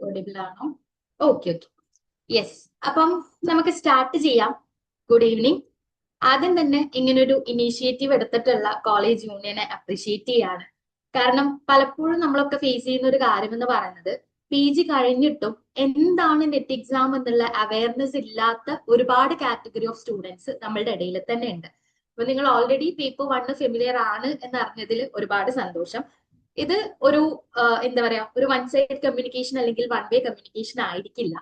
Audible ആണോ? Okay okay. Yes, അപ്പം നമുക്ക് സ്റ്റാർട്ട് ചെയ്യാം. Good evening. ആദ്യം തന്നെ ഇങ്ങനൊരു ഇനീഷ്യേറ്റീവ് എടുത്തിട്ടുള്ള കോളേജ് യൂണിയനെ അപ്രിഷിയേറ്റ് ചെയ്യാണ്. കാരണം പലപ്പോഴും നമ്മളൊക്കെ ഫേസ് ചെയ്യുന്ന ഒരു കാര്യം എന്ന് പറയുന്നത് PG കഴിഞ്ഞിട്ടും എന്താണ് നെറ്റ് എക്സാം എന്നുള്ള അവയർനെസ് ഇല്ലാത്ത ഒരുപാട് കാറ്റഗറി ഓഫ് സ്റ്റുഡൻസ് നമ്മളുടെ ഇടയിൽ തന്നെ ഉണ്ട്. അപ്പൊ നിങ്ങൾ ഓൾറെഡി പേപ്പർ 1 ഫെമിലിയർ ആണ് എന്നറിഞ്ഞതിൽ ഒരുപാട് സന്തോഷം. ഇത് ഒരു എന്താ പറയാ, ഒരു വൺ സൈഡ് കമ്മ്യൂണിക്കേഷൻ അല്ലെങ്കിൽ വൺ വേ കമ്മ്യൂണിക്കേഷൻ ആയിരിക്കില്ല.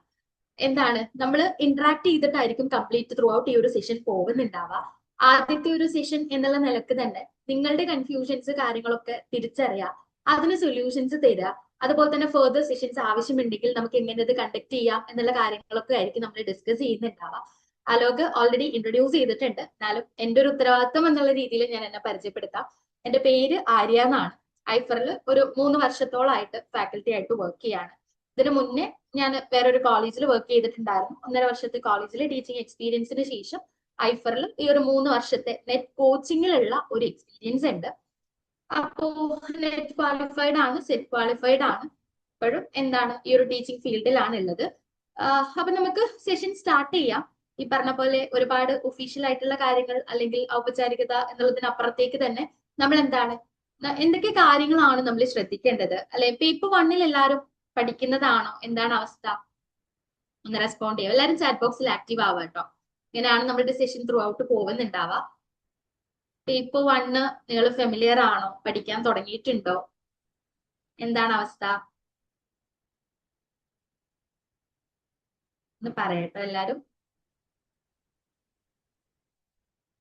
എന്താണ്, നമ്മൾ ഇന്ററാക്ട് ചെയ്തിട്ടായിരിക്കും കംപ്ലീറ്റ് ത്രൂ ഔട്ട് ഈ ഒരു സെഷൻ പോകുന്നുണ്ടാവുക. ആദ്യത്തെ ഒരു സെഷൻ എന്നുള്ള നിലക്ക് തന്നെ നിങ്ങളുടെ കൺഫ്യൂഷൻസ് കാര്യങ്ങളൊക്കെ തിരിച്ചറിയാം, അതിന് സൊല്യൂഷൻസ് തരിക. അതുപോലെ തന്നെ ഫെർദർ സെഷൻസ് ആവശ്യമുണ്ടെങ്കിൽ നമുക്ക് എങ്ങനെ ഇത് കണ്ടക്ട് ചെയ്യാം എന്നുള്ള കാര്യങ്ങളൊക്കെ ആയിരിക്കും നമ്മൾ ഡിസ്കസ് ചെയ്യുന്നുണ്ടാവുക. അലോക് ഓൾറെഡി ഇൻട്രൊഡ്യൂസ് ചെയ്തിട്ടുണ്ട്, എന്നാലും എന്റെ ഒരു ഉത്തരവാദിത്വം എന്നുള്ള രീതിയിൽ ഞാൻ എന്നെ പരിചയപ്പെടുത്താം. എന്റെ പേര് ആര്യ എന്നാണ്. ഐഫറിൽ ഒരു 3 വർഷത്തോളമായിട്ട് ഫാക്കൽറ്റി ആയിട്ട് വർക്ക് ചെയ്യാണ്. ഇതിനു മുന്നേ ഞാൻ വേറൊരു കോളേജിൽ വർക്ക് ചെയ്തിട്ടുണ്ടായിരുന്നു. 1.5 വർഷത്തെ കോളേജിലെ ടീച്ചിങ് എക്സ്പീരിയൻസിന് ശേഷം ഐഫറിൽ ഈ ഒരു 3 വർഷത്തെ നെറ്റ് കോച്ചിങ്ങിലുള്ള ഒരു എക്സ്പീരിയൻസ് ഉണ്ട്. അപ്പോ നെറ്റ് ക്വാളിഫൈഡ് ആണ്, സെറ്റ് ക്വാളിഫൈഡ് ആണ്. ഇപ്പോഴും എന്താണ് ഈ ഒരു ടീച്ചിങ് ഫീൽഡിലാണ് ഉള്ളത്. അപ്പൊ നമുക്ക് സെഷൻ സ്റ്റാർട്ട് ചെയ്യാം. ഈ പറഞ്ഞ പോലെ ഒരുപാട് ഒഫീഷ്യൽ ആയിട്ടുള്ള കാര്യങ്ങൾ അല്ലെങ്കിൽ ഔപചാരികത എന്നുള്ളതിനപ്പുറത്തേക്ക് തന്നെ നമ്മൾ എന്താണ് എന്തൊക്കെ കാര്യങ്ങളാണ് നമ്മൾ ശ്രദ്ധിക്കേണ്ടത്, അല്ലെ പേപ്പർ 1 എല്ലാവരും പഠിക്കുന്നതാണോ, എന്താണ് അവസ്ഥ, ഒന്ന് റെസ്പോണ്ട് ചെയ്യാം. എല്ലാവരും ചാറ്റ് ബോക്സിൽ ആക്റ്റീവ് ആവുക കേട്ടോ. ഇങ്ങനെയാണ് നമ്മുടെ സെഷൻ ത്രൂ ഔട്ട് പോകുന്നുണ്ടാവുക. പേപ്പർ 1 നിങ്ങൾ ഫെമിലിയർ ആണോ, പഠിക്കാൻ തുടങ്ങിയിട്ടുണ്ടോ, എന്താണ് അവസ്ഥ ഒന്ന് പറയട്ടോ എല്ലാരും.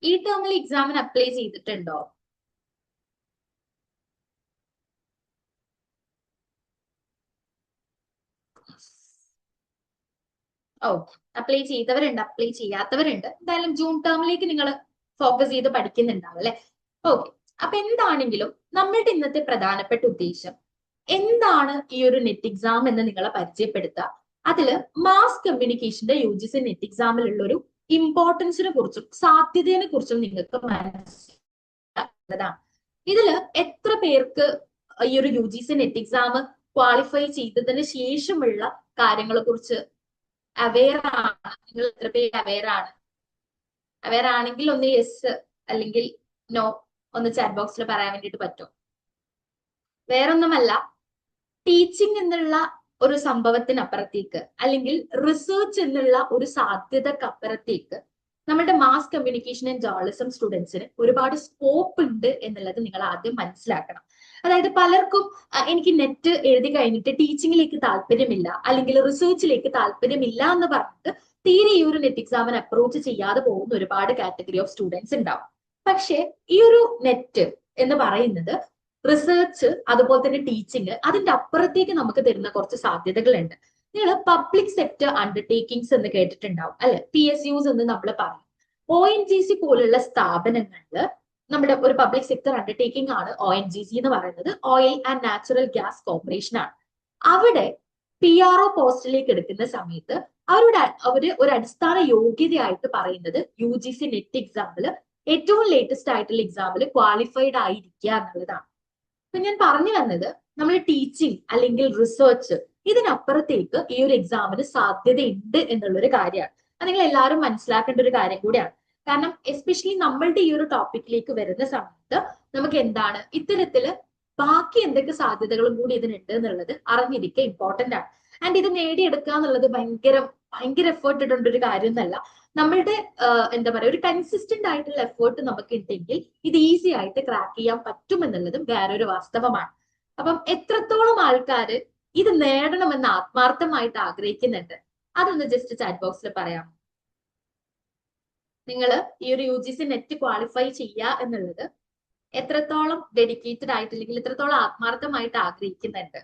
ഈ ടേമിൽ എക്സാമിന് അപ്ലൈ ചെയ്തിട്ടുണ്ടോ? ഓ, അപ്ലൈ ചെയ്തവരുണ്ട്, അപ്ലൈ ചെയ്യാത്തവരുണ്ട്. എന്തായാലും ജൂൺ ടേമിലേക്ക് നിങ്ങൾ ഫോക്കസ് ചെയ്ത് പഠിക്കുന്നുണ്ടാവും അല്ലെ? ഓക്കെ. അപ്പൊ എന്താണെങ്കിലും നമ്മളുടെ ഇന്നത്തെ പ്രധാനപ്പെട്ട ഉദ്ദേശം എന്താണ് ഈ ഒരു നെറ്റ് എക്സാം എന്ന് നിങ്ങളെ പരിചയപ്പെടുത്തുക. അതില് മാസ് കമ്മ്യൂണിക്കേഷന്റെ UGC നെറ്റ് എക്സാമിലുള്ള ഒരു ഇമ്പോർട്ടൻസിനെ കുറിച്ചും സാധ്യതയെ കുറിച്ചും നിങ്ങൾക്ക് മനസ്സിലാക്കുന്നതാണ്. ഇതില് എത്ര പേർക്ക് ഈ ഒരു UGC നെറ്റ് എക്സാം ക്വാളിഫൈ ചെയ്തതിന് ശേഷമുള്ള കാര്യങ്ങളെ കുറിച്ച് അവെയർ ആണ്? നിങ്ങൾ എത്ര പേര് അവെയർ ആണ്? അവെയർ ആണെങ്കിൽ ഒന്ന് യെസ് അല്ലെങ്കിൽ നോ ഒന്ന് ചാറ്റ് ബോക്സിൽ പറയാൻ വേണ്ടിയിട്ട് പറ്റും. വേറൊന്നുമല്ല, ടീച്ചിങ് എന്നുള്ള ഒരു സംഭവത്തിനപ്പുറത്തേക്ക് അല്ലെങ്കിൽ റിസർച്ച് എന്നുള്ള ഒരു സാധ്യതക്കപ്പുറത്തേക്ക് നമ്മുടെ മാസ് കമ്മ്യൂണിക്കേഷൻ ആൻഡ് ജേർണലിസം സ്റ്റുഡൻസിന് ഒരുപാട് സ്കോപ്പ് ഉണ്ട് എന്നുള്ളത് നിങ്ങൾ ആദ്യം മനസ്സിലാക്കണം. അതായത് പലർക്കും എനിക്ക് നെറ്റ് എഴുതി കഴിഞ്ഞിട്ട് ടീച്ചിങ്ങിലേക്ക് താല്പര്യമില്ല അല്ലെങ്കിൽ റിസർച്ചിലേക്ക് താല്പര്യമില്ല എന്ന് പറഞ്ഞിട്ട് തീരെ ഈ ഒരു നെറ്റ് എക്സാമിന് അപ്രോച്ച് ചെയ്യാതെ പോകുന്ന ഒരുപാട് കാറ്റഗറി ഓഫ് സ്റ്റുഡൻസ് ഉണ്ടാവും. പക്ഷെ ഈ ഒരു നെറ്റ് എന്ന് പറയുന്നത് റിസർച്ച് അതുപോലെ തന്നെ ടീച്ചിങ് അതിന്റെ അപ്പുറത്തേക്ക് നമുക്ക് തരുന്ന കുറച്ച് സാധ്യതകളുണ്ട്. നിങ്ങൾ പബ്ലിക് സെക്ടർ അണ്ടർടേക്കിങ്സ് എന്ന് കേട്ടിട്ടുണ്ടാവും അല്ലെ? PSUs എന്ന് നമ്മൾ പറയും. ONGC പോലുള്ള സ്ഥാപനങ്ങളില് നമ്മുടെ ഒരു പബ്ലിക് സെക്ടർ അണ്ടർടേക്കിംഗ് ആണ് ONGC എന്ന് പറയുന്നത്. Oil and natural gas corporation ആണ്. അവിടെ PRO പോസ്റ്റിലേക്ക് എടുക്കുന്ന സമയത്ത് അവര് ഒരു അടിസ്ഥാന യോഗ്യതയായിട്ട് പറയുന്നത് UGC നെറ്റ് എക്സാമില് ഏറ്റവും ലേറ്റസ്റ്റ് ആയിട്ടുള്ള എക്സാമിൽ ക്വാളിഫൈഡ് ആയിരിക്കുക എന്നുള്ളതാണ്. അപ്പൊ ഞാൻ പറഞ്ഞു വന്നത് നമ്മൾ ടീച്ചിങ് അല്ലെങ്കിൽ റിസർച്ച് ഇതിനപ്പുറത്തേക്ക് ഈ ഒരു എക്സാമിന് സാധ്യതയുണ്ട് എന്നുള്ളൊരു കാര്യമാണ്. അത് നിങ്ങൾ എല്ലാവരും മനസ്സിലാക്കേണ്ട ഒരു കാര്യം കൂടിയാണ്. കാരണം എസ്പെഷ്യലി നമ്മളുടെ ഈ ഒരു ടോപ്പിക്കിലേക്ക് വരുന്ന സമയത്ത് നമുക്ക് എന്താണ് ഇത്തരത്തില് ബാക്കി എന്തൊക്കെ സാധ്യതകളും കൂടി ഇതിനുണ്ട് എന്നുള്ളത് അറിഞ്ഞിരിക്കുക ഇമ്പോർട്ടന്റ് ആണ്. ആൻഡ് ഇത് നേടിയെടുക്കുക എന്നുള്ളത് ഭയങ്കര എഫേർട്ട് ഇടേണ്ട ഒരു കാര്യം എന്നല്ല. നമ്മളുടെ എന്താ പറയുക, ഒരു കൺസിസ്റ്റന്റ് ആയിട്ടുള്ള എഫേർട്ട് നമുക്ക് ഉണ്ടെങ്കിൽ ഇത് ഈസി ആയിട്ട് ക്രാക്ക് ചെയ്യാൻ പറ്റും എന്നുള്ളതും വേറൊരു വാസ്തവമാണ്. അപ്പം എത്രത്തോളം ആൾക്കാര് ഇത് നേടണമെന്ന് ആത്മാർത്ഥമായിട്ട് ആഗ്രഹിക്കുന്നുണ്ട്, അതൊന്ന് ജസ്റ്റ് ചാറ്റ് ബോക്സിൽ പറയാം. നിങ്ങൾ ഈ ഒരു UGC നെറ്റ് ക്വാളിഫൈ ചെയ്യുക എന്നുള്ളത് എത്രത്തോളം ഡെഡിക്കേറ്റഡ് ആയിട്ട് അല്ലെങ്കിൽ എത്രത്തോളം ആത്മാർത്ഥമായിട്ട് ആഗ്രഹിക്കുന്നുണ്ട്?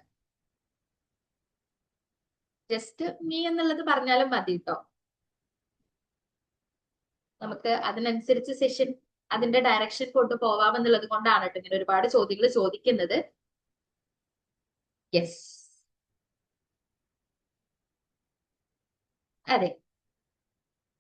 ജസ്റ്റ് മീ എന്നുള്ളത് പറഞ്ഞാലും മതി കേട്ടോ. നമുക്ക് അതിനനുസരിച്ച് സെഷൻ അതിന്റെ ഡയറക്ഷൻ കൊണ്ടുപോവാമെന്നുള്ളത് കൊണ്ടാണ് കേട്ടോ ഇങ്ങനെ ഒരുപാട് ചോദ്യങ്ങൾ ചോദിക്കുന്നത്. യെസ്, അതെ,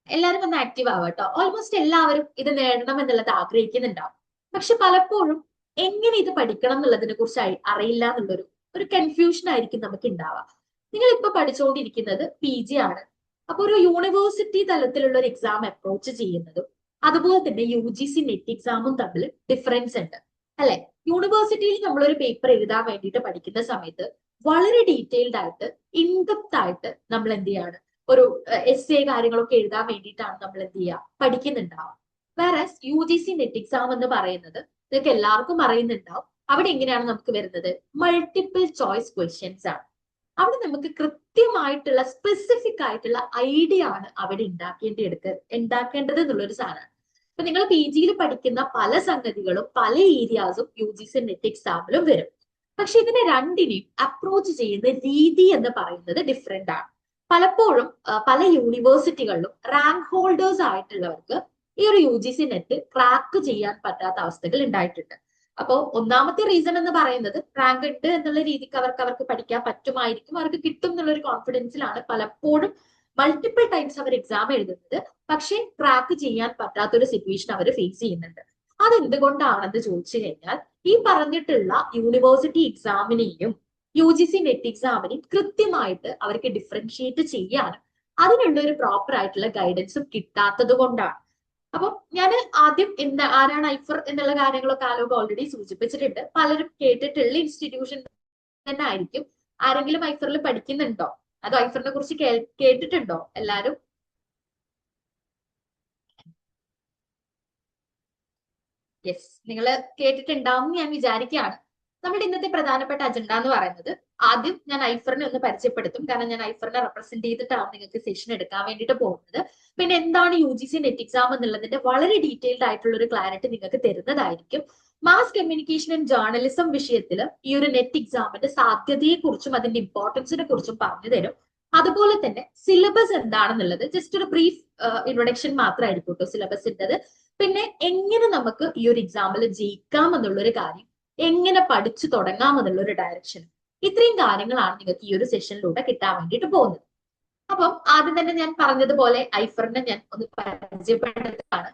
എല്ലാവരും ഒന്ന് ആക്റ്റീവ് ആവുക കേട്ടോ. ഓൾമോസ്റ്റ് എല്ലാവരും ഇത് നേടണം എന്നുള്ളത് ആഗ്രഹിക്കുന്നുണ്ടാവും. പക്ഷെ പലപ്പോഴും എങ്ങനെ ഇത് പഠിക്കണം എന്നുള്ളതിനെ കുറിച്ച് അറിയില്ല എന്നുള്ളൊരു കൺഫ്യൂഷൻ ആയിരിക്കും നമുക്ക് ഉണ്ടാവുക. നിങ്ങൾ ഇപ്പൊ പഠിച്ചുകൊണ്ടിരിക്കുന്നത് PG ആണ്. അപ്പൊ ഒരു യൂണിവേഴ്സിറ്റി തലത്തിലുള്ള ഒരു എക്സാം അപ്രോച്ച് ചെയ്യുന്നതും അതുപോലെ തന്നെ UGC നെറ്റ് എക്സാമും തമ്മിൽ ഡിഫറൻസ് ഉണ്ട് അല്ലെ. യൂണിവേഴ്സിറ്റിയിൽ നമ്മളൊരു പേപ്പർ എഴുതാൻ വേണ്ടിയിട്ട് പഠിക്കുന്ന സമയത്ത് വളരെ ഡീറ്റെയിൽഡ് ആയിട്ട് ഇൻഡെപ്ത് ആയിട്ട് നമ്മൾ എന്ത് ചെയ്യാണ്, ഒരു essay കാര്യങ്ങളൊക്കെ എഴുതാൻ വേണ്ടിയിട്ടാണ് നമ്മൾ എന്ത് ചെയ്യുക, പഠിക്കുന്നുണ്ടാവും. വേറെ UGC നെറ്റ് എക്സാം എന്ന് പറയുന്നത് നിങ്ങൾക്ക് എല്ലാവർക്കും അറിയുന്നുണ്ടാവും. അവിടെ എങ്ങനെയാണ് നമുക്ക് വരുന്നത്, മൾട്ടിപ്പിൾ ചോയ്സ് ക്വസ്റ്റ്യൻസ് ആണ്. അവിടെ നമുക്ക് കൃത്യമായിട്ടുള്ള സ്പെസിഫിക് ആയിട്ടുള്ള ഐഡിയ ആണ് അവിടെ ഉണ്ടാക്കേണ്ടത് എന്നുള്ളൊരു സാധനമാണ്. അപ്പൊ നിങ്ങൾ PG പഠിക്കുന്ന പല സംഗതികളും പല ഏരിയാസും UGC നെറ്റ് എക്സാമിലും വരും. പക്ഷെ ഇതിനെ രണ്ടിനെയും അപ്രോച്ച് ചെയ്യുന്ന രീതി എന്ന് പറയുന്നത് ഡിഫറെന്റ് ആണ്. പലപ്പോഴും പല യൂണിവേഴ്സിറ്റികളിലും റാങ്ക് ഹോൾഡേഴ്സ് ആയിട്ടുള്ളവർക്ക് ഈ ഒരു UGC നെറ്റ് ക്രാക്ക് ചെയ്യാൻ പറ്റാത്ത അവസ്ഥകൾ ഉണ്ടായിട്ടുണ്ട്. അപ്പോ ഒന്നാമത്തെ റീസൺ എന്ന് പറയുന്നത് റാങ്ക് ഉണ്ട് എന്നുള്ള രീതിക്ക് അവർക്ക് പഠിക്കാൻ പറ്റുമായിരിക്കും, അവർക്ക് കിട്ടും എന്നുള്ള ഒരു കോൺഫിഡൻസിലാണ് പലപ്പോഴും മൾട്ടിപ്പിൾ ടൈംസ് അവർ എക്സാം എഴുതുന്നത്. പക്ഷേ ക്രാക്ക് ചെയ്യാൻ പറ്റാത്ത ഒരു സിറ്റുവേഷൻ അവർ ഫേസ് ചെയ്യുന്നുണ്ട്. അതെന്തുകൊണ്ടാണെന്ന് ചോദിച്ചു കഴിഞ്ഞാൽ ഈ പറഞ്ഞിട്ടുള്ള യൂണിവേഴ്സിറ്റി എക്സാമിനെയും UGC നെറ്റ് എക്സാമിനെയും കൃത്യമായിട്ട് അവർക്ക് ഡിഫറൻഷിയേറ്റ് ചെയ്യാനും അതിനുള്ള ഒരു പ്രോപ്പർ ആയിട്ടുള്ള ഗൈഡൻസും കിട്ടാത്തത് കൊണ്ടാണ്. അപ്പം ഞാൻ ആദ്യം ആരാണ് ഐഫർ എന്നുള്ള കാര്യങ്ങളൊക്കെ ആലോക ഓൾറെഡി സൂചിപ്പിച്ചിട്ടുണ്ട്. പലരും കേട്ടിട്ടുള്ള ഇൻസ്റ്റിറ്റ്യൂഷൻ തന്നെ ആയിരിക്കും. ആരെങ്കിലും ഐഫറിൽ പഠിക്കുന്നുണ്ടോ, അതോ ഐഫറിനെ കുറിച്ച് കേട്ടിട്ടുണ്ടോ എല്ലാരും? യെസ്, നിങ്ങൾ കേട്ടിട്ടുണ്ടാവും ഞാൻ വിചാരിക്കുകയാണ്. നമ്മുടെ ഇന്നത്തെ പ്രധാനപ്പെട്ട അജണ്ട എന്ന് പറയുന്നത് ആദ്യം ഞാൻ ഐഫറിനെ ഒന്ന് പരിചയപ്പെടുത്തും, കാരണം ഞാൻ ഐഫറിനെ റെപ്രസെന്റ് ചെയ്തിട്ടാണ് നിങ്ങൾക്ക് സെഷൻ എടുക്കാൻ വേണ്ടിയിട്ട് പോകുന്നത്. പിന്നെ എന്താണ് UGC നെറ്റ് എക്സാം എന്നുള്ളതിന്റെ വളരെ ഡീറ്റെയിൽഡ് ആയിട്ടുള്ള ഒരു ക്ലാരിറ്റി നിങ്ങൾക്ക് തരുന്നതായിരിക്കും. മാസ് കമ്മ്യൂണിക്കേഷൻ ആൻഡ് ജേർണലിസം വിഷയത്തിൽ ഈ ഒരു നെറ്റ് എക്സാമിന്റെ സാധ്യതയെ കുറിച്ചും അതിന്റെ ഇമ്പോർട്ടൻസിനെ കുറിച്ചും പറഞ്ഞു തരും. അതുപോലെ തന്നെ സിലബസ് എന്താണെന്നുള്ളത് ജസ്റ്റ് ഒരു ബ്രീഫ് ഇൻട്രൊഡക്ഷൻ മാത്രമായിരിക്കും കേട്ടോ സിലബസിൻ്റെത്. പിന്നെ എങ്ങനെ നമുക്ക് ഈ ഒരു എക്സാമിൽ ജയിക്കാം എന്നുള്ളൊരു കാര്യം, എങ്ങനെ പഠിച്ചു തുടങ്ങാം എന്നുള്ള ഒരു ഡയറക്ഷൻ, ഇത്രയും കാര്യങ്ങളാണ് നിങ്ങൾക്ക് ഈ ഒരു സെഷനിലൂടെ കിട്ടാൻ വേണ്ടിയിട്ട് പോകുന്നത്. അപ്പം ആദ്യം തന്നെ ഞാൻ പറഞ്ഞതുപോലെ ഐഫറിനെ ഞാൻ ഒന്ന് പരിചയപ്പെടുന്നതാണ്.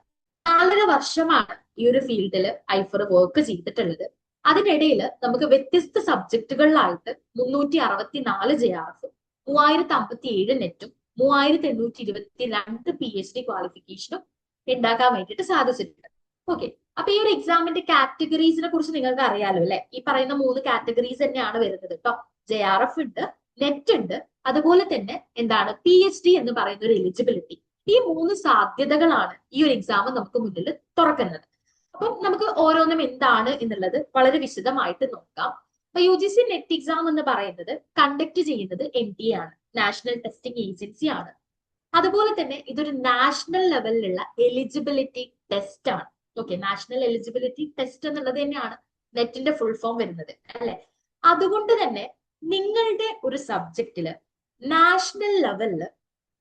4.5 വർഷമാണ് ഈ ഒരു ഫീൽഡിൽ ഐഫർ വർക്ക് ചെയ്തിട്ടുള്ളത്. അതിനിടയിൽ നമുക്ക് വ്യത്യസ്ത സബ്ജക്റ്റുകളിലായിട്ട് 364 JRF, 3057 നെറ്റും 3822 PhD ക്വാളിഫിക്കേഷനും ഉണ്ടാക്കാൻ വേണ്ടിയിട്ട് സാധിച്ചിട്ടുണ്ട്. ഓക്കെ, അപ്പൊ ഈ ഒരു എക്സാമിന്റെ കാറ്റഗറീസിനെ കുറിച്ച് നിങ്ങൾക്ക് അറിയാലോ അല്ലെ. ഈ പറയുന്ന 3 കാറ്റഗറീസ് തന്നെയാണ് വരുന്നത് കേട്ടോ. JRF ഉണ്ട്, നെറ്റ് ഉണ്ട്, അതുപോലെ തന്നെ എന്താണ് PhD എന്ന് പറയുന്ന ഒരു എലിജിബിലിറ്റി. ഈ 3 സാധ്യതകളാണ് ഈ ഒരു എക്സാം നമുക്ക് മുന്നിൽ തുറക്കുന്നത്. അപ്പം നമുക്ക് ഓരോന്നും എന്താണ് എന്നുള്ളത് വളരെ വിശദമായിട്ട് നോക്കാം. അപ്പൊ UGC നെറ്റ് എക്സാം എന്ന് പറയുന്നത് കണ്ടക്ട് ചെയ്യുന്നത് NTA ആണ്, നാഷണൽ ടെസ്റ്റിംഗ് ഏജൻസി ആണ്. അതുപോലെ തന്നെ ഇതൊരു നാഷണൽ ലെവലിലുള്ള എലിജിബിലിറ്റി ടെസ്റ്റ് ആണ്. ഓക്കെ, നാഷണൽ എലിജിബിലിറ്റി ടെസ്റ്റ് എന്നുള്ളത് തന്നെയാണ് നെറ്റിന്റെ ഫുൾ ഫോം വരുന്നത് അല്ലെ. അതുകൊണ്ട് തന്നെ നിങ്ങളുടെ ഒരു സബ്ജക്റ്റില് നാഷണൽ ലെവലില്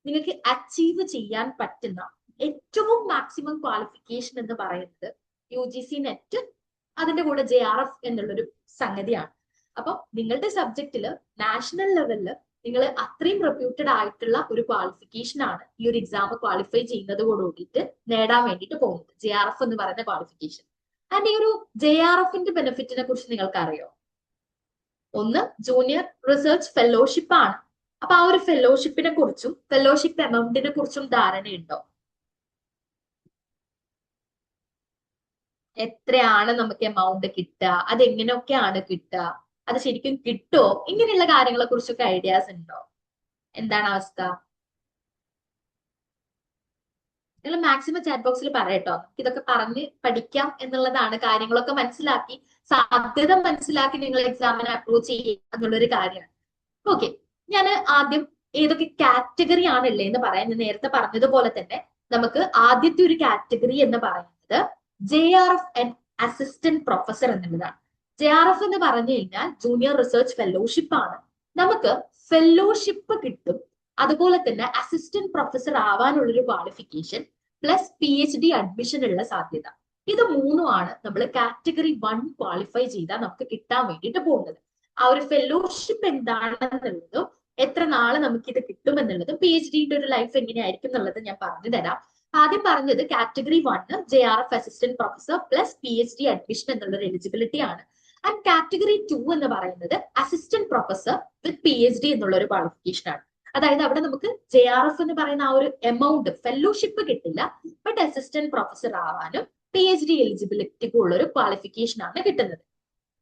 നിങ്ങൾക്ക് അച്ചീവ് ചെയ്യാൻ പറ്റുന്ന ഏറ്റവും മാക്സിമം ക്വാളിഫിക്കേഷൻ എന്ന് പറയുന്നത് UGC നെറ്റ്, അതിന്റെ കൂടെ JRF എന്നുള്ളൊരു സംഗതിയാണ്. അപ്പൊ നിങ്ങളുടെ സബ്ജക്റ്റില് നാഷണൽ ലെവലില് നിങ്ങൾ അത്രയും റെപ്യൂട്ടഡ് ആയിട്ടുള്ള ഒരു ക്വാളിഫിക്കേഷൻ ആണ് ഈ ഒരു എക്സാം ക്വാളിഫൈ ചെയ്യുന്നതോടുകൂടിയിട്ട് നേടാൻ വേണ്ടിയിട്ട് പോകുന്നത്, JRF എന്ന് പറയുന്ന ക്വാളിഫിക്കേഷൻ. ആൻഡ് ഈ ഒരു JRFന്റെ ബെനിഫിറ്റിനെ കുറിച്ച് നിങ്ങൾക്ക് അറിയോ? ഒന്ന് ജൂനിയർ റിസർച്ച് ഫെലോഷിപ്പ് ആണ്. അപ്പൊ ആ ഒരു ഫെലോഷിപ്പിനെ കുറിച്ചും ഫെലോഷിപ്പ് എമൗണ്ടിനെ കുറിച്ചും ധാരണയുണ്ടോ? എത്രയാണ് നമുക്ക് എമൗണ്ട് കിട്ടുക, അതെങ്ങനെയൊക്കെയാണ് കിട്ടുക, അത് ശരിക്കും കിട്ടുമോ, ഇങ്ങനെയുള്ള കാര്യങ്ങളെ കുറിച്ചൊക്കെ ഐഡിയാസ് ഉണ്ടോ? എന്താണ് അവസ്ഥ? നിങ്ങൾ മാക്സിമം ചാറ്റ് ബോക്സിൽ പറയട്ടോ. ഇതൊക്കെ പറഞ്ഞ് പഠിക്കാം എന്നുള്ളതാണ്, കാര്യങ്ങളൊക്കെ മനസ്സിലാക്കി സാധ്യത മനസ്സിലാക്കി നിങ്ങൾ എക്സാമിനെ അപ്രോച്ച് ചെയ്യുക എന്നുള്ളൊരു കാര്യമാണ്. ഓക്കെ, ഞാൻ ആദ്യം ഏതൊക്കെ കാറ്റഗറി ആണല്ലേ എന്ന് പറയാം. ഞാൻ നേരത്തെ പറഞ്ഞതുപോലെ തന്നെ നമുക്ക് ആദ്യത്തെ ഒരു കാറ്റഗറി എന്ന് പറയുന്നത് JRF ആൻഡ് അസിസ്റ്റന്റ് പ്രൊഫസർ എന്നുള്ളതാണ്. JRF എന്ന് പറഞ്ഞു കഴിഞ്ഞാൽ ജൂനിയർ റിസർച്ച് ഫെലോഷിപ്പ് ആണ്. നമുക്ക് ഫെലോഷിപ്പ് കിട്ടും, അതുപോലെ തന്നെ അസിസ്റ്റന്റ് പ്രൊഫസർ ആവാനുള്ളൊരു ക്വാളിഫിക്കേഷൻ പ്ലസ് PhD അഡ്മിഷൻ ഉള്ള സാധ്യത. ഇത് മൂന്നുമാണ് നമ്മൾ കാറ്റഗറി 1 ക്വാളിഫൈ ചെയ്താൽ നമുക്ക് കിട്ടാൻ വേണ്ടിയിട്ട് പോകുന്നത്. ആ ഒരു ഫെലോഷിപ്പ് എന്താണെന്നുള്ളതും എത്ര നാളെ നമുക്ക് ഇത് കിട്ടുമെന്നുള്ളതും PhDയുടെ ഒരു ലൈഫ് എങ്ങനെയായിരിക്കും എന്നുള്ളത് ഞാൻ പറഞ്ഞു തരാം. ആദ്യം പറഞ്ഞത് category 1 JRF assistant professor plus PhD admission എന്നുള്ളൊരു എലിജിബിലിറ്റി ആണ്. ആൻഡ് കാറ്റഗറി 2 എന്ന് പറയുന്നത് അസിസ്റ്റന്റ് പ്രൊഫസർ വിത്ത് PhD എന്നുള്ള ഒരു ക്വാളിഫിക്കേഷൻ ആണ്. അതായത് അവിടെ നമുക്ക് JRF എന്ന് പറയുന്ന ആ ഒരു എമൗണ്ട് ഫെലോഷിപ്പ് കിട്ടില്ല, ബട്ട് അസിസ്റ്റന്റ് പ്രൊഫസർ ആവാനും PhD എലിജിബിലിറ്റിക്കും ഉള്ള ഒരു ക്വാളിഫിക്കേഷൻ ആണ് കിട്ടുന്നത്.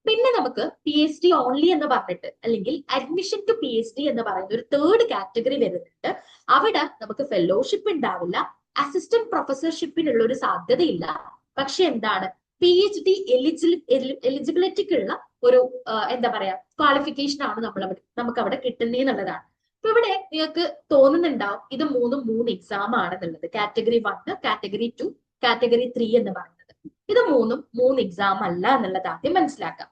പിന്നെ നമുക്ക് PhD ഓൺലി എന്ന് പറഞ്ഞിട്ട് അല്ലെങ്കിൽ അഡ്മിഷൻ ടു PhD എന്ന് പറയുന്ന ഒരു തേർഡ് കാറ്റഗറി വരുന്നുണ്ട്. അവിടെ നമുക്ക് ഫെലോഷിപ്പ് ഉണ്ടാവില്ല, അസിസ്റ്റന്റ് പ്രൊഫസർഷിപ്പിനുള്ള ഒരു സാധ്യതയില്ല. പക്ഷെ എന്താണ്, PhD എലിജിബിലിറ്റിക്കുള്ള ഒരു എന്താ പറയാ ക്വാളിഫിക്കേഷൻ ആണ് നമുക്ക് അവിടെ കിട്ടുന്നതെന്നുള്ളതാണ്. അപ്പൊ ഇവിടെ നിങ്ങൾക്ക് തോന്നുന്നുണ്ടാവും ഇത് മൂന്ന് എക്സാം ആണെന്നുള്ളത്. കാറ്റഗറി 1, കാറ്റഗറി 2, കാറ്റഗറി 3 എന്ന് പറയുന്നത്. ഇത് മൂന്ന് എക്സാം അല്ല എന്നുള്ളത് ആദ്യം മനസ്സിലാക്കാം.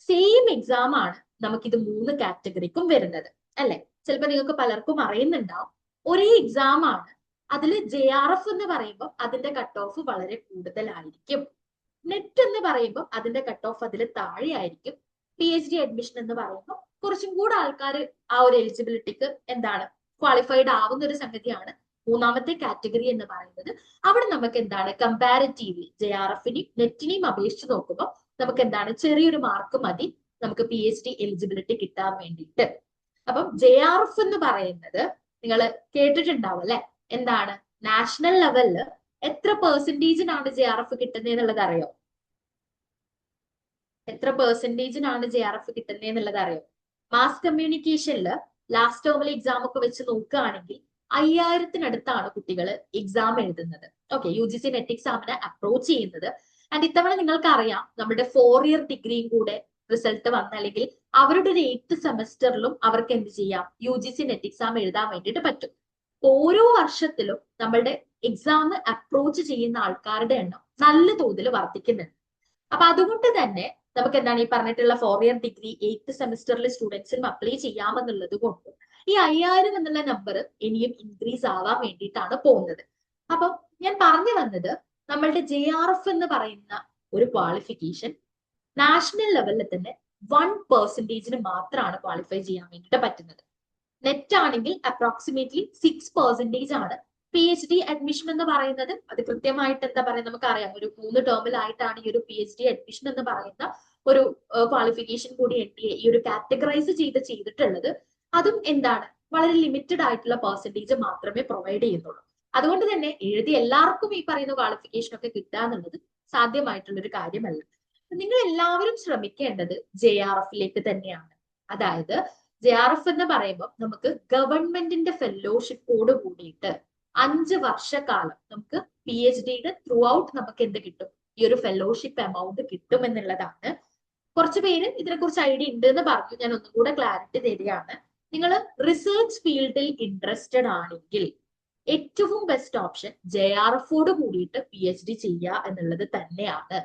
സെയിം എക്സാം ആണ് നമുക്കിത് 3 കാറ്റഗറിക്കും വരുന്നത് അല്ലെ. ചിലപ്പോൾ നിങ്ങൾക്ക് പലർക്കും അറിയുന്നുണ്ടാവും ഒരേ എക്സാം ആണ്. അതിൽ JRF എന്ന് പറയുമ്പോൾ അതിന്റെ കട്ട് ഓഫ് വളരെ കൂടുതലായിരിക്കും. നെറ്റ് എന്ന് പറയുമ്പോൾ അതിന്റെ കട്ട് ഓഫ് അതിൽ താഴെ ആയിരിക്കും. PhD അഡ്മിഷൻ എന്ന് പറയുമ്പോൾ കുറച്ചും കൂടെ ആൾക്കാർ ആ ഒരു എലിജിബിലിറ്റിക്ക് എന്താണ് ക്വാളിഫൈഡ് ആവുന്ന ഒരു സംഗതിയാണ് മൂന്നാമത്തെ കാറ്റഗറി എന്ന് പറയുന്നത്. അവിടെ നമുക്ക് എന്താണ് കമ്പാരിറ്റീവ്ലി JRFനെയും നെറ്റിനെയും അപേക്ഷിച്ച് നോക്കുമ്പോൾ നമുക്ക് എന്താണ് ചെറിയൊരു മാർക്ക് മതി നമുക്ക് PhD എലിജിബിലിറ്റി കിട്ടാൻ വേണ്ടിയിട്ട്. അപ്പം JRF എന്ന് പറയുന്നത് നിങ്ങൾ കേട്ടിട്ടുണ്ടാവും അല്ലെ. എന്താണ് നാഷണൽ ലെവലില് എത്ര പെർസെന്റേജിനാണ് JRF കിട്ടുന്നത് എന്നുള്ളത് അറിയോ? എത്ര പെർസെന്റേജിനാണ് JRF കിട്ടുന്നത് എന്നുള്ളത് അറിയോ? മാസ് കമ്മ്യൂണിക്കേഷനിൽ ലാസ്റ്റ് ടേമിലെ എക്സാം ഒക്കെ വെച്ച് നോക്കുകയാണെങ്കിൽ 5000-നടുത്താണ് കുട്ടികൾ എക്സാം എഴുതുന്നത്. ഓക്കെ, UGC നെറ്റ് എക്സാമിനെ അപ്രോച്ച് ചെയ്യുന്നത്. ആൻഡ് ഇത്തവണ നിങ്ങൾക്ക് അറിയാം നമ്മുടെ 4 ഇയർ ഡിഗ്രിയും കൂടെ റിസൾട്ട് വന്ന അല്ലെങ്കിൽ അവരുടെ ഒരു 8th സെമസ്റ്ററിലും അവർക്ക് എന്ത് ചെയ്യാം, UGC നെറ്റ് എക്സാം എഴുതാൻ വേണ്ടിയിട്ട് പറ്റും. ഓരോ വർഷത്തിലും നമ്മളുടെ എക്സാം അപ്രോച്ച് ചെയ്യുന്ന ആൾക്കാരുടെ എണ്ണം നല്ല തോതിൽ വർദ്ധിക്കുന്നുണ്ട്. അപ്പൊ അതുകൊണ്ട് തന്നെ നമുക്ക് എന്താണ് ഈ പറഞ്ഞിട്ടുള്ള 4 ഇയർ ഡിഗ്രി 8th സെമസ്റ്ററിൽ സ്റ്റുഡൻസിനും അപ്ലൈ ചെയ്യാമെന്നുള്ളത് കൊണ്ട് ഈ 5000 എന്നുള്ള നമ്പർ ഇനിയും ഇൻക്രീസ് ആവാൻ വേണ്ടിയിട്ടാണ് പോകുന്നത്. അപ്പൊ ഞാൻ പറഞ്ഞു വന്നത് നമ്മളുടെ JRF എന്ന് പറയുന്ന ഒരു ക്വാളിഫിക്കേഷൻ നാഷണൽ ലെവലിൽ തന്നെ 1% മാത്രമാണ് ക്വാളിഫൈ ചെയ്യാൻ വേണ്ടിയിട്ട് പറ്റുന്നത്. നെറ്റ് ആണെങ്കിൽ അപ്രോക്സിമേറ്റ്ലി 6% ആണ്. PhD അഡ്മിഷൻ എന്ന് പറയുന്നത് അത് കൃത്യമായിട്ട് എന്താ പറയുക നമുക്കറിയാം, ഒരു 3 ടേമിലായിട്ടാണ് ഈ ഒരു PhD അഡ്മിഷൻ എന്ന് പറയുന്ന ഒരു ക്വാളിഫിക്കേഷൻ കൂടി NTA ഈ ഒരു കാറ്റഗറൈസ് ചെയ്തിട്ടുള്ളത്. അതും എന്താണ് വളരെ ലിമിറ്റഡ് ആയിട്ടുള്ള പെർസെന്റേജ് മാത്രമേ പ്രൊവൈഡ് ചെയ്യുന്നുള്ളൂ. അതുകൊണ്ട് തന്നെ എഴുതി എല്ലാവർക്കും ഈ പറയുന്ന ക്വാളിഫിക്കേഷൻ ഒക്കെ കിട്ടുക എന്നുള്ളത് സാധ്യമായിട്ടുള്ള ഒരു കാര്യമല്ല. നിങ്ങൾ എല്ലാവരും ശ്രമിക്കേണ്ടത് JRFലേക്ക് തന്നെയാണ്. അതായത് JRF എന്ന് പറയുമ്പോൾ നമുക്ക് ഗവൺമെന്റിന്റെ ഫെലോഷിപ്പോട് കൂടിയിട്ട് 5 വർഷക്കാലം നമുക്ക് PhDയുടെ ത്രൂ ഔട്ട് നമുക്ക് എന്ത് കിട്ടും, ഈ ഒരു ഫെലോഷിപ്പ് എമൗണ്ട് കിട്ടും എന്നുള്ളതാണ്. കുറച്ച് പേര് ഇതിനെക്കുറിച്ച് ഐഡിയ ഉണ്ട് എന്ന് പറഞ്ഞു. ഞാൻ ഒന്നും കൂടെ ക്ലാരിറ്റി തരികയാണ്. നിങ്ങൾ റിസർച്ച് ഫീൽഡിൽ ഇൻട്രസ്റ്റഡ് ആണെങ്കിൽ ഏറ്റവും ബെസ്റ്റ് ഓപ്ഷൻ JRFോട് കൂടിയിട്ട് PhD ചെയ്യുക എന്നുള്ളത് തന്നെയാണ്.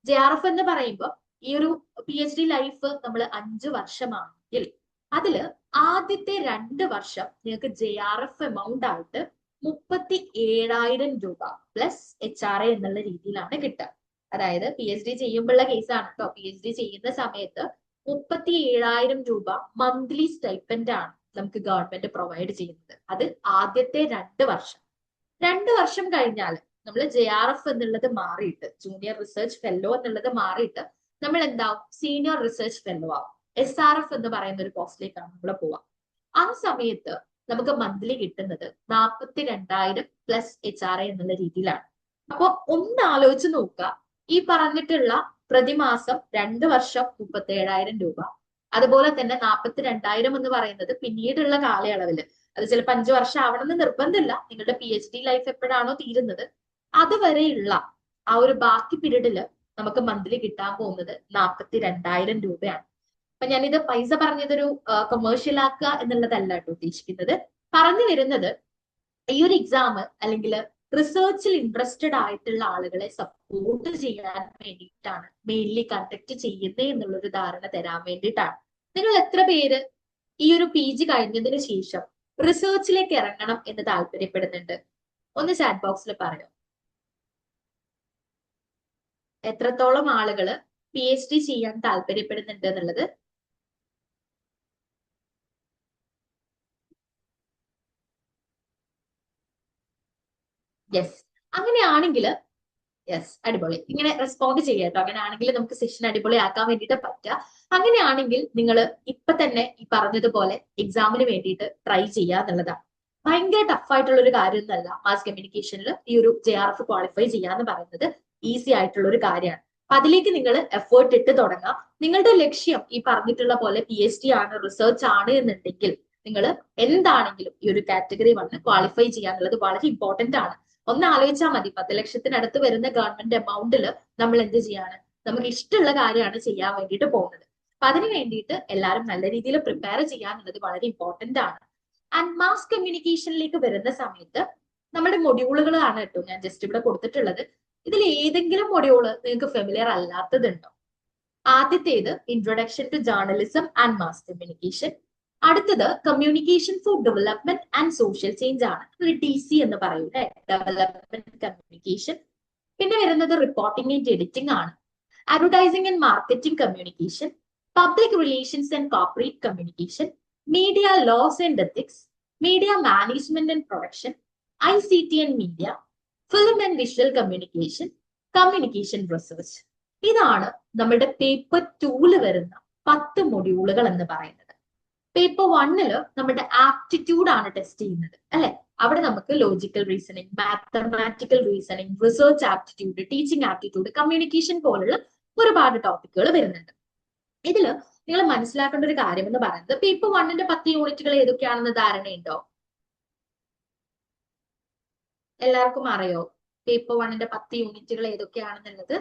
JRF എന്ന് പറയുമ്പോൾ ഈ ഒരു PhD ലൈഫ് നമ്മൾ 5 വർഷമാണെങ്കിൽ അതില് ആദ്യത്തെ 2 വർഷം നിങ്ങൾക്ക് JRF എമൗണ്ട് ആയിട്ട് 37,000 രൂപ പ്ലസ് HRA എന്നുള്ള രീതിയിലാണ് കിട്ടുക. അതായത് PhD ചെയ്യുമ്പോഴുള്ള കേസാണ് കേട്ടോ. PhD ചെയ്യുന്ന സമയത്ത് 37,000 രൂപ മന്ത്ലി സ്റ്റൈപ്പൻഡ് ആണ് നമുക്ക് ഗവൺമെന്റ് പ്രൊവൈഡ് ചെയ്യുന്നത്. അത് ആദ്യത്തെ 2 വർഷം. 2 വർഷം കഴിഞ്ഞാൽ നമ്മൾ JRF എന്നുള്ളത് മാറിയിട്ട് ജൂനിയർ റിസർച്ച് ഫെല്ലോ എന്നുള്ളത് മാറിയിട്ട് നമ്മൾ എന്താവും, സീനിയർ റിസർച്ച് ഫെല്ലോ ആവും. SRF എന്ന് പറയുന്ന ഒരു പോസ്റ്റിലേക്കാണ് നമ്മൾ പോവാം. ആ സമയത്ത് നമുക്ക് മന്ത്ലി കിട്ടുന്നത് 42,000 പ്ലസ് HRA എന്നുള്ള രീതിയിലാണ്. അപ്പൊ ഒന്ന് ആലോചിച്ച് നോക്കുക, ഈ പറഞ്ഞിട്ടുള്ള പ്രതിമാസം 2 വർഷം 37,000 രൂപ, അതുപോലെ തന്നെ 42,000 എന്ന് പറയുന്നത് പിന്നീടുള്ള കാലയളവില്, അത് ചിലപ്പോൾ 5 വർഷം ആവണമെന്ന് നിർബന്ധമില്ല. നിങ്ങളുടെ PhD ലൈഫ് എപ്പോഴാണോ തീരുന്നത് അതുവരെയുള്ള ആ ഒരു ബാക്കി പീരീഡില് നമുക്ക് മന്ത്ലി കിട്ടാൻ പോകുന്നത് 42,000 രൂപയാണ്. അപ്പൊ ഞാനിത് പൈസ പറഞ്ഞതൊരു കൊമേഴ്ഷ്യൽ ആക്കുക എന്നുള്ളതല്ല കേട്ടോ ഉദ്ദേശിക്കുന്നത്. പറഞ്ഞു വരുന്നത് ഈ ഒരു എക്സാം അല്ലെങ്കിൽ റിസർച്ചിൽ ഇൻട്രസ്റ്റഡ് ആയിട്ടുള്ള ആളുകളെ സപ്പോർട്ട് ചെയ്യാൻ വേണ്ടിയിട്ടാണ് മെയിൻലി കണ്ടക്ട് ചെയ്യുന്നത് എന്നുള്ളൊരു ധാരണ തരാൻ വേണ്ടിയിട്ടാണ്. നിങ്ങൾ എത്ര പേര് ഈ ഒരു PG കഴിഞ്ഞതിന് ശേഷം റിസർച്ചിലേക്ക് ഇറങ്ങണം എന്ന് താല്പര്യപ്പെടുന്നുണ്ട്? ഒന്ന് ചാറ്റ് ബോക്സിൽ പറയോ. എത്രത്തോളം ആളുകൾ PhD ചെയ്യാൻ താല്പര്യപ്പെടുന്നുണ്ട് എന്നുള്ളത്. യെസ്, അങ്ങനെയാണെങ്കിൽ യെസ്, അടിപൊളി. ഇങ്ങനെ റെസ്പോണ്ട് ചെയ്യാട്ടോ. അങ്ങനെയാണെങ്കിൽ നമുക്ക് സെഷൻ അടിപൊളിയാക്കാൻ വേണ്ടിയിട്ട് പറ്റുക. അങ്ങനെയാണെങ്കിൽ നിങ്ങൾ ഇപ്പൊ തന്നെ ഈ പറഞ്ഞതുപോലെ എക്സാമിന് വേണ്ടിയിട്ട് ട്രൈ ചെയ്യുക എന്നുള്ളതാണ്. ഭയങ്കര ടഫായിട്ടുള്ള ഒരു കാര്യമൊന്നുമല്ല മാസ് കമ്മ്യൂണിക്കേഷനിൽ ഈ ഒരു JRF ക്വാളിഫൈ ചെയ്യാന്ന് പറയുന്നത്. ഈസി ആയിട്ടുള്ള ഒരു കാര്യമാണ്. അപ്പൊ അതിലേക്ക് നിങ്ങൾ എഫേർട്ട് ഇട്ട് തുടങ്ങാം. നിങ്ങളുടെ ലക്ഷ്യം ഈ പറഞ്ഞിട്ടുള്ള പോലെ PhD ആണ്, റിസർച്ച് ആണ് എന്നുണ്ടെങ്കിൽ നിങ്ങൾ എന്താണെങ്കിലും ഈ ഒരു കാറ്റഗറി 1 ക്വാളിഫൈ ചെയ്യാന്നുള്ളത് വളരെ ഇമ്പോർട്ടന്റ് ആണ്. ഒന്ന് ആലോചിച്ചാൽ മതി, 10 ലക്ഷത്തിനടുത്ത് വരുന്ന ഗവൺമെന്റ് എമൗണ്ടിൽ നമ്മൾ എന്ത് ചെയ്യാണ്, നമുക്ക് ഇഷ്ടമുള്ള കാര്യമാണ് ചെയ്യാൻ വേണ്ടിയിട്ട് പോകുന്നത്. അപ്പൊ അതിന് വേണ്ടിയിട്ട് എല്ലാവരും നല്ല രീതിയിൽ പ്രിപ്പയർ ചെയ്യാന്നുള്ളത് വളരെ ഇമ്പോർട്ടന്റ് ആണ്. ആൻഡ് മാസ് കമ്മ്യൂണിക്കേഷനിലേക്ക് വരുന്ന സമയത്ത് നമ്മുടെ മൊഡ്യൂളുകളാണ് കേട്ടോ ഞാൻ ജസ്റ്റ് ഇവിടെ കൊടുത്തിട്ടുള്ളത്. ഇതിൽ ഏതെങ്കിലും മൊഡ്യൂള് നിങ്ങൾക്ക് ഫെമിലിയർ അല്ലാത്തതുണ്ടോ? ആദ്യത്തേത് introduction to journalism and mass communication. അടുത്തത് communication for development and social change ആണ്, ഒരു DC എന്ന് പറയൂലെ, ഡെവലപ്മെന്റ് കമ്മ്യൂണിക്കേഷൻ. പിന്നെ വരുന്നത് റിപ്പോർട്ടിംഗ് ആൻഡ് എഡിറ്റിംഗ് ആണ്. Advertising and marketing communication, public relations and corporate communication, media laws and ethics, media management and production, ICT and media, film and visual communication, communication research. ഇതാണ് നമ്മുടെ paper 2 വരുന്ന 10 മൊഡ്യൂളുകൾ എന്ന് പറയുന്നത്. Paper 1 നമ്മുടെ aptitude ആണ് test ചെയ്യുന്നത് അല്ലെ. അവിടെ നമുക്ക് logical reasoning, mathematical reasoning, research aptitude, teaching aptitude, communication പോലുള്ള ഒരുപാട് ടോപ്പിക്കുകൾ വരുന്നുണ്ട്. ഇതില് നിങ്ങൾ മനസ്സിലാക്കേണ്ട ഒരു കാര്യം എന്ന് പറയുന്നത് പേപ്പർ 1 10 യൂണിറ്റുകൾ ഏതൊക്കെയാണെന്ന് ധാരണയുണ്ടോ? എല്ലാവർക്കും അറിയോ പേപ്പർ 1 10 യൂണിറ്റുകൾ ഏതൊക്കെയാണെന്നുള്ളത്?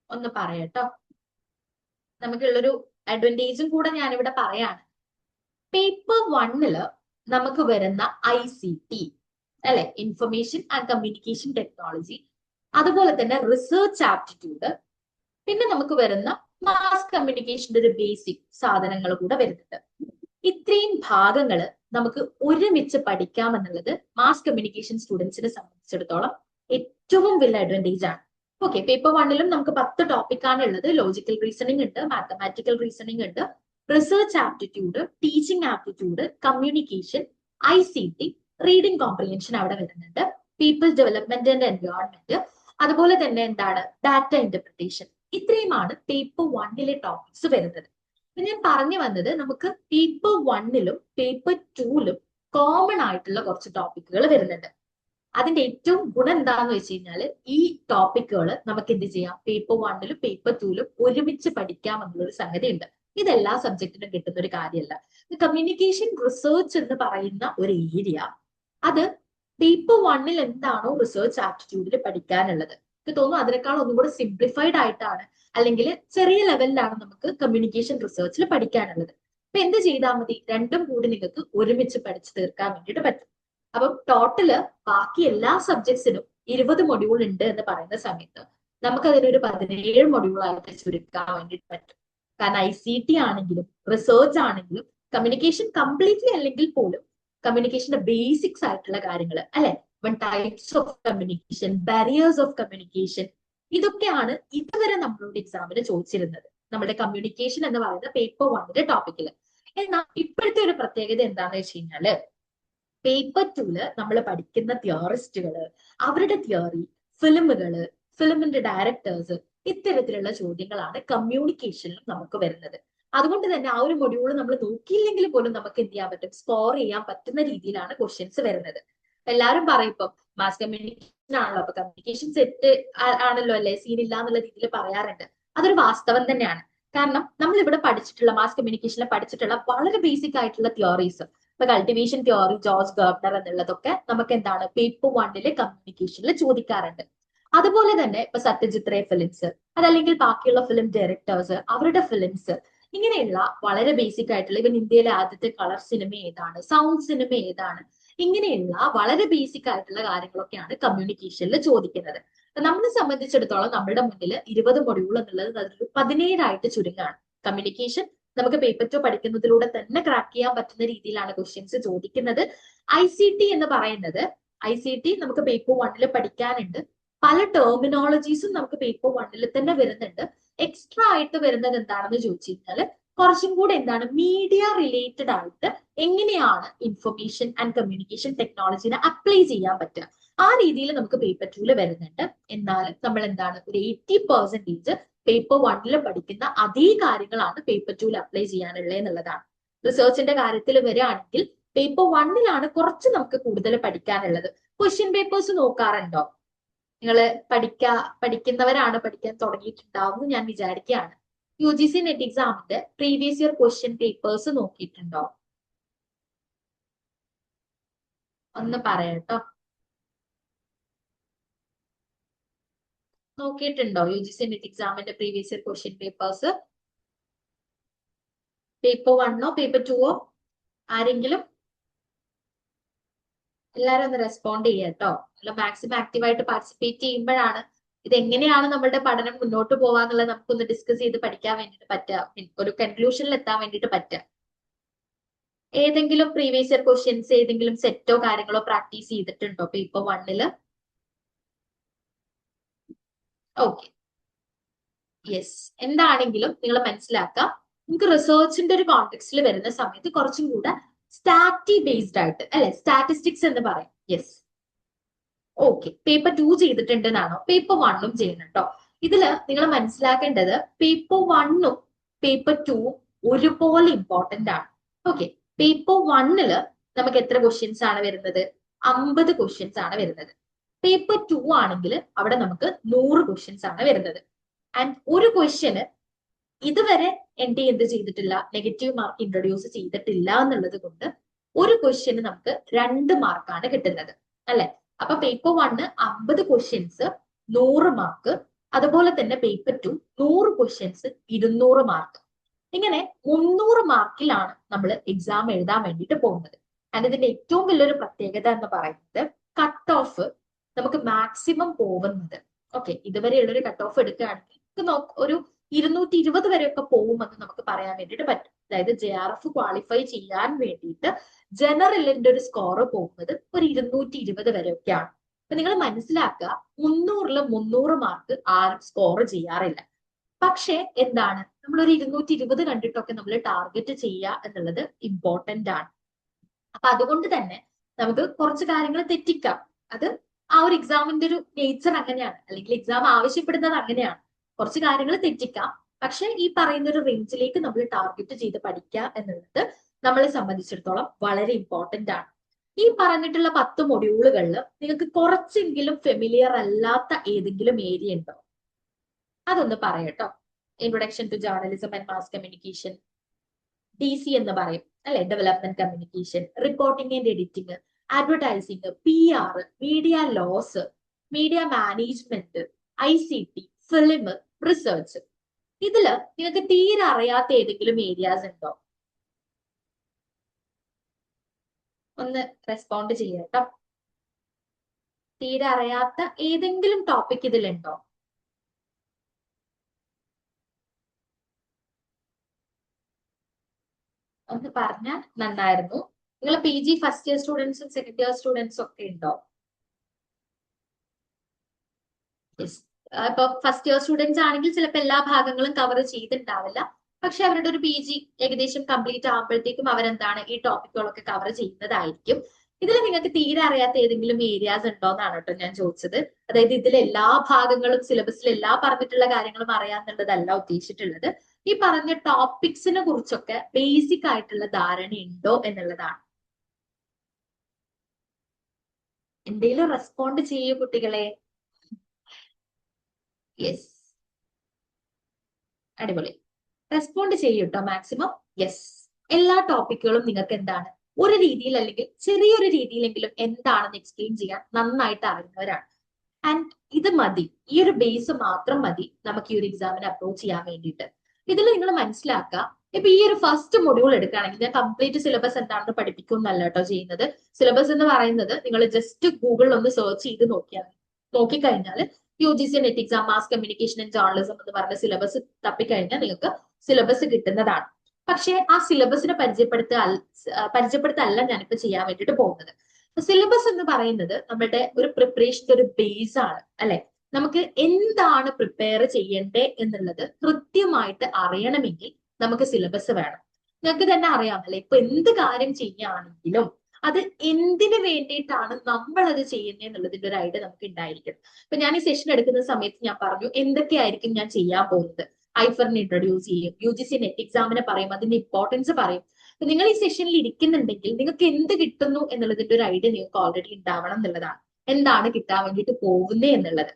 ഒന്ന് പറയട്ടോ. നമുക്കുള്ളൊരു അഡ്വാൻറ്റേജും കൂടെ ഞാനിവിടെ പറയാണ്. പേപ്പർ 1 നമുക്ക് വരുന്ന ICT അല്ലെ, ഇൻഫർമേഷൻ ആൻഡ് കമ്മ്യൂണിക്കേഷൻ ടെക്നോളജി, അതുപോലെ തന്നെ റിസർച്ച് ആപ്റ്റിറ്റ്യൂഡ്, പിന്നെ നമുക്ക് വരുന്ന മാസ് കമ്മ്യൂണിക്കേഷന്റെ ഒരു ബേസിക് സാധനങ്ങൾ കൂടെ വരുന്നുണ്ട്. ഇത്രയും ഭാഗങ്ങൾ നമുക്ക് ഒരുമിച്ച് പഠിക്കാമെന്നുള്ളത് മാസ് കമ്മ്യൂണിക്കേഷൻ സ്റ്റുഡൻസിനെ സംബന്ധിച്ചിടത്തോളം ഏറ്റവും വലിയ അഡ്വാൻറ്റേജ് ആണ്. ഓക്കെ, പേപ്പർ 1 നമുക്ക് 10 ടോപ്പിക്കാണ് ഉള്ളത്. ലോജിക്കൽ റീസണിംഗ് ഉണ്ട്, മാത്തമാറ്റിക്കൽ റീസണിംഗ് ഉണ്ട്, research aptitude, teaching aptitude, communication, ICT, reading comprehension അവിടെ വരുന്നുണ്ട്, പീപ്പിൾ ഡെവലപ്മെന്റ് ആൻഡ് എൻവയോൺമെന്റ്, അതുപോലെ തന്നെ എന്താണ് ഡാറ്റ ഇന്റർപ്രിട്ടേഷൻ. ഇത്രയുമാണ് പേപ്പർ 1 ടോപ്പിക്സ് വരുന്നത്. ഞാൻ പറഞ്ഞു വന്നത് നമുക്ക് പേപ്പർ 1 പേപ്പർ 2 കോമൺ ആയിട്ടുള്ള കുറച്ച് ടോപ്പിക്കുകൾ വരുന്നുണ്ട്. അതിന്റെ ഏറ്റവും ഗുണം എന്താന്ന് വെച്ച് കഴിഞ്ഞാൽ ഈ ടോപ്പിക്കുകൾ നമുക്ക് എന്ത് ചെയ്യാം, പേപ്പർ 1 പേപ്പർ 2 ഒരുമിച്ച് പഠിക്കാം എന്നുള്ളൊരു സംഗതി ഉണ്ട്. ഇത് എല്ലാ സബ്ജക്റ്റിനും കിട്ടുന്ന ഒരു കാര്യമല്ല. കമ്മ്യൂണിക്കേഷൻ റിസർച്ച് എന്ന് പറയുന്ന ഒരു ഏരിയ, അത് പേപ്പർ 1 എന്താണോ റിസർച്ച് ആപ്റ്റിറ്റ്യൂഡിൽ പഠിക്കാനുള്ളത്, എനിക്ക് തോന്നുന്നു അതിനേക്കാൾ ഒന്നും കൂടെ സിംപ്ലിഫൈഡ് ആയിട്ടാണ്, അല്ലെങ്കിൽ ചെറിയ ലെവലിലാണ് നമുക്ക് കമ്മ്യൂണിക്കേഷൻ റിസർച്ചിൽ പഠിക്കാനുള്ളത്. അപ്പൊ എന്ത് ചെയ്താൽ മതി, രണ്ടും കൂടി നിങ്ങൾക്ക് ഒരുമിച്ച് പഠിച്ചു തീർക്കാൻ വേണ്ടിയിട്ട് പറ്റും. അപ്പം ടോട്ടല് ബാക്കി എല്ലാ സബ്ജക്ട്സിനും 20 മൊഡ്യൂൾ ഉണ്ട് എന്ന് പറയുന്ന സമയത്ത് നമുക്ക് അതിനൊരു 17 മൊഡ്യൂളായിട്ട് ചുരുക്കാൻ വേണ്ടിയിട്ട് പറ്റും. കാരണം ICT ആണെങ്കിലും റിസർച്ച് ആണെങ്കിലും കമ്മ്യൂണിക്കേഷൻ കംപ്ലീറ്റ്ലി അല്ലെങ്കിൽ പോലും കമ്മ്യൂണിക്കേഷന്റെ ബേസിക്സ് ആയിട്ടുള്ള കാര്യങ്ങൾ അല്ലെ, types of communication, barriers of communication, ഇതൊക്കെയാണ് ഇതുവരെ നമ്മളോട് എക്സാമിന് ചോദിച്ചിരുന്നത് നമ്മുടെ കമ്മ്യൂണിക്കേഷൻ എന്ന് പറയുന്ന പേപ്പർ 1 ടോപ്പിക്കിൽ. എന്നാൽ ഇപ്പോഴത്തെ ഒരു പ്രത്യേകത എന്താണെന്ന് വെച്ച് കഴിഞ്ഞാല് പേപ്പർ 2 നമ്മൾ പഠിക്കുന്ന തിയറിസ്റ്റുകള്, അവരുടെ തിയറി, ഫിലിമുകള്, ഫിലിമിന്റെ ഡയറക്ടേഴ്സ്, ഇത്തരത്തിലുള്ള ചോദ്യങ്ങളാണ് കമ്മ്യൂണിക്കേഷനിലും നമുക്ക് വരുന്നത്. അതുകൊണ്ട് തന്നെ ആ ഒരു മൊഡ്യൂൾ നമ്മൾ നോക്കിയില്ലെങ്കിൽ പോലും നമുക്ക് എന്ത് ചെയ്യാൻ പറ്റും, സ്കോർ ചെയ്യാൻ പറ്റുന്ന രീതിയിലാണ് ക്വസ്റ്റ്യൻസ് വരുന്നത്. എല്ലാവരും പറയും ഇപ്പം മാസ് കമ്മ്യൂണിക്കേഷൻ ആണല്ലോ, അപ്പൊ കമ്മ്യൂണിക്കേഷൻ സെറ്റ് ആണല്ലോ അല്ലെ, സീൻ ഇല്ല എന്നുള്ള രീതിയിൽ പറയാറുണ്ട്. അതൊരു വാസ്തവം തന്നെയാണ്. കാരണം നമ്മൾ ഇവിടെ പഠിച്ചിട്ടുള്ള മാസ് കമ്മ്യൂണിക്കേഷനിൽ പഠിച്ചിട്ടുള്ള വളരെ ബേസിക് ആയിട്ടുള്ള തിയറീസ്, ഇപ്പൊ കൾട്ടിവേഷൻ തിയറി, ജോർജ് ഗാർഡനർ എന്നുള്ളതൊക്കെ നമുക്ക് എന്താണ് പേപ്പർ 1 കമ്മ്യൂണിക്കേഷനിൽ ചോദിക്കാറുണ്ട്. അതുപോലെ തന്നെ ഇപ്പൊ സത്യജിത് റേ ഫിലിംസ്, അതല്ലെങ്കിൽ ബാക്കിയുള്ള ഫിലിം ഡയറക്ടേഴ്സ്, അവരുടെ ഫിലിംസ്, ഇങ്ങനെയുള്ള വളരെ ബേസിക് ആയിട്ടുള്ള, ഇവൻ ഇന്ത്യയിലെ ആദ്യത്തെ കളർ സിനിമ ഏതാണ്, സൗണ്ട് സിനിമ ഏതാണ്, ഇങ്ങനെയുള്ള വളരെ ബേസിക് ആയിട്ടുള്ള കാര്യങ്ങളൊക്കെയാണ് കമ്മ്യൂണിക്കേഷനിൽ ചോദിക്കുന്നത്. നമ്മളെ സംബന്ധിച്ചിടത്തോളം നമ്മുടെ മുന്നിൽ 20 മൊഡ്യൂൾ എന്നുള്ളത് അതൊരു 17 ചുരുങ്ങാണ്. കമ്മ്യൂണിക്കേഷൻ നമുക്ക് പേപ്പർ 2 പഠിക്കുന്നതിലൂടെ തന്നെ ക്രാക്ക് ചെയ്യാൻ പറ്റുന്ന രീതിയിലാണ് ക്വസ്റ്റ്യൻസ് ചോദിക്കുന്നത്. ICT എന്ന് പറയുന്നത്, ICT നമുക്ക് പേപ്പർ 1 പഠിക്കാനുണ്ട്. പല ടെർമിനോളജീസും നമുക്ക് പേപ്പർ 1 തന്നെ വരുന്നുണ്ട്. എക്സ്ട്രാ ആയിട്ട് വരുന്നത് എന്താണെന്ന് ചോദിച്ചു കഴിഞ്ഞാൽ കുറച്ചും കൂടെ എന്താണ് മീഡിയ റിലേറ്റഡ് ആയിട്ട് എങ്ങനെയാണ് ഇൻഫർമേഷൻ ആൻഡ് കമ്മ്യൂണിക്കേഷൻ ടെക്നോളജിനെ അപ്ലൈ ചെയ്യാൻ പറ്റുക, ആ രീതിയിൽ നമുക്ക് പേപ്പർ 2 വരുന്നുണ്ട്. എന്നാലും നമ്മൾ എന്താണ് ഒരു 80% പേപ്പർ 1 പഠിക്കുന്ന അതേ കാര്യങ്ങളാണ് പേപ്പർ 2 അപ്ലൈ ചെയ്യാനുള്ളത് എന്നുള്ളതാണ്. റിസർച്ചിന്റെ കാര്യത്തിൽ വരികയാണെങ്കിൽ പേപ്പർ 1 കുറച്ച് നമുക്ക് കൂടുതൽ പഠിക്കാനുള്ളത്. ക്വസ്റ്റ്യൻ പേപ്പേഴ്സ് നോക്കാറുണ്ടോ? നിങ്ങൾ പഠിക്കുന്നവരാണ്, പഠിക്കാൻ തുടങ്ങിയിട്ടുണ്ടാവും എന്ന് ഞാൻ വിചാരിക്കുകയാണ്. UGC നെറ്റ് എക്സാമിന്റെ പ്രീവിയസ് ഇയർ ക്വസ്റ്റ്യൻ പേപ്പേഴ്സ് നോക്കിയിട്ടുണ്ടോ? ഒന്ന് പറയട്ടോ. നോക്കിയിട്ടുണ്ടോ UGC നെറ്റ് എക്സാമിന്റെ previous year question papers? Paper 1 paper 2 ആരെങ്കിലും? എല്ലാരും ഒന്ന് റെസ്പോണ്ട് ചെയ്യട്ടോ. അല്ല മാക്സിമം ആക്റ്റീവായിട്ട് പാർട്ടിസിപ്പേറ്റ് ചെയ്യുമ്പോഴാണ് ഇതെങ്ങനെയാണ് നമ്മുടെ പഠനം മുന്നോട്ട് പോവാന്നുള്ളത് നമുക്കൊന്ന് ഡിസ്കസ് ചെയ്ത് പഠിക്കാൻ വേണ്ടിയിട്ട് പറ്റുക, ഒരു കൺക്ലൂഷനിൽ എത്താൻ വേണ്ടിയിട്ട് പറ്റുക. ഏതെങ്കിലും പ്രീവിയസ് ഇയർ ക്വസ്റ്റ്യൻസ് ഏതെങ്കിലും സെറ്റോ കാര്യങ്ങളോ പ്രാക്ടീസ് ചെയ്തിട്ടുണ്ടോ പേപ്പർ 1? Okay, yes. എന്താണെങ്കിലും നിങ്ങൾ മനസ്സിലാക്കാം, നമുക്ക് റിസർച്ചിന്റെ ഒരു കോണ്ടെക്സ്റ്റിൽ വരുന്ന സമയത്ത് കുറച്ചും കൂടെ സ്റ്റാറ്റി ബേസ്ഡ് ആയിട്ട് അല്ലെ, സ്റ്റാറ്റിസ്റ്റിക്സ് എന്ന് പറയും. Yes, okay. പേപ്പർ 2 ചെയ്തിട്ടുണ്ടെന്നാണോ? പേപ്പർ 1 ചെയ്യുന്നുണ്ടോ? ഇതില് നിങ്ങൾ മനസ്സിലാക്കേണ്ടത് പേപ്പർ 1 പേപ്പർ 2 ഒരുപോലെ ഇമ്പോർട്ടന്റ് ആണ്. ഓക്കെ, പേപ്പർ 1 നമുക്ക് എത്ര ക്വസ്റ്റ്യൻസ് ആണ് വരുന്നത്? 50 ക്വസ്റ്റ്യൻസ് ആണ് വരുന്നത്. പേപ്പർ 2 ആണെങ്കിൽ അവിടെ നമുക്ക് 100 ക്വസ്റ്റ്യൻസ് ആണ് വരുന്നത്. ആൻഡ് ഒരു ക്വസ്റ്റ്യന് ഇതുവരെ എന്റെ എന്ത് ചെയ്തിട്ടില്ല, നെഗറ്റീവ് മാർക്ക് ഇൻട്രൊഡ്യൂസ് ചെയ്തിട്ടില്ല എന്നുള്ളത് കൊണ്ട് ഒരു ക്വസ്റ്റ്യന് നമുക്ക് 2 മാർക്കാണ് കിട്ടുന്നത് അല്ലെ. അപ്പൊ പേപ്പർ 1 50 ക്വസ്റ്റ്യൻസ് 100 മാർക്ക്, അതുപോലെ തന്നെ പേപ്പർ 2 100 ക്വസ്റ്റ്യൻസ് 200 മാർക്ക്. ഇങ്ങനെ 300 മാർക്കിലാണ് നമ്മൾ എക്സാം എഴുതാൻ വേണ്ടിയിട്ട് പോകുന്നത്. ആൻഡ് ഇതിന്റെ ഏറ്റവും വലിയൊരു പ്രത്യേകത എന്ന് പറയുന്നത് കട്ട് ഓഫ് നമുക്ക് മാക്സിമം പോകുന്നത്, ഓക്കെ, ഇതുവരെയുള്ളൊരു കട്ട് ഓഫ് എടുക്കുകയാണെങ്കിൽ ഒരു 220 വരെയൊക്കെ പോകുമെന്ന് നമുക്ക് പറയാൻ വേണ്ടിയിട്ട് പറ്റും. അതായത് JRF ക്വാളിഫൈ ചെയ്യാൻ വേണ്ടിയിട്ട് ജനറലിന്റെ ഒരു സ്കോർ പോകുന്നത് ഒരു 220 വരെയൊക്കെയാണ്. അപ്പൊ നിങ്ങൾ മനസ്സിലാക്കുക, 300-ല് 300 മാർക്ക് ആരും സ്കോർ ചെയ്യാറില്ല. പക്ഷെ എന്താണ്, നമ്മളൊരു 220 കണ്ടിട്ടൊക്കെ നമ്മൾ ടാർഗറ്റ് ചെയ്യുക എന്നുള്ളത് ഇമ്പോർട്ടന്റ് ആണ്. അപ്പൊ അതുകൊണ്ട് തന്നെ നമുക്ക് കുറച്ച് കാര്യങ്ങൾ തെറ്റിക്കാം. അത് ആ ഒരു എക്സാമിന്റെ ഒരു നേച്ചർ അങ്ങനെയാണ്, അല്ലെങ്കിൽ എക്സാം ആവശ്യപ്പെടുന്നത് അങ്ങനെയാണ്. കുറച്ച് കാര്യങ്ങൾ തെറ്റിക്കാം, പക്ഷെ ഈ പറയുന്ന ഒരു റേഞ്ചിലേക്ക് നമ്മൾ ടാർഗറ്റ് ചെയ്ത് പഠിക്കുക എന്നുള്ളത് നമ്മളെ സംബന്ധിച്ചിടത്തോളം വളരെ ഇമ്പോർട്ടന്റ് ആണ്. ഈ പറഞ്ഞിട്ടുള്ള 10 മൊഡ്യൂളുകളിൽ നിങ്ങൾക്ക് കുറച്ചെങ്കിലും ഫെമിലിയർ അല്ലാത്ത ഏതെങ്കിലും ഏരിയ ഉണ്ടോ? അതൊന്ന് പറയട്ടോ. Introduction to journalism and mass communication, DC എന്ന് പറയും അല്ലെ, development communication, reporting and editing, advertising, PR, media laws, media management, ICT, film, research. ഇതില് നിങ്ങൾക്ക് തീരെ അറിയാത്ത ഏതെങ്കിലും ഏരിയാസ് ഉണ്ടോ? ഒന്ന് റെസ്പോണ്ട് ചെയ്യട്ടോ. തീരെ അറിയാത്ത ഏതെങ്കിലും ടോപ്പിക് ഇതിലുണ്ടോ? ഒന്ന് പറഞ്ഞാൽ നന്നായിരുന്നു. നിങ്ങൾ PG ഫസ്റ്റ് ഇയർ സ്റ്റുഡൻസും സെക്കൻഡ് ഇയർ സ്റ്റുഡൻസും ഒക്കെ ഉണ്ടോ? ഇപ്പൊ ഫസ്റ്റ് ഇയർ സ്റ്റുഡൻസ് ആണെങ്കിൽ ചിലപ്പോൾ എല്ലാ ഭാഗങ്ങളും കവർ ചെയ്തിട്ടുണ്ടാവില്ല. പക്ഷെ അവരുടെ ഒരു PG ഏകദേശം കംപ്ലീറ്റ് ആകുമ്പോഴത്തേക്കും അവരെന്താണ് ഈ ടോപ്പിക്കുകളൊക്കെ കവർ ചെയ്യുന്നതായിരിക്കും. ഇതിൽ നിങ്ങൾക്ക് തീരെ അറിയാത്ത ഏതെങ്കിലും ഏരിയാസ് ഉണ്ടോ എന്നാണ് കേട്ടോ ഞാൻ ചോദിച്ചത്. അതായത് ഇതിൽ എല്ലാ ഭാഗങ്ങളും സിലബസിൽ എല്ലാ പറഞ്ഞിട്ടുള്ള കാര്യങ്ങളും അറിയാന്നുള്ളതല്ല ഉദ്ദേശിച്ചിട്ടുള്ളത്. ഈ പറഞ്ഞ ടോപ്പിക്സിനെ കുറിച്ചൊക്കെ ബേസിക് ആയിട്ടുള്ള ധാരണ ഉണ്ടോ എന്നുള്ളതാണ്. എന്തെങ്കിലും റെസ്പോണ്ട് ചെയ്യൂ കുട്ടികളെ. യെസ്, അടിപൊളി. Respond ചെയ്യൂട്ടോ maximum. യെസ്, എല്ലാ ടോപ്പിക്കുകളും നിങ്ങൾക്ക് എന്താണ് ഒരു രീതിയിൽ അല്ലെങ്കിൽ ചെറിയൊരു രീതിയിലെങ്കിലും എന്താണെന്ന് എക്സ്പ്ലെയിൻ ചെയ്യാൻ നന്നായിട്ട് അറിയുന്നവരാണ്. ആൻഡ് ഇത് മതി, ഈ ഒരു ബേസ് മാത്രം മതി നമുക്ക് ഈ ഒരു എക്സാമിന് അപ്രോച്ച് ചെയ്യാൻ വേണ്ടിയിട്ട്. ഇതിൽ നിങ്ങൾ മനസ്സിലാക്കുക, ഇപ്പൊ ഈ ഒരു ഫസ്റ്റ് മൊഡ്യൂൾ എടുക്കുകയാണെങ്കിൽ ഞാൻ കംപ്ലീറ്റ് സിലബസ് എന്താണെന്ന് പഠിപ്പിക്കും എന്നല്ല കേട്ടോ ചെയ്യുന്നത്. സിലബസ് എന്ന് പറയുന്നത് നിങ്ങൾ ജസ്റ്റ് ഗൂഗിളിൽ ഒന്ന് സെർച്ച് ചെയ്ത് നോക്കിക്കഴിഞ്ഞാൽ UGC net exam mass communication and journalism എന്ന് പറഞ്ഞ സിലബസ് തപ്പിക്കഴിഞ്ഞാൽ നിങ്ങൾക്ക് സിലബസ് കിട്ടുന്നതാണ്. പക്ഷെ ആ സിലബസിനെ പരിചയപ്പെടുത്തല്ല ഞാനിപ്പോ ചെയ്യാൻ വേണ്ടിയിട്ട് പോകുന്നത്. സിലബസ് എന്ന് പറയുന്നത് നമ്മുടെ ഒരു പ്രിപ്പറേഷന്റെ ഒരു ബേസ് ആണ് അല്ലെ. നമുക്ക് എന്താണ് പ്രിപ്പയർ ചെയ്യേണ്ടേ എന്നുള്ളത് കൃത്യമായിട്ട് അറിയണമെങ്കിൽ നമുക്ക് സിലബസ് വേണം. നിങ്ങൾക്ക് തന്നെ അറിയാമല്ലേ, ഇപ്പൊ എന്ത് കാര്യം ചെയ്യുകയാണെങ്കിലും അത് എന്തിനു വേണ്ടിയിട്ടാണ് നമ്മൾ അത് ചെയ്യുന്നത് എന്നുള്ളതിന്റെ ഒരു ഐഡിയ നമുക്ക് ഉണ്ടായിരിക്കണം. ഇപ്പൊ ഞാൻ ഈ സെഷൻ എടുക്കുന്ന സമയത്ത് ഞാൻ പറഞ്ഞു എന്തൊക്കെയായിരിക്കും ഞാൻ ചെയ്യാൻ പോകുന്നത്. ഐഫറിനെ ഇൻട്രൊഡ്യൂസ് ചെയ്യും, UGC നെറ്റ് എക്സാമിനെ പറയും, അതിന്റെ ഇമ്പോർട്ടൻസ് പറയും. അപ്പൊ നിങ്ങൾ ഈ സെഷനിൽ ഇരിക്കുന്നുണ്ടെങ്കിൽ നിങ്ങൾക്ക് എന്ത് കിട്ടുന്നു എന്നുള്ളതിന്റെ ഒരു ഐഡിയ നിങ്ങൾക്ക് ഓൾറെഡി ഉണ്ടാവണം എന്നുള്ളതാണ്. എന്താണ് കിട്ടാൻ വേണ്ടിയിട്ട് പോകുന്നത് എന്നുള്ളത്.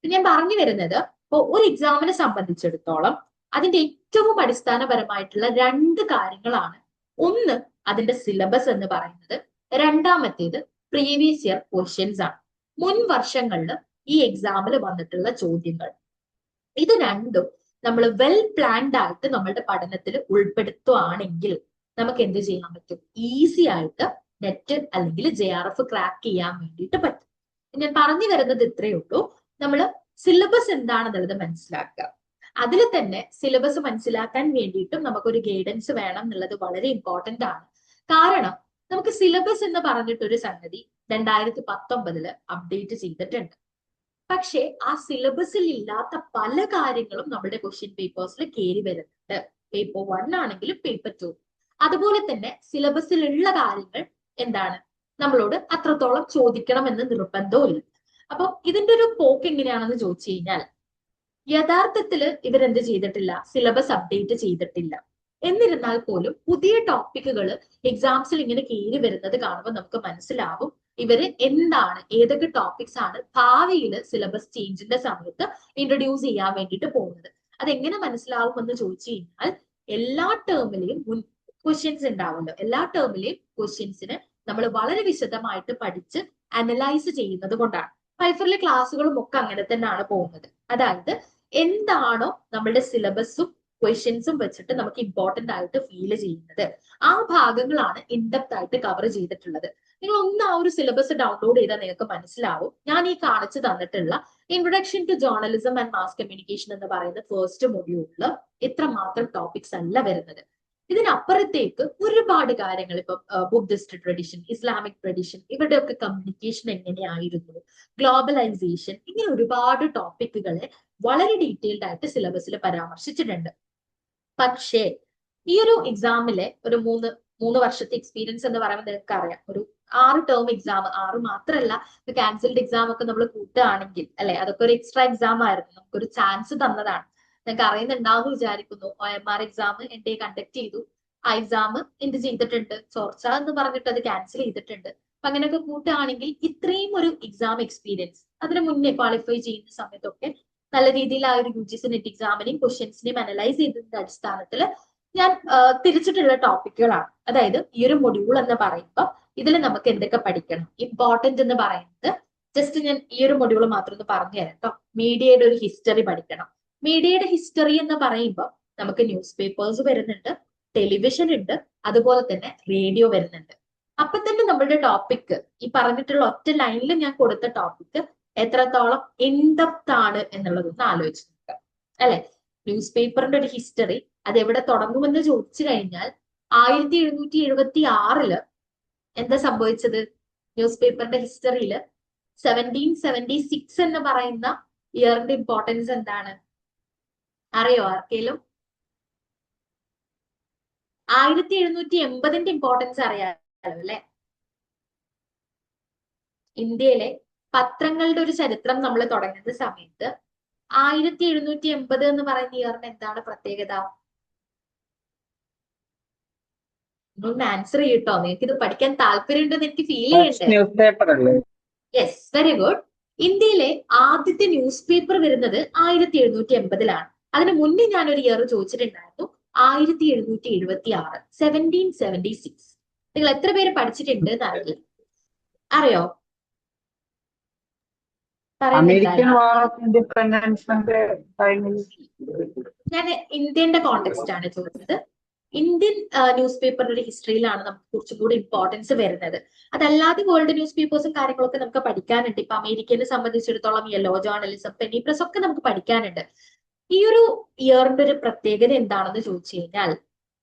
ഞാൻ പറഞ്ഞു വരുന്നത്, ഇപ്പൊ ഒരു എക്സാമിനെ സംബന്ധിച്ചിടത്തോളം അതിന്റെ ഏറ്റവും അടിസ്ഥാനപരമായിട്ടുള്ള രണ്ട് കാര്യങ്ങളാണ്. ഒന്ന് അതിന്റെ സിലബസ് എന്ന് പറയുന്നത്, രണ്ടാമത്തേത് പ്രീവിയസ് ഇയർ ക്വസ്റ്റ്യൻസ് ആണ്. മുൻ വർഷങ്ങളിൽ ഈ എക്സാമിൽ വന്നിട്ടുള്ള ചോദ്യങ്ങൾ. ഇത് രണ്ടും നമ്മൾ വെൽ പ്ലാൻഡ് ആയിട്ട് നമ്മളുടെ പഠനത്തിൽ ഉൾപ്പെടുത്തുകയാണെങ്കിൽ നമുക്ക് എന്ത് ചെയ്യാൻ പറ്റും? ഈസി ആയിട്ട് നെറ്റ് അല്ലെങ്കിൽ JRF ക്രാക്ക് ചെയ്യാൻ വേണ്ടിയിട്ട് പറ്റും. ഞാൻ പറഞ്ഞു വരുന്നത് ഇത്രയേ ഉള്ളൂ. നമ്മൾ സിലബസ് എന്താണെന്നുള്ളത് മനസ്സിലാക്കുക. അതിൽ തന്നെ സിലബസ് മനസ്സിലാക്കാൻ വേണ്ടിയിട്ടും നമുക്കൊരു ഗൈഡൻസ് വേണം എന്നുള്ളത് വളരെ ഇമ്പോർട്ടന്റ് ആണ്. കാരണം നമുക്ക് സിലബസ് എന്ന് പറഞ്ഞിട്ടൊരു സംഗതി 2019 അപ്ഡേറ്റ് ചെയ്തിട്ടുണ്ട്. പക്ഷെ ആ സിലബസിൽ ഇല്ലാത്ത പല കാര്യങ്ങളും നമ്മുടെ ക്വസ്റ്റ്യൻ പേപ്പേഴ്സിൽ കയറി വരുന്നുണ്ട്. പേപ്പർ 1 ആണെങ്കിലും പേപ്പർ 2. അതുപോലെ തന്നെ സിലബസിലുള്ള കാര്യങ്ങൾ എന്താണ് നമ്മളോട് അത്രത്തോളം ചോദിക്കണം എന്ന് നിർബന്ധവും. അപ്പൊ ഇതിന്റെ ഒരു പോക്ക് എങ്ങനെയാണെന്ന് ചോദിച്ചു കഴിഞ്ഞാൽ, യഥാർത്ഥത്തിൽ ഇവരെന്ത് ചെയ്തിട്ടില്ല, സിലബസ് അപ്ഡേറ്റ് ചെയ്തിട്ടില്ല. എന്നിരുന്നാൽ പോലും പുതിയ ടോപ്പിക്കുകൾ എക്സാംസിൽ ഇങ്ങനെ കയറി വരുന്നത് കാണുമ്പോൾ നമുക്ക് മനസ്സിലാവും ഇവര് എന്താണ്, ഏതൊക്കെ ടോപ്പിക്സ് ആണ് ഭാവിയിൽ സിലബസ് ചേഞ്ചിന്റെ സമയത്ത് ഇൻട്രൊഡ്യൂസ് ചെയ്യാൻ വേണ്ടിയിട്ട് പോകുന്നത്. അതെങ്ങനെ മനസ്സിലാവുമെന്ന് ചോദിച്ചു കഴിഞ്ഞാൽ, എല്ലാ ടേമിലെയും മുൻ ക്വസ്റ്റ്യൻസ് ഉണ്ടാവുമല്ലോ, എല്ലാ ടേമിലെയും ക്വസ്റ്റ്യൻസിന് നമ്മൾ വളരെ വിശദമായിട്ട് പഠിച്ച് അനലൈസ് ചെയ്യുന്നത് കൊണ്ടാണ്. ഫൈഫറിലെ ക്ലാസ്സുകളും ഒക്കെ അങ്ങനെ തന്നെയാണ് പോകുന്നത്. അതായത് എന്താണോ നമ്മളുടെ സിലബസും ക്വസ്റ്റ്യൻസും വെച്ചിട്ട് നമുക്ക് ഇമ്പോർട്ടന്റ് ആയിട്ട് ഫീൽ ചെയ്യുന്നത്, ആ ഭാഗങ്ങളാണ് ഇൻഡെപ്ത് ആയിട്ട് കവർ ചെയ്തിട്ടുള്ളത്. നിങ്ങൾ ഒന്ന് ആ ഒരു സിലബസ് ഡൗൺലോഡ് ചെയ്താൽ നിങ്ങൾക്ക് മനസ്സിലാവും. ഞാൻ ഈ കാണിച്ചു തന്നിട്ടുള്ള introduction to journalism and mass communication എന്ന് പറയുന്ന ഫസ്റ്റ് മൊഡ്യൂളിൽ ഇത്രമാത്രം ടോപ്പിക്സ് അല്ല വരുന്നത്. ഇതിനപ്പുറത്തേക്ക് ഒരുപാട് കാര്യങ്ങൾ, ഇപ്പൊ ബുദ്ധിസ്റ്റ് ട്രഡിഷൻ, ഇസ്ലാമിക് ട്രഡിഷൻ, ഇവരുടെയൊക്കെ കമ്മ്യൂണിക്കേഷൻ എങ്ങനെയായിരുന്നു, ഗ്ലോബലൈസേഷൻ, ഇങ്ങനെ ഒരുപാട് ടോപ്പിക്കുകളെ വളരെ ഡീറ്റെയിൽഡ് ആയിട്ട് സിലബസിൽ പരാമർശിച്ചിട്ടുണ്ട്. പക്ഷേ ഈ ഒരു എക്സാമിലെ ഒരു മൂന്ന് വർഷത്തെ എക്സ്പീരിയൻസ് എന്ന് പറയുമ്പോൾ നിങ്ങൾക്ക് അറിയാം, ഒരു 6 ടേം എക്സാം, 6 മാത്രമല്ല ക്യാൻസൽഡ് എക്സാം ഒക്കെ നമ്മൾ കൂട്ടുകയാണെങ്കിൽ അല്ലെ, അതൊക്കെ ഒരു എക്സ്ട്രാ എക്സാം ആയിരുന്നു, നമുക്കൊരു ചാൻസ് തന്നതാണ്. നിങ്ങൾക്ക് അറിയുന്നുണ്ടാവും വിചാരിക്കുന്നു. OMR എക്സാം എന്റെ കണ്ടക്ട് ചെയ്തു, ആ എക്സാം എന്ത് ചെയ്തിട്ടുണ്ട്, ചോർച്ച എന്ന് പറഞ്ഞിട്ട് അത് ക്യാൻസൽ ചെയ്തിട്ടുണ്ട്. അപ്പൊ അങ്ങനെയൊക്കെ കൂട്ടുകയാണെങ്കിൽ ഇത്രയും ഒരു എക്സാം എക്സ്പീരിയൻസ് അതിന് മുന്നേ ക്വാളിഫൈ ചെയ്യുന്ന സമയത്തൊക്കെ നല്ല രീതിയിൽ ആ ഒരു UGC നെറ്റ് എക്സാമിനെയും ക്വസ്റ്റ്യൻസിനെയും അനലൈസ് ചെയ്തതിന്റെ അടിസ്ഥാനത്തിൽ ഞാൻ തിരിച്ചിട്ടുള്ള ടോപ്പിക്കുകളാണ്. അതായത് ഈ ഒരു മൊഡ്യൂൾ എന്ന് പറയുമ്പോൾ ഇതിൽ നമുക്ക് എന്തൊക്കെ പഠിക്കണം, ഇമ്പോർട്ടന്റ് എന്ന് പറയുന്നത് ജസ്റ്റ് ഞാൻ ഈ ഒരു മൊഡ്യൂൾ മാത്രം ഒന്ന് പറഞ്ഞു തരാം കേട്ടോ. മീഡിയയുടെ ഒരു ഹിസ്റ്ററി പഠിക്കണം. മീഡിയയുടെ ഹിസ്റ്ററി എന്ന് പറയുമ്പോൾ നമുക്ക് ന്യൂസ് പേപ്പേഴ്സ് വരുന്നുണ്ട്, ടെലിവിഷൻ ഉണ്ട്, അതുപോലെ തന്നെ റേഡിയോ വരുന്നുണ്ട്. അപ്പൊ തന്നെ നമ്മളുടെ ടോപ്പിക്, ഈ പറഞ്ഞിട്ടുള്ള ഒറ്റ ലൈനിൽ ഞാൻ കൊടുത്ത ടോപ്പിക് എത്രത്തോളം ഇൻഡെപ്ത് ആണ് എന്നുള്ളതൊന്ന് ആലോചിച്ച് നോക്കുക അല്ലെ. ന്യൂസ് പേപ്പറിന്റെ ഒരു ഹിസ്റ്ററി അത് എവിടെ തുടങ്ങുമെന്ന് ചോദിച്ചു കഴിഞ്ഞാൽ 1776 എന്താ സംഭവിച്ചത്? ന്യൂസ് പേപ്പറിന്റെ ഹിസ്റ്ററിയിൽ 1776 എന്ന് പറയുന്ന ഇയറിന്റെ ഇമ്പോർട്ടൻസ് എന്താണ് അറിയോ ആർക്കെങ്കിലും? 1780 ഇമ്പോർട്ടൻസ് അറിയാലോ അല്ലെ. ഇന്ത്യയിലെ പത്രങ്ങളുടെ ഒരു ചരിത്രം നമ്മൾ തുടങ്ങുന്ന സമയത്ത് 1780 എന്ന് പറയുന്ന ഇയറിന് എന്താണ് പ്രത്യേകത? നിങ്ങളൊന്ന് ആൻസർ ചെയ്യട്ടോ, നിങ്ങൾക്ക് ഇത് പഠിക്കാൻ താല്പര്യമുണ്ടെന്ന് എനിക്ക് ഫീൽ ചെയ്യണ്ടേ? Yes, very good. ഇന്ത്യയിലെ ആദ്യത്തെ ന്യൂസ് പേപ്പർ വരുന്നത് 1780 അതിന് മുന്നേ ഞാൻ ഒരു ഇയർ ചോദിച്ചിട്ടുണ്ടായിരുന്നു, 1776, 1776. നിങ്ങൾ എത്ര പേര് പഠിച്ചിട്ടുണ്ട് എന്ന് അറിയില്ല, അറിയോ? ഞാൻ ഇന്ത്യന്റെ കോണ്ടെക്സ്റ്റ് ആണ് ചോദിച്ചത്. ഇന്ത്യൻ ന്യൂസ് പേപ്പറിന്റെ ഹിസ്റ്ററിയിലാണ് നമുക്ക് കുറച്ചുകൂടി ഇമ്പോർട്ടൻസ് വരുന്നത്. അതല്ലാതെ വേൾഡ് ന്യൂസ് പേപ്പേഴ്സും കാര്യങ്ങളൊക്കെ നമുക്ക് പഠിക്കാനുണ്ട്. ഇപ്പൊ അമേരിക്കനെ സംബന്ധിച്ചിടത്തോളം യെല്ലോ ജേർണലിസം, പെനി പ്രസ് ഒക്കെ നമുക്ക് പഠിക്കാനുണ്ട്. ഈ ഒരു ഇയറിന്റെ ഒരു പ്രത്യേകത എന്താണെന്ന് ചോദിച്ചു കഴിഞ്ഞാൽ,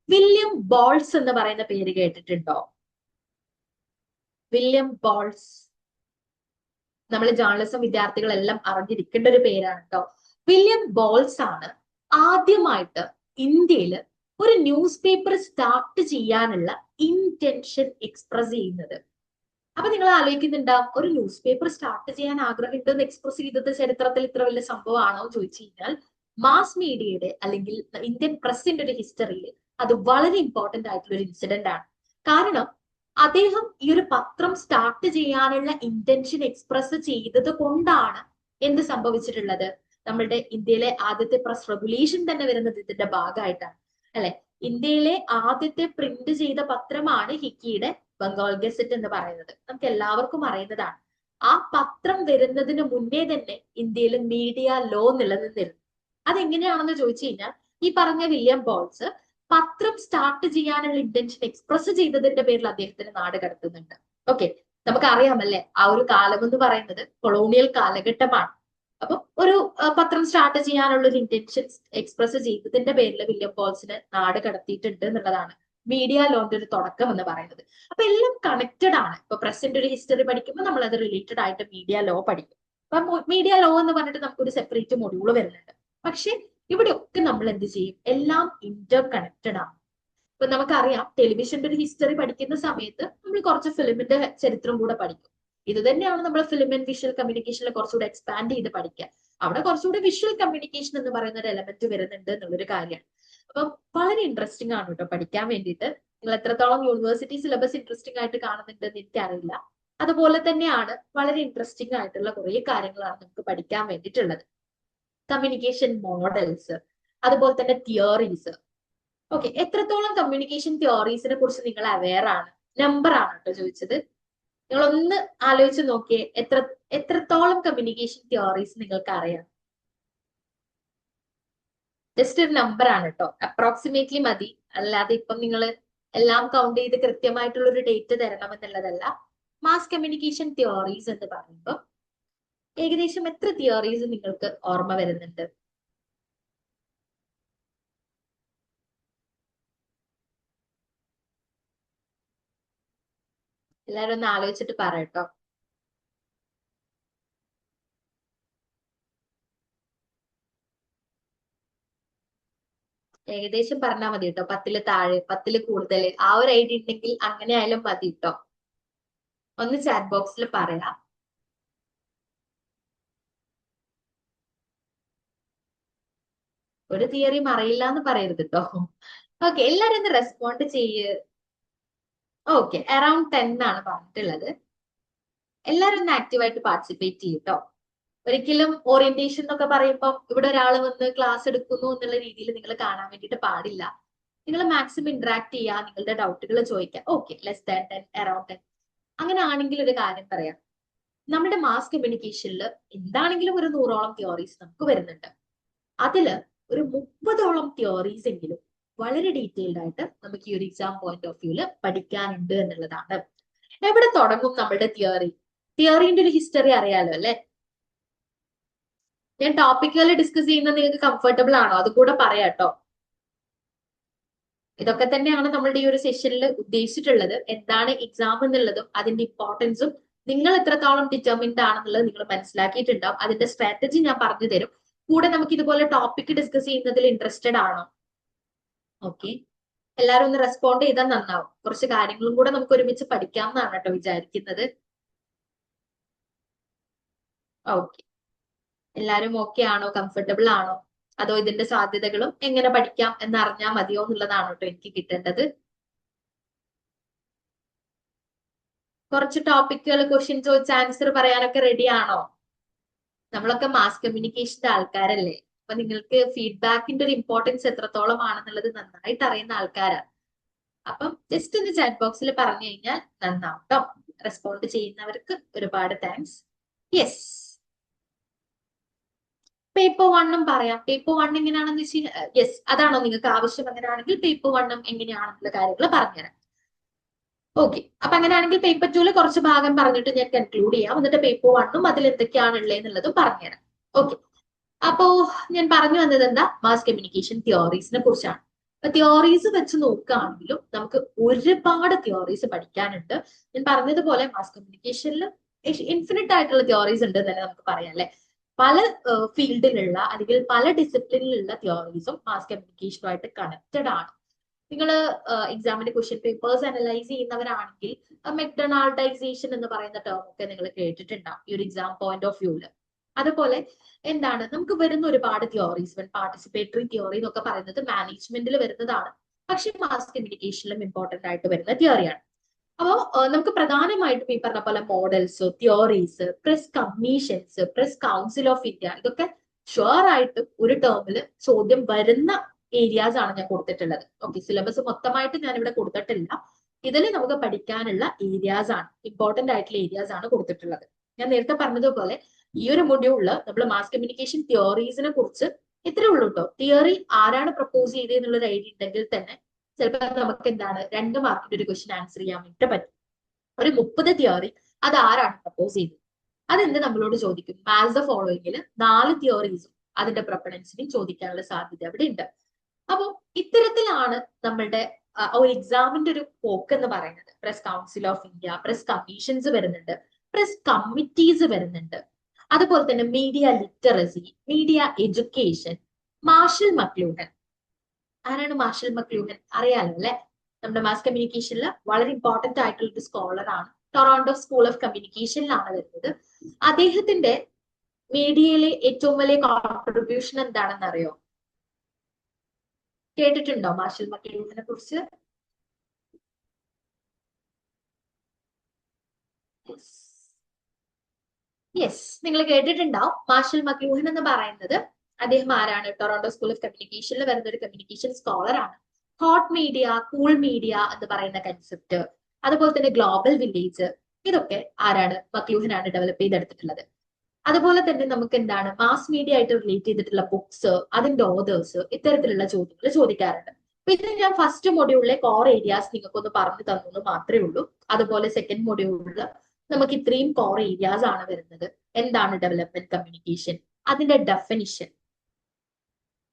വില്യം ബോൾസ് എന്ന് പറയുന്ന പേര് കേട്ടിട്ടുണ്ടോ? വില്യം ബോൾസ് നമ്മൾ ജേർണലിസം വിദ്യാർത്ഥികളെല്ലാം അറിഞ്ഞിരിക്കേണ്ട ഒരു പേരാണ് കേട്ടോ. വില്യം ബോൾസ് ആണ് ആദ്യമായിട്ട് ഇന്ത്യയിൽ ഒരു ന്യൂസ് പേപ്പർ സ്റ്റാർട്ട് ചെയ്യാനുള്ള ഇന്റൻഷൻ എക്സ്പ്രസ് ചെയ്യുന്നത്. അപ്പൊ നിങ്ങൾ ആലോചിക്കുന്നുണ്ടാവും, ഒരു ന്യൂസ് പേപ്പർ സ്റ്റാർട്ട് ചെയ്യാൻ ആഗ്രഹമുണ്ടെന്ന് എക്സ്പ്രസ് ചെയ്തത് ചരിത്രത്തിൽ ഇത്ര വലിയ സംഭവമാണോ എന്ന് ചോദിച്ചു കഴിഞ്ഞാൽ, മാസ് മീഡിയയുടെ അല്ലെങ്കിൽ ഇന്ത്യൻ പ്രസിന്റെ ഒരു ഹിസ്റ്ററിയിൽ അത് വളരെ ഇമ്പോർട്ടന്റ് ആയിട്ടുള്ള ഒരു ഇൻസിഡന്റ് ആണ്. കാരണം അദ്ദേഹം ഈ ഒരു പത്രം സ്റ്റാർട്ട് ചെയ്യാനുള്ള ഇന്റൻഷൻ എക്സ്പ്രസ് ചെയ്തത് കൊണ്ടാണ് എന്ത് സംഭവിച്ചിട്ടുള്ളത്, നമ്മുടെ ഇന്ത്യയിലെ ആദ്യത്തെ പ്രസ് റെഗുലേഷൻ തന്നെ വരുന്നത് ഇതിന്റെ ഭാഗമായിട്ടാണ് അല്ലെ. ഇന്ത്യയിലെ ആദ്യത്തെ പ്രിന്റ് ചെയ്ത പത്രമാണ് ഹിക്കിയുടെ ബംഗാൾ ഗസറ്റ് എന്ന് പറയുന്നത്, നമുക്ക് എല്ലാവർക്കും അറിയുന്നതാണ്. ആ പത്രം വരുന്നതിന് മുന്നേ തന്നെ ഇന്ത്യയിൽ മീഡിയ ലോ നിലനിന്നിരുന്നു. അതെങ്ങനെയാണെന്ന് ചോദിച്ചു കഴിഞ്ഞാൽ, ഈ പറഞ്ഞ വില്യം ബോൾസ് പത്രം സ്റ്റാർട്ട് ചെയ്യാനുള്ള ഇന്റൻഷൻ എക്സ്പ്രസ് ചെയ്തതിന്റെ പേരിൽ അദ്ദേഹത്തിന് നാട് കടത്തുന്നുണ്ട്. ഓക്കെ, നമുക്കറിയാമല്ലേ ആ ഒരു കാലം എന്ന് പറയുന്നത് കൊളോണിയൽ കാലഘട്ടമാണ്. അപ്പൊ ഒരു പത്രം സ്റ്റാർട്ട് ചെയ്യാനുള്ള ഒരു ഇന്റൻഷൻ എക്സ്പ്രസ് ചെയ്തതിന്റെ പേരിൽ വില്യം ബോൾസിന് നാട് കടത്തിയിട്ടുണ്ട് എന്നുള്ളതാണ് മീഡിയ ലോന്റെ ഒരു തുടക്കം എന്ന് പറയുന്നത്. അപ്പൊ എല്ലാം കണക്റ്റഡ് ആണ്. ഇപ്പൊ പ്രസന്റ് ഒരു ഹിസ്റ്ററി പഠിക്കുമ്പോൾ നമ്മൾ അത് റിലേറ്റഡ് ആയിട്ട് മീഡിയ ലോ പഠിക്കും. അപ്പൊ മീഡിയ ലോ എന്ന് പറഞ്ഞിട്ട് നമുക്കൊരു സെപ്പറേറ്റ് മൊഡ്യൂൾ വരുന്നുണ്ട്. പക്ഷെ ഇവിടെയൊക്കെ നമ്മൾ എന്ത് ചെയ്യും, എല്ലാം ഇന്റർ കണക്റ്റഡ് ആണ്. ഇപ്പൊ നമുക്കറിയാം, ടെലിവിഷന്റെ ഒരു ഹിസ്റ്ററി പഠിക്കുന്ന സമയത്ത് നമ്മൾ കുറച്ച് ഫിലിമിന്റെ ചരിത്രം കൂടെ പഠിക്കും. ഇത് തന്നെയാണ് നമ്മൾ ഫിലിം ആൻഡ് വിഷ്വൽ കമ്മ്യൂണിക്കേഷനിൽ കുറച്ചുകൂടെ എക്സ്പാൻഡ് ചെയ്ത് പഠിക്കുക. അവിടെ കുറച്ചുകൂടെ വിഷ്വൽ കമ്മ്യൂണിക്കേഷൻ എന്ന് പറയുന്ന ഒരു എലമെന്റ് വരുന്നുണ്ട് എന്നുള്ളൊരു കാര്യമാണ്. അപ്പം വളരെ ഇൻട്രസ്റ്റിംഗ് ആണ് കേട്ടോ പഠിക്കാൻ വേണ്ടിയിട്ട്. നിങ്ങൾ എത്രത്തോളം യൂണിവേഴ്സിറ്റി സിലബസ് ഇൻട്രസ്റ്റിംഗ് ആയിട്ട് കാണുന്നുണ്ടെന്ന് എനിക്കറിയില്ല. അതുപോലെ തന്നെയാണ് വളരെ ഇൻട്രസ്റ്റിംഗ് ആയിട്ടുള്ള കുറെ കാര്യങ്ങളാണ് നമുക്ക് പഠിക്കാൻ വേണ്ടിയിട്ടുള്ളത്. കമ്മ്യൂണിക്കേഷൻ മോഡൽസ്, അതുപോലെ തന്നെ തിയറീസ്. ഓക്കെ, എത്രത്തോളം കമ്മ്യൂണിക്കേഷൻ തിയറീസിനെ കുറിച്ച് നിങ്ങൾ അവെയർ ആണ്? നമ്പർ ആണ് കേട്ടോ ചോദിച്ചത്. നിങ്ങൾ ഒന്ന് ആലോചിച്ച് നോക്കിയേ, എത്രത്തോളം കമ്മ്യൂണിക്കേഷൻ തിയറീസ് നിങ്ങൾക്ക് അറിയാം? ജസ്റ്റ് ഒരു നമ്പർ ആണ് കേട്ടോ, അപ്രോക്സിമേറ്റ്ലി മതി. അല്ലാതെ ഇപ്പം നിങ്ങൾ എല്ലാം കൗണ്ട് ചെയ്ത് കൃത്യമായിട്ടുള്ള ഒരു ഡേറ്റ് തരണം എന്നുള്ളതല്ല. മാസ് കമ്മ്യൂണിക്കേഷൻ തിയറീസ് എന്ന് പറയുമ്പോൾ ഏകദേശം എത്ര തിയറീസ് നിങ്ങൾക്ക് ഓർമ്മ വരുന്നുണ്ട്? എല്ലാരും ഒന്ന് ആലോചിച്ചിട്ട് പറയട്ടോ. ഏകദേശം പറഞ്ഞാൽ മതി കേട്ടോ. 10 താഴെ, 10 കൂടുതൽ, ആ ഒരു ഐഡിയ ഉണ്ടെങ്കിൽ അങ്ങനെ ആയാലും മതി കേട്ടോ. ഒന്ന് ചാറ്റ് ബോക്സിൽ പറയാം. ഒരു തിയറിയും അറിയില്ല എന്ന് പറയരുത് കേട്ടോ. ഓക്കെ, എല്ലാരും ഒന്ന് റെസ്പോണ്ട് ചെയ്യ്. ഓക്കെ, അറൌണ്ട് 10 ആണ് പറഞ്ഞിട്ടുള്ളത്. എല്ലാരും ഒന്ന് ആക്റ്റീവായിട്ട് പാർട്ടിസിപ്പേറ്റ് ചെയ്യും കേട്ടോ. ഒരിക്കലും ഓറിയന്റേഷൻ എന്നൊക്കെ പറയുമ്പോൾ ഇവിടെ ഒരാൾ വന്ന് ക്ലാസ് എടുക്കുന്നു എന്നുള്ള രീതിയിൽ നിങ്ങൾ കാണാൻ വേണ്ടിയിട്ട് പാടില്ല. നിങ്ങൾ മാക്സിമം ഇന്ററാക്ട് ചെയ്യുക, നിങ്ങളുടെ ഡൗട്ടുകൾ ചോദിക്കുക. Okay, less than 10, around 10. അങ്ങനെ ആണെങ്കിൽ ഒരു കാര്യം പറയാം, നമ്മുടെ മാസ് കമ്മ്യൂണിക്കേഷനിൽ എന്താണെങ്കിലും ഒരു 100ഓളം തിയോറീസ് നമുക്ക് വരുന്നുണ്ട്. അതില് ഒരു 30ഓളം തിയോറീസ് എങ്കിലും വളരെ ഡീറ്റെയിൽഡ് ആയിട്ട് നമുക്ക് ഈ ഒരു എക്സാം പോയിന്റ് ഓഫ് വ്യൂല് പഠിക്കാനുണ്ട് എന്നുള്ളതാണ്. എവിടെ തുടങ്ങും നമ്മുടെ തിയറി? തിയറിന്റെ ഒരു ഹിസ്റ്ററി അറിയാലോ അല്ലെ. ഞാൻ ടോപ്പിക്കുകൾ ഡിസ്കസ് ചെയ്യുന്നത് നിങ്ങൾക്ക് കംഫർട്ടബിൾ ആണോ? അതും കൂടെ പറയാട്ടോ. ഇതൊക്കെ തന്നെയാണ് നമ്മളുടെ ഈ ഒരു സെഷനിൽ ഉദ്ദേശിച്ചിട്ടുള്ളത്. എന്താണ് എക്സാം എന്നുള്ളതും അതിന്റെ ഇമ്പോർട്ടൻസും നിങ്ങൾ എത്രത്തോളം ഡിറ്റർമിൻഡ് ആണെന്നുള്ളത് നിങ്ങൾ മനസ്സിലാക്കിയിട്ടുണ്ടാവും. അതിന്റെ സ്ട്രാറ്റജി ഞാൻ പറഞ്ഞു തരും. കൂടെ നമുക്ക് ഇതുപോലെ ടോപ്പിക് ഡിസ്കസ് ചെയ്യുന്നതിൽ ഇൻട്രസ്റ്റഡ് ആണോ? ഓക്കെ, എല്ലാവരും ഒന്ന് റെസ്പോണ്ട് ചെയ്താൽ നന്നാവും. കുറച്ച് കാര്യങ്ങളും കൂടെ നമുക്ക് ഒരുമിച്ച് പഠിക്കാം എന്നാണ് കേട്ടോ വിചാരിക്കുന്നത്. ഓക്കെ, എല്ലാരും ഓക്കെ ആണോ? കംഫർട്ടബിൾ ആണോ? അതോ ഇതിന്റെ സാധ്യതകളും എങ്ങനെ പഠിക്കാം എന്ന് അറിഞ്ഞാൽ മതിയോ എന്നുള്ളതാണ് കേട്ടോ എനിക്ക് കിട്ടേണ്ടത്. കുറച്ച് ടോപ്പിക്കുകൾ ക്വസ്റ്റ്യൻ ചോദിച്ച ആൻസർ പറയാനൊക്കെ റെഡി ആണോ? നമ്മളൊക്കെ മാസ് കമ്മ്യൂണിക്കേഷന്റെ ആൾക്കാരല്ലേ. അപ്പൊ നിങ്ങൾക്ക് ഫീഡ്ബാക്കിന്റെ ഒരു ഇമ്പോർട്ടൻസ് എത്രത്തോളം ആണെന്നുള്ളത് നന്നായിട്ട് അറിയുന്ന ആൾക്കാരാണ്. അപ്പം ജസ്റ്റ് ഒന്ന് ചാറ്റ് ബോക്സിൽ പറഞ്ഞു കഴിഞ്ഞാൽ നന്നാവും കേട്ടോ. റെസ്പോണ്ട് ചെയ്യുന്നവർക്ക് ഒരുപാട് താങ്ക്സ്. യെസ്, പേപ്പർ 1 പറയാം. പേപ്പർ 1 എങ്ങനെയാണെന്ന് വെച്ച് കഴിഞ്ഞാൽ, യെസ്, അതാണോ നിങ്ങൾക്ക് ആവശ്യം? അങ്ങനെയാണെങ്കിൽ പേപ്പർ 1 എങ്ങനെയാണെന്നുള്ള കാര്യങ്ങൾ പറഞ്ഞുതരാം. ഓക്കെ, അപ്പൊ അങ്ങനെയാണെങ്കിൽ പേപ്പർ 2 കുറച്ച് ഭാഗം പറഞ്ഞിട്ട് ഞാൻ കൺക്ലൂഡ് ചെയ്യാം. എന്നിട്ട് പേപ്പർ 1 അതിൽ എന്തൊക്കെയാണ് ഉള്ളത് എന്നുള്ളതും പറഞ്ഞുതരാം. ഓക്കെ, അപ്പോ ഞാൻ പറഞ്ഞു വന്നത് എന്താ, മാസ് കമ്മ്യൂണിക്കേഷൻ തിയോറീസിനെ കുറിച്ചാണ്. അപ്പൊ തിയോറീസ് വെച്ച് നോക്കുകയാണെങ്കിലും നമുക്ക് ഒരുപാട് തിയോറീസ് പഠിക്കാനുണ്ട്. ഞാൻ പറഞ്ഞതുപോലെ മാസ് കമ്മ്യൂണിക്കേഷനിൽ ഇൻഫിനിറ്റ് ആയിട്ടുള്ള തിയോറീസ് ഉണ്ട് എന്ന് തന്നെ നമുക്ക് പറയാം അല്ലെ. പല ഫീൽഡിലുള്ള അല്ലെങ്കിൽ പല ഡിസിപ്ലിനിലുള്ള തിയോറീസും മാസ് കമ്മ്യൂണിക്കേഷനുമായിട്ട് കണക്റ്റഡ് ആണ്. നിങ്ങൾ എക്സാമിന്റെ ക്വസ്റ്റ്യൻ പേപ്പേഴ്സ് അനലൈസ് ചെയ്യുന്നവരാണെങ്കിൽ മെക്ഡൊണാൾഡൈസേഷൻ എന്ന് പറയുന്ന ടേം ഒക്കെ നിങ്ങൾ കേട്ടിട്ടുണ്ടാവും ഈ ഒരു എക്സാം പോയിന്റ് ഓഫ് വ്യൂല്. അതുപോലെ എന്താണ് നമുക്ക് വരുന്ന ഒരുപാട് തിയോറീസ്, പാർട്ടിസിപ്പേറ്ററി തിയോറി എന്നൊക്കെ പറയുന്നത് മാനേജ്മെന്റിൽ വരുന്നതാണ്, പക്ഷെ മാസ് കമ്മ്യൂണിക്കേഷനിലും ഇമ്പോർട്ടന്റ് ആയിട്ട് വരുന്ന തിയറിയാണ്. അപ്പോൾ നമുക്ക് പ്രധാനമായിട്ടും ഈ പറഞ്ഞ പോലെ models, theories, press commissions, press council of India, ഇതൊക്കെ ഷുവർ ആയിട്ടും ഒരു ടേമിൽ ചോദ്യം വരുന്ന ഏരിയാസ് ആണ് ഞാൻ കൊടുത്തിട്ടുള്ളത്. ഓക്കെ, സിലബസ് മൊത്തമായിട്ട് ഞാൻ ഇവിടെ കൊടുത്തിട്ടില്ല. ഇതിൽ നമുക്ക് പഠിക്കാനുള്ള ഏരിയാസ് ആണ്, ഇമ്പോർട്ടന്റ് ആയിട്ടുള്ള ഏരിയാസ് ആണ് കൊടുത്തിട്ടുള്ളത്. ഞാൻ നേരത്തെ പറഞ്ഞതുപോലെ ഈ ഒരു മൊഡ്യൂളില് നമ്മൾ മാസ് കമ്മ്യൂണിക്കേഷൻ തിയോറീസിനെ കുറിച്ച് ഇത്രേ ഉള്ളൂ കേട്ടോ. തിയറി ആരാണ് പ്രപ്പോസ് ചെയ്തതെന്നുള്ള ഒരു ഐഡിയ ഉണ്ടെങ്കിൽ തന്നെ ചിലപ്പോൾ നമുക്ക് എന്താണ് 2 മാർക്കിന്റെ ഒരു ക്വസ്റ്റ്യൻ ആൻസർ ചെയ്യാൻ വേണ്ടിയിട്ട് പറ്റും. ഒരു 30 തിയറി അത് ആരാണ് പ്രപ്പോസ് ചെയ്തത്, അതെന്ത് നമ്മളോട് ചോദിക്കും. മാസ് ദ ഫോളോയിങ്ങിൽ 4 തിയറീസും അതിന്റെ പ്രൊപ്പണൻസിനെയും ചോദിക്കാനുള്ള സാധ്യത അവിടെ ഉണ്ട്. അപ്പോൾ ഇത്തരത്തിലാണ് നമ്മളുടെ ഒരു എക്സാമിന്റെ ഒരു പോക്ക് എന്ന് പറയുന്നത്. Press council of India, press commissions വരുന്നുണ്ട്, പ്രസ് കമ്മിറ്റീസ് വരുന്നുണ്ട്, അതുപോലെ തന്നെ media literacy, media education. Marshall McLuhan, ആരാണ് മാർഷൽ മക്ലൂഹൻ? അറിയാലോ അല്ലെ, നമ്മുടെ മാസ് കമ്മ്യൂണിക്കേഷനിൽ വളരെ ഇമ്പോർട്ടന്റ് ആയിട്ടുള്ള ഒരു സ്കോളർ ആണ്. ടൊറോണ്ടോ സ്കൂൾ ഓഫ് കമ്മ്യൂണിക്കേഷനിലാണ് വരുന്നത്. അദ്ദേഹത്തിന്റെ മീഡിയയിലെ ഏറ്റവും വലിയ കോൺട്രിബ്യൂഷൻ എന്താണെന്ന് അറിയോ? കേട്ടിട്ടുണ്ടോ മാർഷൽ മക്ലൂഹനെ കുറിച്ച്? യെസ്, നിങ്ങൾ കേട്ടിട്ടുണ്ടാവും. മാർഷൽ മക്ലൂഹൻ എന്ന് പറയുന്നത് അദ്ദേഹം ആരാണ്? ടൊറോണ്ടോ സ്കൂൾ ഓഫ് കമ്മ്യൂണിക്കേഷനിൽ വരുന്ന ഒരു കമ്മ്യൂണിക്കേഷൻ സ്കോളർ ആണ്. ഹോട്ട് മീഡിയ, കൂൾ മീഡിയ എന്ന് പറയുന്ന കൺസെപ്റ്റ്, അതുപോലെ തന്നെ ഗ്ലോബൽ വില്ലേജ്, ഇതൊക്കെ ആരാണ്? മക്ലൂഹനാണ് ഡെവലപ്പ് ചെയ്തെടുത്തിട്ടുള്ളത്. അതുപോലെ തന്നെ നമുക്ക് എന്താണ് മാസ് മീഡിയ ആയിട്ട് റിലേറ്റ് ചെയ്തിട്ടുള്ള ബുക്സ്, അതിന്റെ ഓതേഴ്സ്, ഇത്തരത്തിലുള്ള ചോദ്യങ്ങൾ ചോദിക്കാറുണ്ട്. അപ്പൊ ഇത് ഞാൻ ഫസ്റ്റ് മൊഡ്യൂളിലെ കോർ ഏരിയാസ് നിങ്ങൾക്കൊന്ന് പറഞ്ഞു തന്നു മാത്രമേ ഉള്ളൂ. അതുപോലെ സെക്കൻഡ് മൊഡ്യൂളിൽ നമുക്ക് ഇത്രയും കോർ ഏരിയാസ് ആണ് വരുന്നത്. എന്താണ് ഡെവലപ്മെന്റ് കമ്മ്യൂണിക്കേഷൻ, അതിന്റെ ഡെഫിനിഷൻ.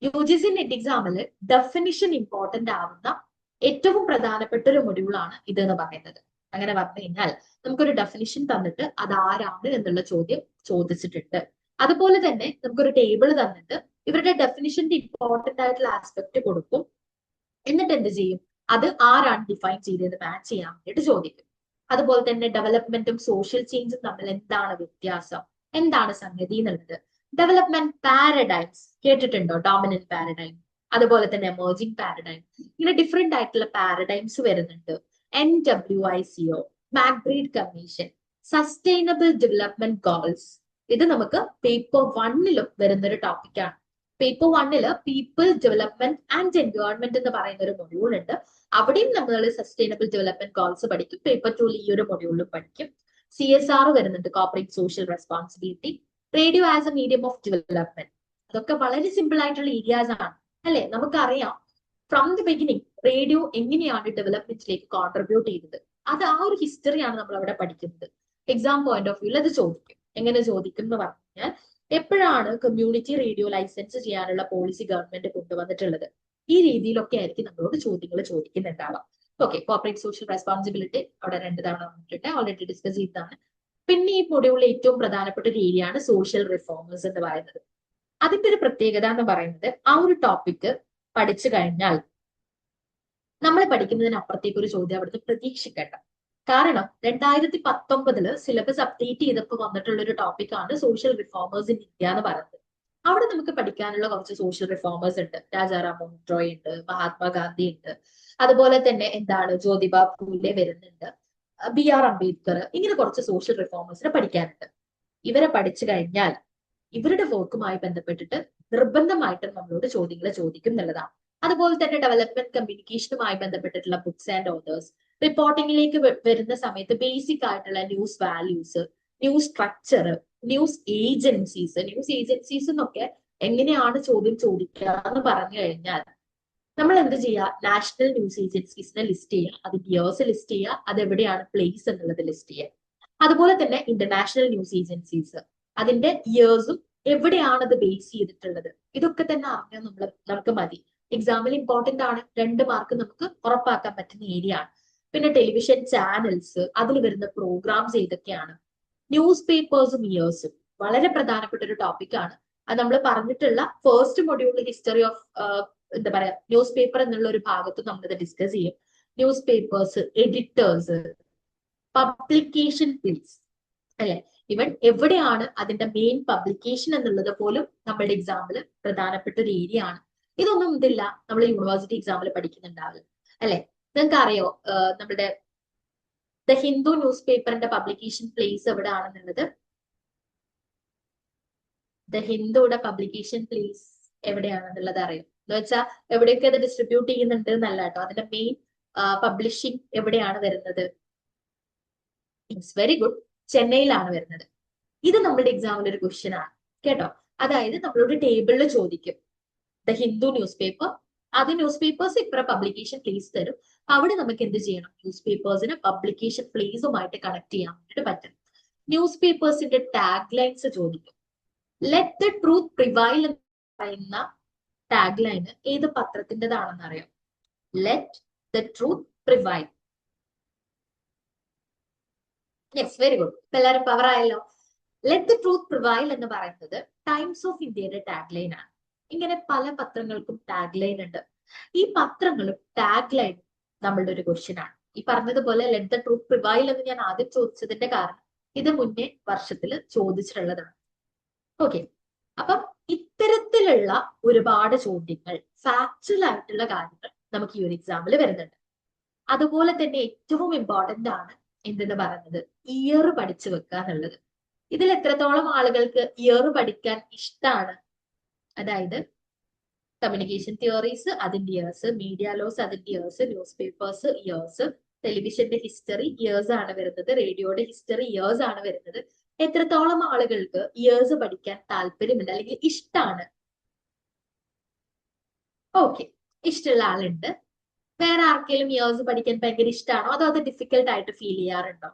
UGC നെറ്റ് എക്സാമിൽ ഡെഫിനിഷൻ ഇമ്പോർട്ടന്റ് ആവുന്ന ഏറ്റവും പ്രധാനപ്പെട്ട ഒരു മൊഡ്യൂളാണ് ഇത് എന്ന് പറയുന്നത്. അങ്ങനെ പറഞ്ഞു കഴിഞ്ഞാൽ നമുക്കൊരു ഡെഫിനിഷൻ തന്നിട്ട് അത് ആരാണ് എന്നുള്ള ചോദ്യം ചോദിച്ചിട്ടുണ്ട്. അതുപോലെ തന്നെ നമുക്കൊരു ടേബിൾ തന്നിട്ട് ഇവരുടെ ഡെഫിനിഷന്റെ ഇമ്പോർട്ടന്റ് ആയിട്ടുള്ള ആസ്പെക്ട് കൊടുക്കും. എന്നിട്ട് എന്ത് ചെയ്യും? അത് ആരാണ് ഡിഫൈൻ ചെയ്തത് മാച്ച് ചെയ്യാൻ വേണ്ടിയിട്ട് ചോദിക്കും. അതുപോലെ തന്നെ ഡെവലപ്മെന്റും സോഷ്യൽ ചേഞ്ചും തമ്മിൽ എന്താണ് വ്യത്യാസം, എന്താണ് സംഗതി എന്നുള്ളത്. ഡെവലപ്മെന്റ് പാരഡൈംസ് കേട്ടിട്ടുണ്ടോ? ഡോമിനന്റ് പാരഡൈം, അതുപോലെ തന്നെ എമേർജിംഗ് പാരഡൈം, ഇങ്ങനെ ഡിഫറെന്റ് ആയിട്ടുള്ള പാരഡൈംസ് വരുന്നുണ്ട്. NWICO, MacBride commission, sustainable development goals. ഇത് നമുക്ക് പേപ്പർ 1 വരുന്ന ഒരു ടോപ്പിക്കാണ്. Paper 1 people development and environment എന്ന് പറയുന്ന ഒരു മൊഡ്യൂൾ ഉണ്ട്. അവിടെയും നമ്മൾ സസ്റ്റൈനബിൾ ഡെവലപ്മെന്റ് ഗോൾസ് പഠിക്കും. പേപ്പർ 2 ഈ ഒരു മൊഡ്യൂളിലും പഠിക്കും. CSR വരുന്നുണ്ട്, corporate social responsibility. Radio as a medium of development. അതൊക്കെ വളരെ സിമ്പിൾ ആയിട്ടുള്ള ഏരിയാസ് ആണ് അല്ലെ. നമുക്കറിയാം ഫ്രം ദി ബിഗിനിങ് റേഡിയോ എങ്ങനെയാണ് ഡെവലപ്മെന്റിലേക്ക് കോൺട്രിബ്യൂട്ട് ചെയ്തത്, അത് ആ ഒരു ഹിസ്റ്ററിയാണ് നമ്മൾ അവിടെ പഠിക്കുന്നത്. എക്സാം പോയിന്റ് ഓഫ് വ്യൂവിൽ അത് ചോദിക്കും. എങ്ങനെ ചോദിക്കും എന്ന് പറഞ്ഞാൽ, എപ്പോഴാണ് കമ്മ്യൂണിറ്റി റേഡിയോ ലൈസൻസ് ചെയ്യാനുള്ള പോളിസി ഗവൺമെന്റ് കൊണ്ടുവന്നിട്ടുള്ളത്? ഈ രീതിയിലൊക്കെ ആയിരിക്കും നമ്മളോട് ചോദ്യങ്ങൾ ചോദിക്കുന്നുണ്ടാവാം. ഓക്കെ, കോർപ്പറേറ്റ് സോഷ്യൽ റെസ്പോൺസിബിലിറ്റി അവിടെ 2 തവണ വന്നിട്ടുണ്ട്, ഓൾറെഡി ഡിസ്കസ് ചെയ്തതാണ്. പിന്നെ ഈ മൊഡ്യൂളിലെ ഏറ്റവും പ്രധാനപ്പെട്ട ഒരു ഏരിയ ആണ് സോഷ്യൽ റിഫോമേഴ്സ് എന്ന് പറയുന്നത്. അതിന്റെ ഒരു പ്രത്യേകത എന്ന് പറയുന്നത്, ആ ഒരു ടോപ്പിക് പഠിച്ചു കഴിഞ്ഞാൽ നമ്മൾ പഠിക്കുന്നതിനപ്പുറത്തേക്ക് ഒരു ചോദ്യം അവിടുന്ന് പ്രതീക്ഷിക്കേണ്ട. കാരണം 2019 സിലബസ് അപ്ഡേറ്റ് ചെയ്തപ്പോൾ വന്നിട്ടുള്ള ഒരു ടോപ്പിക്കാണ് സോഷ്യൽ റിഫോമേഴ്സ് ഇൻ ഇന്ത്യ എന്ന് പറയുന്നത്. അവിടെ നമുക്ക് പഠിക്കാനുള്ള കുറച്ച് സോഷ്യൽ റിഫോമേഴ്സ് ഉണ്ട്. രാജാറാം മോഹൻ റോയ് ഉണ്ട്, മഹാത്മാഗാന്ധി ഉണ്ട്, അതുപോലെ തന്നെ എന്താണ് ജ്യോതിബ ഫൂലെ വരുന്നുണ്ട്, BR അംബേദ്കർ, ഇങ്ങനെ കുറച്ച് സോഷ്യൽ റിഫോമേഴ്സിനെ പഠിക്കാനുണ്ട്. ഇവരെ പഠിച്ചു കഴിഞ്ഞാൽ ഇവരുടെ വർക്കുമായി ബന്ധപ്പെട്ടിട്ട് നിർബന്ധമായിട്ടും നമ്മളോട് ചോദ്യങ്ങൾ ചോദിക്കും എന്നുള്ളതാണ്. അതുപോലെ തന്നെ ഡെവലപ്മെന്റ് കമ്മ്യൂണിക്കേഷനുമായി ബന്ധപ്പെട്ടിട്ടുള്ള ബുക്സ് ആൻഡ് ഓതേഴ്സ്, റിപ്പോർട്ടിംഗിലേക്ക് വരുന്ന സമയത്ത് ബേസിക് ആയിട്ടുള്ള news values, news structure, news agencies എന്നൊക്കെ എങ്ങനെയാണ് ചോദ്യം ചോദിക്കുക എന്ന് പറഞ്ഞു കഴിഞ്ഞാൽ നമ്മൾ എന്ത് ചെയ്യുക? നാഷണൽ ന്യൂസ് ഏജൻസീസിനെ ലിസ്റ്റ് ചെയ്യുക, അതിന്റെ ഇയേഴ്സ് ലിസ്റ്റ് ചെയ്യുക, അത് എവിടെയാണ് പ്ലേസ് എന്നുള്ളത് ലിസ്റ്റ് ചെയ്യുക. അതുപോലെ തന്നെ ഇന്റർനാഷണൽ ന്യൂസ് ഏജൻസീസ്, അതിന്റെ ഇയേഴ്സും എവിടെയാണ് അത് ബേസ് ചെയ്തിട്ടുള്ളത്, ഇതൊക്കെ തന്നെ അറിഞ്ഞാൽ നമുക്ക് മതി. എക്സാമിൽ ഇമ്പോർട്ടന്റ് ആണ്, 2 മാർക്ക് നമുക്ക് ഉറപ്പാക്കാൻ പറ്റുന്ന ഏരിയ ആണ്. പിന്നെ ടെലിവിഷൻ ചാനൽസ്, അതിൽ വരുന്ന പ്രോഗ്രാംസ് ഏതൊക്കെയാണ്, ന്യൂസ് പേപ്പേഴ്സും ഇയേഴ്സും വളരെ പ്രധാനപ്പെട്ട ഒരു ടോപ്പിക്കാണ്. അത് നമ്മൾ പറഞ്ഞിട്ടുള്ള ഫസ്റ്റ് മൊഡ്യൂൾ ഹിസ്റ്ററി ഓഫ് എന്താ പറയാ ന്യൂസ് പേപ്പർ എന്നുള്ള ഒരു ഭാഗത്ത് നമ്മളിത് ഡിസ്കസ് ചെയ്യും. News papers, editors, publication place അല്ലെ, ഇവൻ എവിടെയാണ് അതിന്റെ മെയിൻ പബ്ലിക്കേഷൻ എന്നുള്ളത് പോലും നമ്മുടെ എക്സാമ്പിൾ പ്രധാനപ്പെട്ട ഒരു ഏരിയ ആണ്. ഇതൊന്നും ഇതില്ല നമ്മൾ യൂണിവേഴ്സിറ്റി എക്സാമ്പിൾ പഠിക്കുന്നുണ്ടാവില്ല അല്ലെ. നിങ്ങൾക്ക് അറിയോ നമ്മുടെ ദ ഹിന്ദു ന്യൂസ് പേപ്പറിന്റെ പബ്ലിക്കേഷൻ പ്ലേസ് എവിടെയാണെന്നുള്ളത്? ദ ഹിന്ദുയുടെ പബ്ലിക്കേഷൻ പ്ലേസ് എവിടെയാണെന്നുള്ളത് അറിയോ? എന്ന് വെച്ചാൽ എവിടെയൊക്കെ അത് ഡിസ്ട്രിബ്യൂട്ട് ചെയ്യുന്നുണ്ട് എന്നല്ല കേട്ടോ, അതിന്റെ മെയിൻ പബ്ലിഷിംഗ് എവിടെയാണ് വരുന്നത്? ഇറ്റ്സ് വെരി ഗുഡ്, ചെന്നൈയിലാണ് വരുന്നത്. ഇത് നമ്മുടെ എക്സാമിൽ ഒരു ക്വസ്റ്റ്യൻ ആണ് കേട്ടോ. അതായത് നമ്മളോട് ടേബിളിൽ ചോദിക്കും ദ ഹിന്ദു ന്യൂസ് പേപ്പർ, അത് ന്യൂസ് പേപ്പേഴ്സ് ഇപ്പറ പബ്ലിക്കേഷൻ പ്ലേസ് തരും. അവിടെ നമുക്ക് എന്ത് ചെയ്യണം? ന്യൂസ് പേപ്പേഴ്സിന് പബ്ലിക്കേഷൻ പ്ലേസുമായിട്ട് കണക്ട് ചെയ്യാൻ വേണ്ടിട്ട് പറ്റും. ന്യൂസ് പേപ്പേഴ്സിന്റെ ടാഗ് ലൈൻസ് ചോദിക്കും. ലെറ്റ് ദ ട്രൂത്ത് പ്രിവൈൽ എന്ന് പറയുന്ന ടാഗ് ലൈന് ഏത് പത്രത്തിൻ്റെതാണെന്ന് അറിയാം? Let the truth prevail. Yes, very good, എല്ലാവരും പവർ ആയല്ലോ. ലെറ്റ് ദ ട്രൂത്ത് പ്രിവൈൽ എന്ന് പറയുന്നത് ടൈംസ് ഓഫ് ഇന്ത്യയുടെ ടാഗ് ലൈൻ ആണ്. ഇങ്ങനെ പല പത്രങ്ങൾക്കും ടാഗ് ലൈൻ ഉണ്ട്. ഈ പത്രങ്ങളും ടാഗ് ലൈൻ നമ്മളുടെ ഒരു ക്വസ്റ്റ്യൻ ആണ്. ഈ പറഞ്ഞതുപോലെ ലെറ്റ് ദ ട്രൂത്ത് പ്രിവൈൽ എന്ന് ഞാൻ ആദ്യം ചോദിച്ചതിന്റെ കാരണം ഇത് മുന്നേ വർഷത്തിൽ ചോദിച്ചിട്ടുള്ളതാണ്. ഓക്കെ, അപ്പം ഇത്തരത്തിലുള്ള ഒരുപാട് ചോദ്യങ്ങൾ, ഫാക്ച്വൽ ആയിട്ടുള്ള കാര്യങ്ങൾ നമുക്ക് ഈ ഒരു എക്സാമ്പിൾ വരുന്നുണ്ട്. അതുപോലെ തന്നെ ഏറ്റവും ഇമ്പോർട്ടന്റ് ആണ് എന്തെന്ന് പറയുന്നത് ഇയർ പഠിച്ചു വെക്കുക എന്നുള്ളത്. ഇതിൽ എത്രത്തോളം ആളുകൾക്ക് ഇയർ പഠിക്കാൻ ഇഷ്ടമാണ്? അതായത് കമ്മ്യൂണിക്കേഷൻ തിയറീസ് അതിന്റെ ഇയേഴ്സ്, മീഡിയ ലോസ് അതിന്റെ ഇയേഴ്സ്, ന്യൂസ് പേപ്പേഴ്സ് ഇയേഴ്സ്, ടെലിവിഷന്റെ ഹിസ്റ്ററി ഇയേഴ്സ് ആണ് വരുന്നത്, റേഡിയോയുടെ ഹിസ്റ്ററി ഇയേഴ്സ് ആണ് വരുന്നത്. എത്രത്തോളം ആളുകൾക്ക് ഇയേഴ്സ് പഠിക്കാൻ താല്പര്യമുണ്ട് അല്ലെങ്കിൽ ഇഷ്ടമാണ്? ഓക്കെ, ഇഷ്ടമുള്ള ആളുണ്ട്. വേറെ ആർക്കെങ്കിലും ഇയേഴ്സ് പഠിക്കാൻ ഭയങ്കര ഇഷ്ടമാണോ, അതോ അത് ഡിഫിക്കൽട്ട് ആയിട്ട് ഫീൽ ചെയ്യാറുണ്ടോ?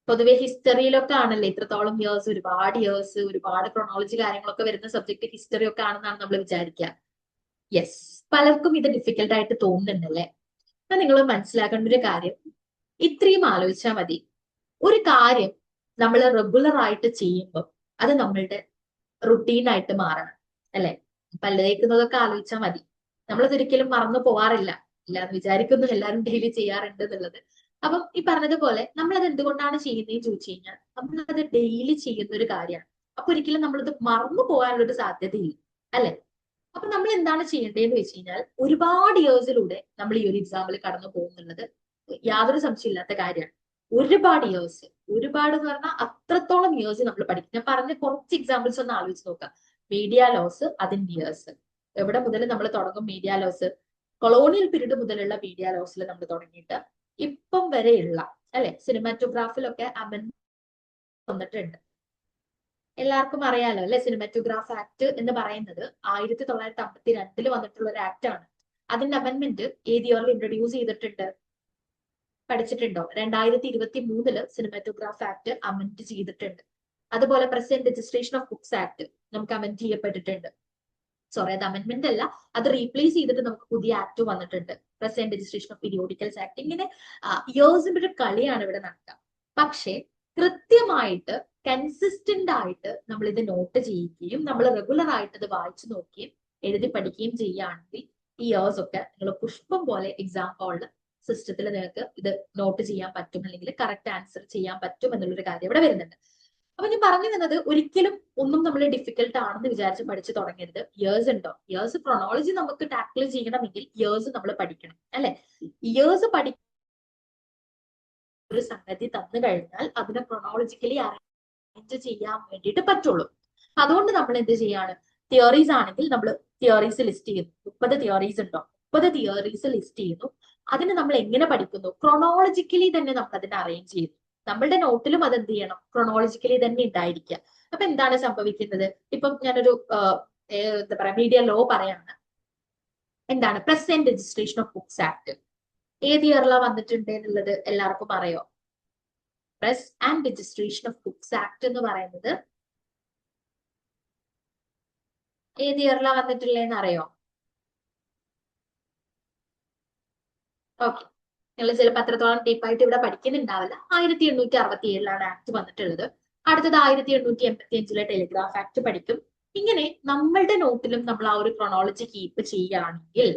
പൊതുവെ ഹിസ്റ്ററിയിലൊക്കെ ആണല്ലേ ഇത്രത്തോളം ഇയേഴ്സ്, ഒരുപാട് ക്രോണോളജി കാര്യങ്ങളൊക്കെ വരുന്ന സബ്ജക്ട് ഹിസ്റ്ററി ഒക്കെ ആണെന്നാണ് നമ്മൾ വിചാരിക്കുക. യെസ്, പലർക്കും ഇത് ഡിഫിക്കൽട്ട് ആയിട്ട് തോന്നുന്നുണ്ടല്ലേ. അപ്പൊ നിങ്ങൾ മനസ്സിലാക്കേണ്ട ഒരു കാര്യം, ഇത്രയും ആലോചിച്ചാൽ മതി. ഒരു കാര്യം നമ്മൾ റെഗുലർ ആയിട്ട് ചെയ്യുമ്പോൾ അത് നമ്മളുടെ റുട്ടീനായിട്ട് മാറണം അല്ലെ. പല്ല് തേക്കുന്നതൊക്കെ ആലോചിച്ചാൽ മതി. നമ്മളതൊരിക്കലും മറന്നു പോവാറില്ല, ഇല്ലാന്ന് വിചാരിക്കുന്നു എല്ലാവരും ഡെയിലി ചെയ്യാറുണ്ട് എന്നുള്ളത്. അപ്പം ഈ പറഞ്ഞതുപോലെ നമ്മൾ അത് എന്തുകൊണ്ടാണ് ചെയ്യുന്നതെന്ന് ചോദിച്ചു കഴിഞ്ഞാൽ നമ്മളത് ഡെയിലി ചെയ്യുന്ന ഒരു കാര്യമാണ്. അപ്പൊ ഒരിക്കലും നമ്മളത് മറന്നു പോകാനുള്ള ഒരു സാധ്യതയില്ല അല്ലെ. അപ്പൊ നമ്മൾ എന്താണ് ചെയ്യേണ്ടതെന്ന് വെച്ച് കഴിഞ്ഞാൽ ഒരുപാട് ഇയേഴ്സിലൂടെ നമ്മൾ ഈ ഒരു എക്സാമ്പിൾ കടന്നു പോകുന്നുള്ളത് യാതൊരു സംശയമില്ലാത്ത കാര്യമാണ്. ഒരുപാട് ഇയേഴ്സ്, ഒരുപാട് എന്ന് പറഞ്ഞാൽ അത്രത്തോളം ഇയേഴ്സ് നമ്മൾ പഠിക്കും. ഞാൻ പറഞ്ഞ കുറച്ച് എക്സാമ്പിൾസ് ഒന്ന് ആലോചിച്ച് നോക്കാം. മീഡിയ ലോസ് അതിന്റെ ഇയേഴ്സ്, എവിടെ മുതൽ നമ്മൾ തുടങ്ങും? മീഡിയ ലോസ് കൊളോണിയൽ പീരീഡ് മുതലുള്ള മീഡിയ ലോസിൽ നമ്മൾ തുടങ്ങിയിട്ട് ഇപ്പം വരെയുള്ള അല്ലെ സിനിമാറ്റോഗ്രാഫിലൊക്കെ അമെൻമെന്റ് വന്നിട്ടുണ്ട്. എല്ലാവർക്കും അറിയാലോ അല്ലെ, സിനിമാറ്റോഗ്രാഫ് ആക്ട് എന്ന് പറയുന്നത് 1952 വന്നിട്ടുള്ള ഒരു ആക്ട് ആണ്. അതിന്റെ അമെൻമെന്റ് ഏത് ഇയറിൽ ഇൻട്രൊഡ്യൂസ് ചെയ്തിട്ടുണ്ട്? പഠിച്ചിട്ടുണ്ടോ? 2023 സിനിമാറ്റോഗ്രാഫ് ആക്ട് അമെൻഡ് ചെയ്തിട്ടുണ്ട്. അതുപോലെ present registration of books act നമുക്ക് അമെൻഡ് ചെയ്യപ്പെട്ടിട്ടുണ്ട്. സോറി, അത് അമെൻമെന്റ് അല്ല, അത് റീപ്ലേസ് ചെയ്തിട്ട് നമുക്ക് പുതിയ ആക്ട് വന്നിട്ടുണ്ട്, present registration of periodicals act. ഇങ്ങനെ ഇയേഴ്സിന്റെ ഒരു കളിയാണ് ഇവിടെ നടക്കുക. പക്ഷേ കൃത്യമായിട്ട് കൺസിസ്റ്റന്റ് ആയിട്ട് നമ്മൾ ഇത് നോട്ട് ചെയ്യുകയും നമ്മൾ റെഗുലർ ആയിട്ട് ഇത് വായിച്ചു നോക്കുകയും എഴുതി പഠിക്കുകയും ചെയ്യുകയാണെങ്കിൽ ഈ ഇയേഴ്സ് ഒക്കെ നിങ്ങൾ പുഷ്പം പോലെ എക്സാം ഹോളിൽ സിസ്റ്റത്തിൽ നിങ്ങൾക്ക് ഇത് നോട്ട് ചെയ്യാൻ പറ്റും, അല്ലെങ്കിൽ കറക്റ്റ് ആൻസർ ചെയ്യാൻ പറ്റും എന്നുള്ളൊരു കാര്യം ഇവിടെ വരുന്നുണ്ട്. അപ്പൊ ഞാൻ പറഞ്ഞു തന്നത് ഒരിക്കലും ഒന്നും നമ്മൾ ഡിഫിക്കൽട്ട് ആണെന്ന് വിചാരിച്ച് പഠിച്ചു തുടങ്ങരുത്. ഇയേഴ്സ് ഉണ്ടോ? ഇയേഴ്സ് ക്രോണോളജി നമുക്ക് ടാക്കിൾ ചെയ്യണമെങ്കിൽ ഇയേഴ്സ് നമ്മൾ പഠിക്കണം അല്ലെ. ഇയേഴ്സ് ഒരു സംഗതി തന്നു കഴിഞ്ഞാൽ അതിനെ ക്രോണോളജിക്കലി അറേഞ്ച് ചെയ്യാൻ വേണ്ടിയിട്ട് പറ്റുള്ളൂ. അതുകൊണ്ട് നമ്മൾ എന്ത് ചെയ്യാണ്? തിയറീസ് ആണെങ്കിൽ നമ്മൾ തിയറീസ് ലിസ്റ്റ് ചെയ്യുന്നു. 30 തിയറീസ് ഉണ്ടോ? 30 തിയറീസ് ലിസ്റ്റ് ചെയ്യുന്നു. അതിന് നമ്മൾ എങ്ങനെ പഠിക്കുന്നു? ക്രോണോളജിക്കലി തന്നെ നമ്മൾ അതിനെ അറേഞ്ച് ചെയ്യുന്നു. നമ്മളുടെ നോട്ടിലും അത് എന്ത് ചെയ്യണം? ക്രോണോളജിക്കലി തന്നെ ഉണ്ടായിരിക്കുക. അപ്പൊ എന്താണ് സംഭവിക്കുന്നത്? ഇപ്പം ഞാനൊരു എന്താ പറയാ മീഡിയ ലോ പറയാണ്. എന്താണ് present registration of books act ഏത് ഇയറിലാണ് വന്നിട്ടുണ്ട് എന്നുള്ളത് എല്ലാവർക്കും അറിയോ? Press and registration of books act എന്ന് പറയുന്നത് ഏത് ഇയറിലാണ് വന്നിട്ടുള്ളതെന്ന് അറിയോ? ഓക്കെ, നിങ്ങൾ ചിലപ്പോൾ അത്രത്തോളം ഡീപ്പായിട്ട് ഇവിടെ പഠിക്കുന്നുണ്ടാവില്ല. 1867 ആക്ട് വന്നിട്ടുള്ളത്. അടുത്തത് 1885 ടെലിഗ്രാഫ് ആക്ട് പഠിക്കും. ഇങ്ങനെ നമ്മളുടെ നോട്ടിലും നമ്മൾ ആ ഒരു ക്രോണോളജി കീപ്പ് ചെയ്യുകയാണെങ്കിൽ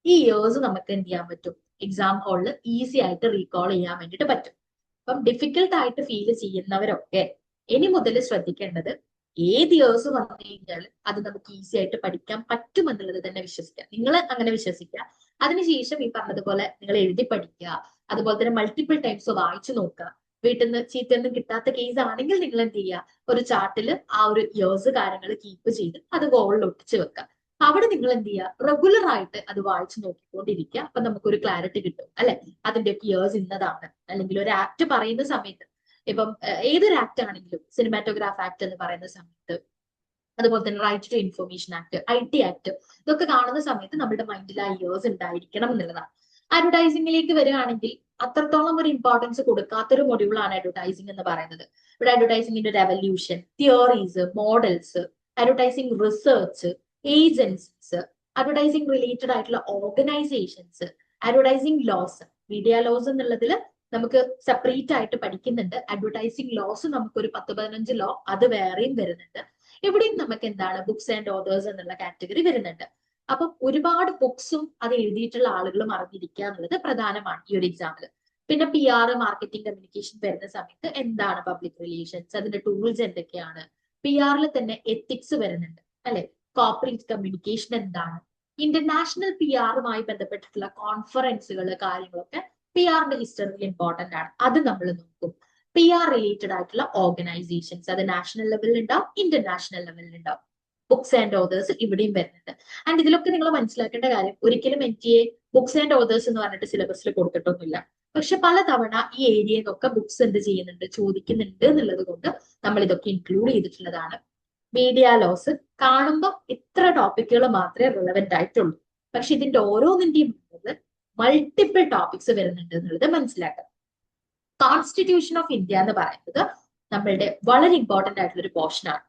ഈ ഇയേഴ്സ് നമുക്ക് എന്ത് ചെയ്യാൻ പറ്റും, എക്സാം ഹാളിൽ ഈസി ആയിട്ട് റീകോൾ ചെയ്യാൻ വേണ്ടിയിട്ട് പറ്റും. അപ്പം ഡിഫിക്കൽട്ട് ആയിട്ട് ഫീൽ ചെയ്യുന്നവരൊക്കെ ഇനി മുതൽ ശ്രദ്ധിക്കേണ്ടത് ഏത് ഇയേഴ്സ് വന്നു കഴിഞ്ഞാൽ അത് നമുക്ക് ഈസി ആയിട്ട് പഠിക്കാൻ പറ്റുമെന്നുള്ളത് തന്നെ വിശ്വസിക്കുക. നിങ്ങൾ അങ്ങനെ വിശ്വസിക്കുക. അതിനുശേഷം ഈ പറഞ്ഞതുപോലെ നിങ്ങൾ എഴുതി പഠിക്കുക. അതുപോലെ തന്നെ മൾട്ടിപ്പിൾ ടൈംസ് വായിച്ചു നോക്കുക. വീട്ടിൽ നിന്ന് ചീത്തയൊന്നും കിട്ടാത്ത കേസ് ആണെങ്കിൽ നിങ്ങൾ എന്ത് ചെയ്യുക, ഒരു ചാർട്ടിൽ ആ ഒരു ഇയേഴ്സ് കാര്യങ്ങൾ കീപ്പ് ചെയ്ത് അത് ഗോളിൽ ഒട്ടിച്ച് വെക്കുക. അവിടെ നിങ്ങൾ എന്ത് ചെയ്യുക, റെഗുലർ ആയിട്ട് അത് വായിച്ചു നോക്കിക്കൊണ്ടിരിക്കുക. അപ്പൊ നമുക്കൊരു ക്ലാരിറ്റി കിട്ടും അല്ലെ, അതിന്റെയൊക്കെ ഇയേഴ്സ് ഇന്നതാണ്. അല്ലെങ്കിൽ ഒരു ആക്ട് പറയുന്ന സമയത്ത്, ഇപ്പം ഏതൊരു ആക്ട് ആണെങ്കിലും സിനിമാറ്റോഗ്രാഫ് ആക്ട് എന്ന് പറയുന്ന സമയത്ത്, അതുപോലെ തന്നെ right to information act, IT act, ഇതൊക്കെ കാണുന്ന സമയത്ത് നമ്മുടെ മൈൻഡിൽ ആ ഇയേഴ്സ് ഉണ്ടായിരിക്കണം എന്നുള്ളതാണ്. അഡ്വർടൈസിംഗിലേക്ക് വരികയാണെങ്കിൽ അത്രത്തോളം ഒരു ഇമ്പോർട്ടൻസ് കൊടുക്കാത്തൊരു മൊഡ്യൂളാണ് അഡ്വർടൈസിംഗ് എന്ന് പറയുന്നത്. ഇവിടെ അഡ്വർടൈസിംഗിന്റെ revolution, theories, models, advertising research, agencies, advertising related ആയിട്ടുള്ള organisations, advertising laws, media laws എന്നുള്ളതിൽ നമുക്ക് സെപ്പറേറ്റ് ആയിട്ട് പഠിക്കുന്നുണ്ട്. അഡ്വർടൈസിംഗ് ലോസ് നമുക്കൊരു 10-15 ലോ അത് വേറെയും വരുന്നുണ്ട്. ഇവിടെയും നമുക്ക് എന്താണ് ബുക്സ് ആൻഡ് ഓതേഴ്സ് എന്നുള്ള കാറ്റഗറി വരുന്നുണ്ട്. അപ്പൊ ഒരുപാട് ബുക്സും അത് എഴുതിയിട്ടുള്ള ആളുകളും അറിഞ്ഞിരിക്കുക എന്നുള്ളത് പ്രധാനമാണ് ഈ ഒരു എക്സാമിൽ. പിന്നെ PR, മാർക്കറ്റിംഗ്, കമ്മ്യൂണിക്കേഷൻ വരുന്ന സമയത്ത് എന്താണ് പബ്ലിക് റിലേഷൻസ്, അതിന്റെ ടൂൾസ് എന്തൊക്കെയാണ്. PR തന്നെ എത്തിക്സ് വരുന്നുണ്ട് അല്ലെ, കോർപ്പറേറ്റ് കമ്മ്യൂണിക്കേഷൻ എന്താണ്, ഇന്റർനാഷണൽ PR ബന്ധപ്പെട്ടിട്ടുള്ള കോൺഫറൻസുകൾ, കാര്യങ്ങളൊക്കെ PR ഹിസ്റ്ററിയിൽ ഇമ്പോർട്ടന്റ് ആണ്. അത് നമ്മൾ നോക്കും. PR റിലേറ്റഡ് ആയിട്ടുള്ള ഓർഗനൈസേഷൻസ്, അത് നാഷണൽ ലെവലിൽ ഉണ്ടാവും, ഇന്റർനാഷണൽ ലെവലിൽ ഉണ്ടാവും. ബുക്സ് ആൻഡ് ഓതേഴ്സ് ഇവിടെയും വരുന്നുണ്ട്. ആൻഡ് ഇതിലൊക്കെ നിങ്ങൾ മനസ്സിലാക്കേണ്ട കാര്യം, ഒരിക്കലും എനിക്ക് ബുക്സ് ആൻഡ് ഓതേഴ്സ് എന്ന് പറഞ്ഞിട്ട് സിലബസിൽ കൊടുത്തിട്ടൊന്നുമില്ല. പക്ഷെ പലതവണ ഈ ഏരിയയിലൊക്കെ ബുക്സ് എന്ത് ചെയ്യുന്നുണ്ട്, ചോദിക്കുന്നുണ്ട് എന്നുള്ളത് കൊണ്ട് നമ്മൾ ഇതൊക്കെ ഇൻക്ലൂഡ് ചെയ്തിട്ടുള്ളതാണ്. മീഡിയ ലോസ് കാണുമ്പോൾ ഇത്ര ടോപ്പിക്കുകൾ മാത്രമേ റിലവന്റ് ആയിട്ടുള്ളൂ. പക്ഷെ ഇതിന്റെ ഓരോന്നിന്റെയും മൾട്ടിപ്പിൾ ടോപ്പിക്സ് വരുന്നുണ്ട് എന്നുള്ളത് മനസ്സിലാക്കുക. കോൺസ്റ്റിറ്റ്യൂഷൻ ഓഫ് ഇന്ത്യ എന്ന് പറയുന്നത് നമ്മളുടെ വളരെ ഇമ്പോർട്ടന്റ് ആയിട്ടുള്ള ഒരു പോർഷൻ ആണ്